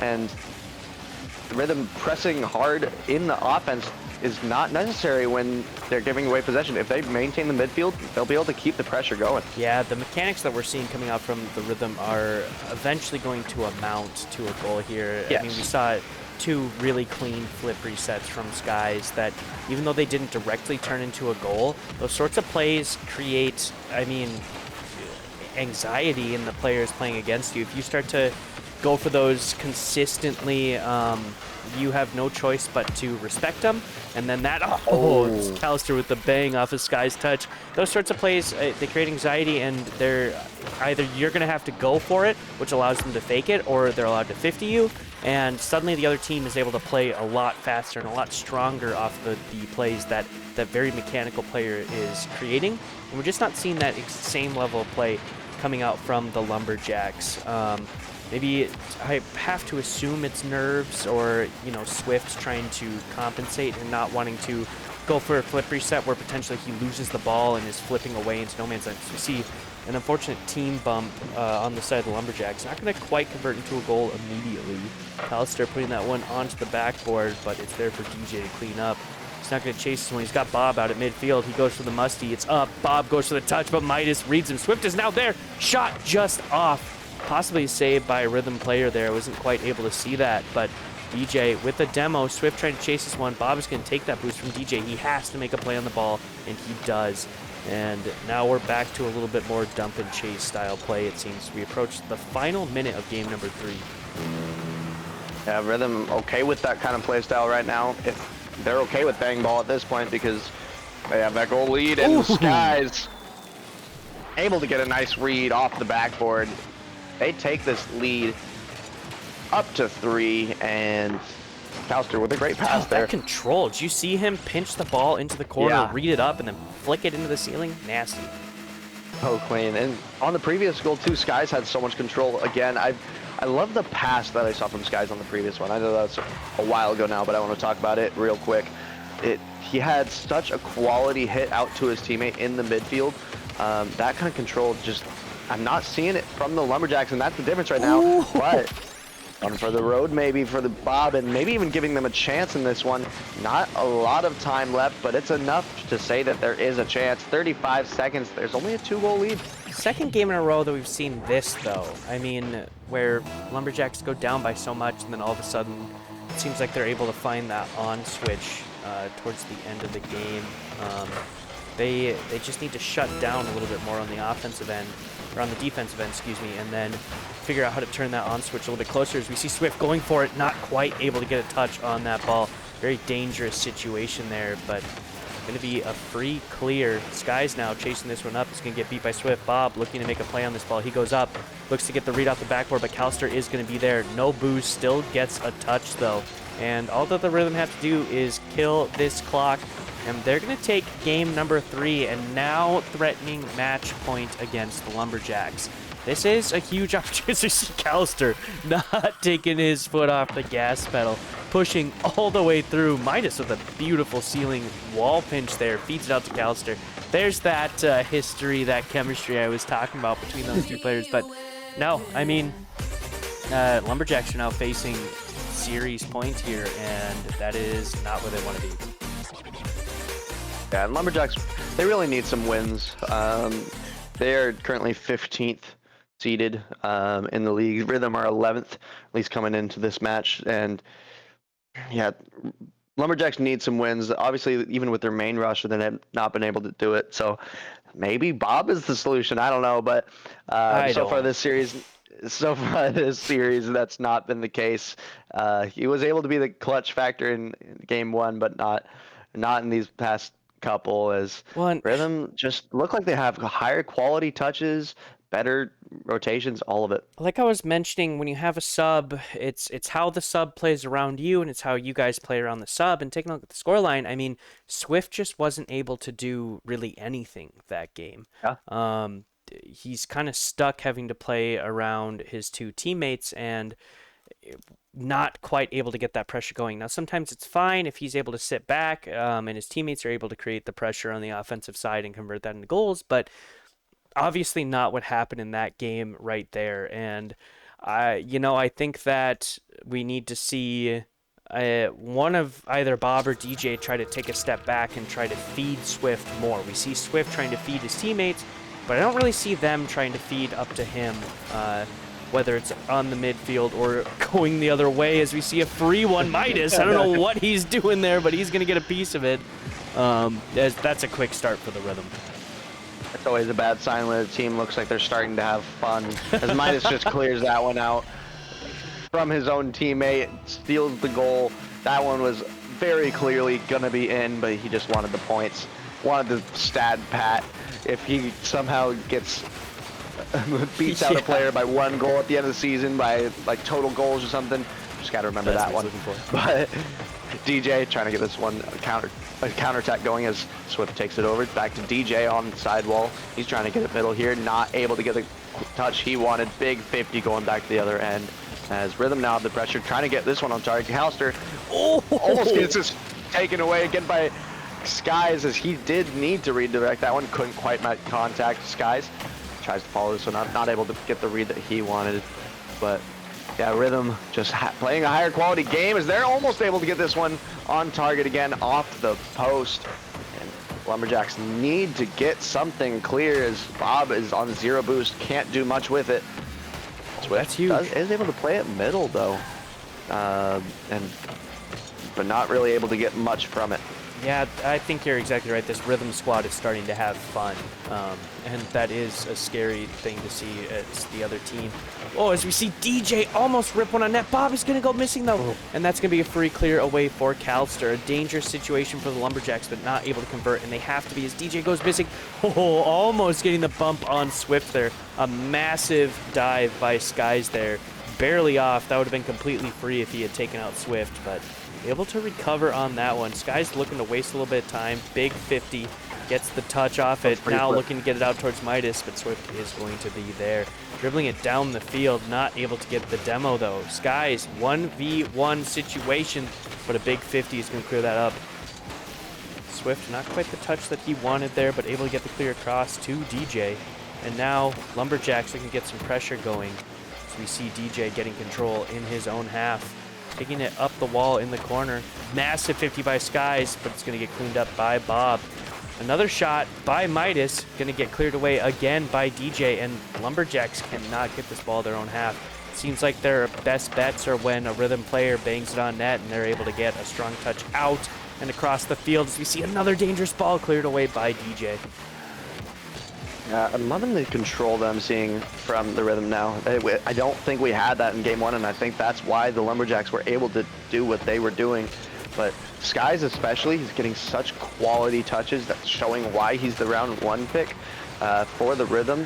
And the Rhythm pressing hard in the offense is not necessary when they're giving away possession. If they maintain the midfield, they'll be able to keep the pressure going. Yeah, the mechanics that we're seeing coming out from the Rhythm are eventually going to amount to a goal here. Yes. I mean, we saw 2 really clean flip resets from Skies that, even though they didn't directly turn into a goal, those sorts of plays create, I mean, anxiety in the players playing against you. If you start to go for those consistently, you have no choice but to respect them. And then that, it's Callister with the bang off of Sky's touch. Those sorts of plays, they create anxiety, and they're either you're going to have to go for it, which allows them to fake it, or they're allowed to 50 you. And suddenly the other team is able to play a lot faster and a lot stronger off the plays that that very mechanical player is creating. And we're just not seeing that same level of play coming out from the Lumberjacks. Maybe I have to assume it's nerves, or, you know, Swift's trying to compensate and not wanting to go for a flip reset where potentially he loses the ball and is flipping away into no man's land. So we see an unfortunate team bump on the side of the Lumberjacks. Not going to quite convert into a goal immediately. Callister putting that one onto the backboard, but it's there for DJ to clean up. He's not going to chase this one. He's got Bob out at midfield. He goes for the musty. It's up. Bob goes for the touch, but Midas reads him. Swift is now there. Shot just off. Possibly saved by a Rhythm player there. I wasn't quite able to see that, but DJ with the demo. Swift trying to chase this one. Bob is going to take that boost from DJ. He has to make a play on the ball, and he does. And now we're back to a little bit more dump and chase style play, it seems. We approach the final minute of game number 3. Yeah, Rhythm okay with that kind of play style right now. If they're okay with bang ball at this point because they have that goal lead, and Skies able to get a nice read off the backboard. They take this lead up to 3, and Calster with a great pass there. That control. Did you see him pinch the ball into the corner, read it up, and then flick it into the ceiling? Nasty. Oh, clean. And on the previous goal, too, Skies had so much control. Again, I love the pass that I saw from Skies on the previous one. I know that's a while ago now, but I want to talk about it real quick. He had such a quality hit out to his teammate in the midfield. That kind of control, just, I'm not seeing it from the Lumberjacks, and that's the difference right now. Ooh. But for the road, maybe for the Bob, and maybe even giving them a chance in this one. Not a lot of time left, but it's enough to say that there is a chance. 35 seconds. There's only a 2-goal lead. Second game in a row that we've seen this, though. I mean, where Lumberjacks go down by so much, and then all of a sudden, it seems like they're able to find that on switch towards the end of the game. They just need to shut down a little bit more on the offensive end, or on the defensive end, excuse me, and then figure out how to turn that on switch a little bit closer. As we see Swift going for it, not quite able to get a touch on that ball. Very dangerous situation there, but going to be a free clear. Skies now chasing this one up. He's going to get beat by Swift. Bob looking to make a play on this ball. He goes up, looks to get the read off the backboard, but Calster is going to be there. No boost, still gets a touch though. And all that the Rhythm have to do is kill this clock and they're going to take game number 3 and now threatening match point against the Lumberjacks. This is a huge opportunity to see Callister not taking his foot off the gas pedal, pushing all the way through. Midas with a beautiful ceiling wall pinch there, feeds it out to Callister. There's that history, that chemistry I was talking about between those two players. But no, I mean, Lumberjacks are now facing series points here, and that is not where they want to be. Yeah, and Lumberjacks, they really need some wins. They are currently 15th seeded in the league. Rhythm are 11th, at least coming into this match. And yeah, Lumberjacks need some wins. Obviously, even with their main roster, they have not been able to do it. So maybe Bob is the solution. I don't know, but so far this series, that's not been the case. He was able to be the clutch factor in game 1, but not in these past couple, as Rhythm just look like they have higher quality touches, better rotations, all of it. Like I was mentioning, when you have a sub, it's how the sub plays around you, and it's how you guys play around the sub. And taking a look at the scoreline, I mean, Swift just wasn't able to do really anything that game. Yeah. He's kind of stuck having to play around his two teammates and not quite able to get that pressure going. Now, sometimes it's fine if he's able to sit back and his teammates are able to create the pressure on the offensive side and convert that into goals, but obviously not what happened in that game right there. And I think that we need to see one of either Bob or DJ try to take a step back and try to feed Swift more. We see Swift trying to feed his teammates, but I don't really see them trying to feed up to him, whether it's on the midfield or going the other way, as we see a free one. Midas, I don't know what he's doing there, but he's going to get a piece of it. That's a quick start for the Rhythm. It's always a bad sign when a team looks like they're starting to have fun, as Midas just clears that one out from his own teammate, steals the goal. That one was very clearly going to be in, but he just wanted the points, wanted the stat pat. If he somehow gets beats out a player by 1 goal at the end of the season by like total goals or something, just got to remember that one. But DJ trying to get this one counterattack going as Swift takes it over. Back to DJ on the sidewall. He's trying to get it middle here, not able to get the touch he wanted. Big 50 going back to the other end. As Rhythm now have the pressure, trying to get this one on target. Callister almost gets this taken away again by Skies, as he did need to redirect that one. Couldn't quite make contact. Skies tries to follow this one up, not able to get the read that he wanted. But yeah, Rhythm just playing a higher quality game, as they're almost able to get this one on target again off the post. And Lumberjacks need to get something clear, as Bob is on 0 boost, can't do much with it. That's huge. Is able to play it middle though, but not really able to get much from it. Yeah, I think you're exactly right. This Rhythm squad is starting to have fun, and that is a scary thing to see as the other team. Oh, as we see DJ almost rip one on net. Bob is going to go missing, though, and that's going to be a free clear away for Callister. A dangerous situation for the Lumberjacks, but not able to convert, and they have to be as DJ goes missing. Oh, almost getting the bump on Swift there. A massive dive by Skies there. Barely off. That would have been completely free if he had taken out Swift, but able to recover on that one. Sky's looking to waste a little bit of time. Big 50, gets the touch off it. Now looking to get it out towards Midas, but Swift is going to be there. Dribbling it down the field, not able to get the demo though. Sky's 1v1 situation, but a big 50 is going to clear that up. Swift, not quite the touch that he wanted there, but able to get the clear across to DJ. And now Lumberjacks can get some pressure going. So we see DJ getting control in his own half. Taking it up the wall in the corner. Massive 50 by Skies, but it's going to get cleaned up by Bob. Another shot by Midas, going to get cleared away again by DJ, and Lumberjacks cannot get this ball their own half. Seems like their best bets are when a Rhythm player bangs it on net and they're able to get a strong touch out and across the field, as we see another dangerous ball cleared away by DJ. Yeah, I'm loving the control that I'm seeing from the Rhythm now. I don't think we had that in game 1, and I think that's why the Lumberjacks were able to do what they were doing. But Skies especially, he's getting such quality touches, that's showing why he's the round 1 pick for the Rhythm.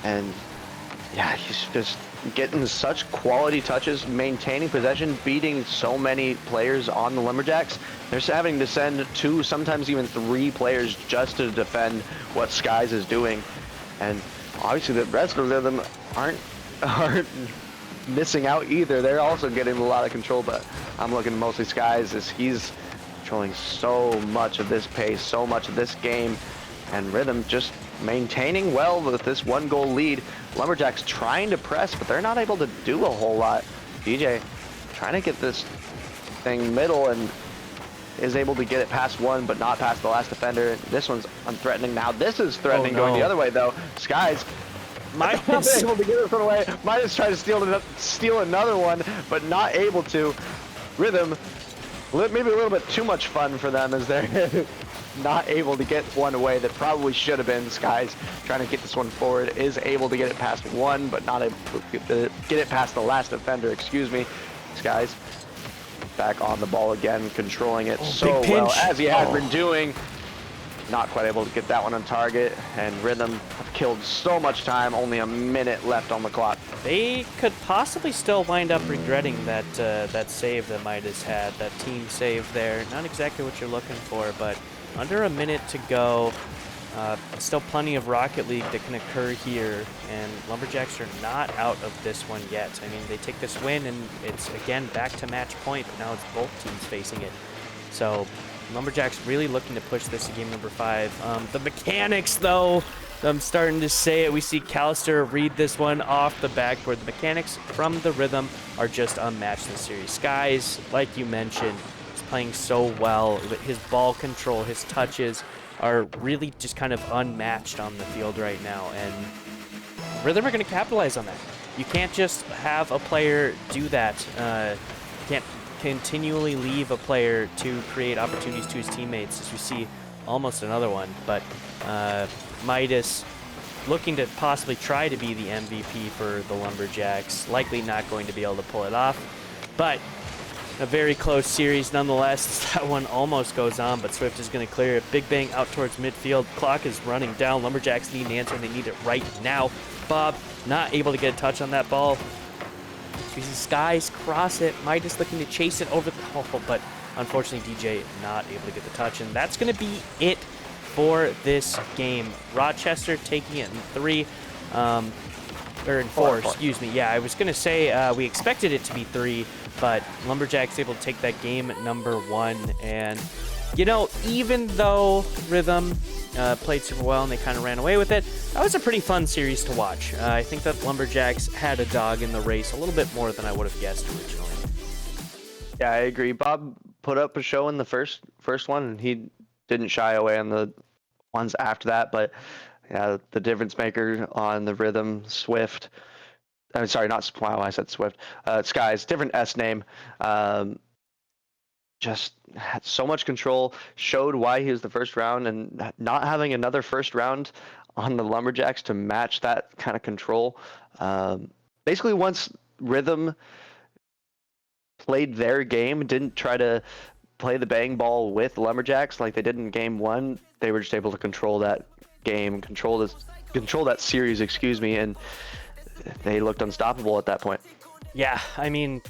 And yeah, he's just getting such quality touches, maintaining possession, beating so many players on the Lumberjacks. They're having to send 2, sometimes even 3 players just to defend what Skies is doing. And obviously the rest of them aren't missing out either. They're also getting a lot of control, but I'm looking mostly Skies as he's controlling so much of this pace, so much of this game, and Rhythm just maintaining well with this 1-goal lead. Lumberjacks trying to press, but they're not able to do a whole lot. DJ trying to get this thing middle and is able to get it past one, but not past the last defender. This one's unthreatening. Now this is threatening going the other way though. Skies not able to get this one away. Midas tried to steal another one, but not able to. Rhythm, maybe a little bit too much fun for them as they're not able to get one away that probably should have been. Skies trying to get this one forward, is able to get it past one, but not able to get it past the last defender, excuse me. Skies back on the ball again, controlling it so well, as he has been doing. Not quite able to get that one on target, and Rhythm have killed so much time, only a minute left on the clock. They could possibly still wind up regretting that that save that Midas had, that team save there. Not exactly what you're looking for, but under a minute to go. Still plenty of Rocket League that can occur here, and Lumberjacks are not out of this one yet. I mean, they take this win, and it's, again, back to match point, but now it's both teams facing it. So Lumberjacks really looking to push this to game number 5. The mechanics, though, I'm starting to say it. We see Callister read this one off the backboard. The mechanics from the Rhythm are just unmatched in the series. Skies, like you mentioned, is playing so well. His ball control, his touches are really just kind of unmatched on the field right now, and Rhythm are going to capitalize on that. You can't just have a player do that. You can't continually leave a player to create opportunities to his teammates, as we see almost another one. But Midas looking to possibly try to be the MVP for the Lumberjacks. Likely not going to be able to pull it off, but a very close series nonetheless. That one almost goes on, but Swift is going to clear it. Big bang out towards midfield. Clock is running down. Lumberjacks need an answer, and they need it right now. Bob not able to get a touch on that ball. We see Skies cross it. Midas looking to chase it over the hole, but unfortunately DJ not able to get the touch, and that's going to be it for this game. Rochester taking it in 3. Or in 4, excuse me. Yeah, I was going to say we expected it to be 3, but Lumberjacks able to take that game at number 1. And, you know, even though Rhythm played super well and they kind of ran away with it, that was a pretty fun series to watch. I think that Lumberjacks had a dog in the race a little bit more than I would have guessed originally. Yeah, I agree. Bob put up a show in the first one, and he didn't shy away on the ones after that, but yeah, the difference maker on the Rhythm, Swift. I'm sorry, not wow, I said Swift. Skies, different S name. Just had so much control. Showed why he was the first round, and not having another first round on the Lumberjacks to match that kind of control. Basically, once Rhythm played their game, didn't try to play the bang ball with Lumberjacks like they did in game 1. They were just able to control that game, control that series, excuse me, and they looked unstoppable at that point. Yeah, I mean,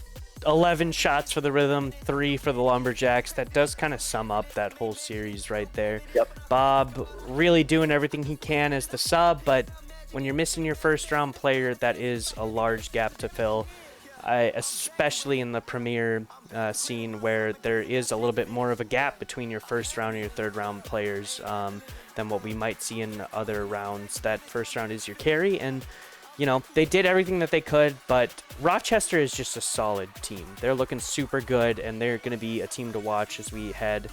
11 shots for the Rhythm, 3 for the Lumberjacks. That does kind of sum up that whole series right there. Yep. Bob really doing everything he can as the sub, but when you're missing your first round player, that is a large gap to fill. Especially in the Premier scene, where there is a little bit more of a gap between your first round and your third round players than what we might see in other rounds. That first round is your carry, and you know, they did everything that they could, but Rochester is just a solid team. They're looking super good, and they're going to be a team to watch as we head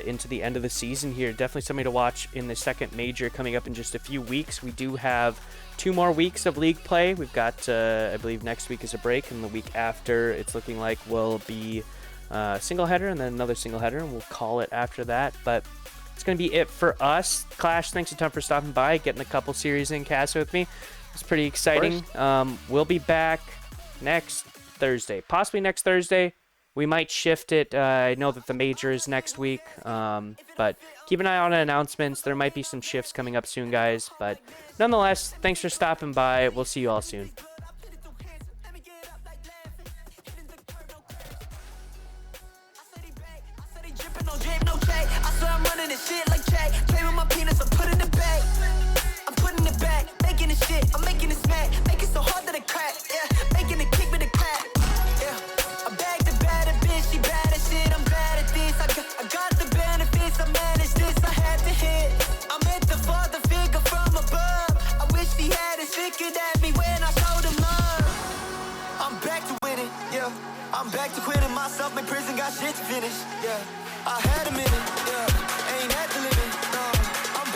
into the end of the season here. Definitely somebody to watch in the second major coming up in just a few weeks. We do have 2 more weeks of league play. We've got, I believe next week is a break, and the week after it's looking like will be a single header and then another single header, and we'll call it after that. But it's going to be it for us. Clash, thanks a ton for stopping by, getting a couple series in Casa with me. It's pretty exciting. We'll be back next Thursday, possibly next Thursday. We might shift it. I know that the major is next week, but keep an eye on announcements. There might be some shifts coming up soon, guys. But nonetheless, thanks for stopping by. We'll see you all soon. I'm running this shit like Jack. Play with my penis, I'm putting it back. I'm putting it back, making it shit, I'm making it smack. Make it so hard that it crack, yeah. Making it kick with a clap, yeah. I bag the baddest bitch, she bad as shit, I'm bad at this. I got the benefits, I managed this, I had to hit. I'm at the father figure from above. I wish he had his figured at me when I showed him love. I'm back to winning, yeah. I'm back to quitting myself, my prison got shit to finish, yeah. I had a minute, yeah. Ain't had to live it,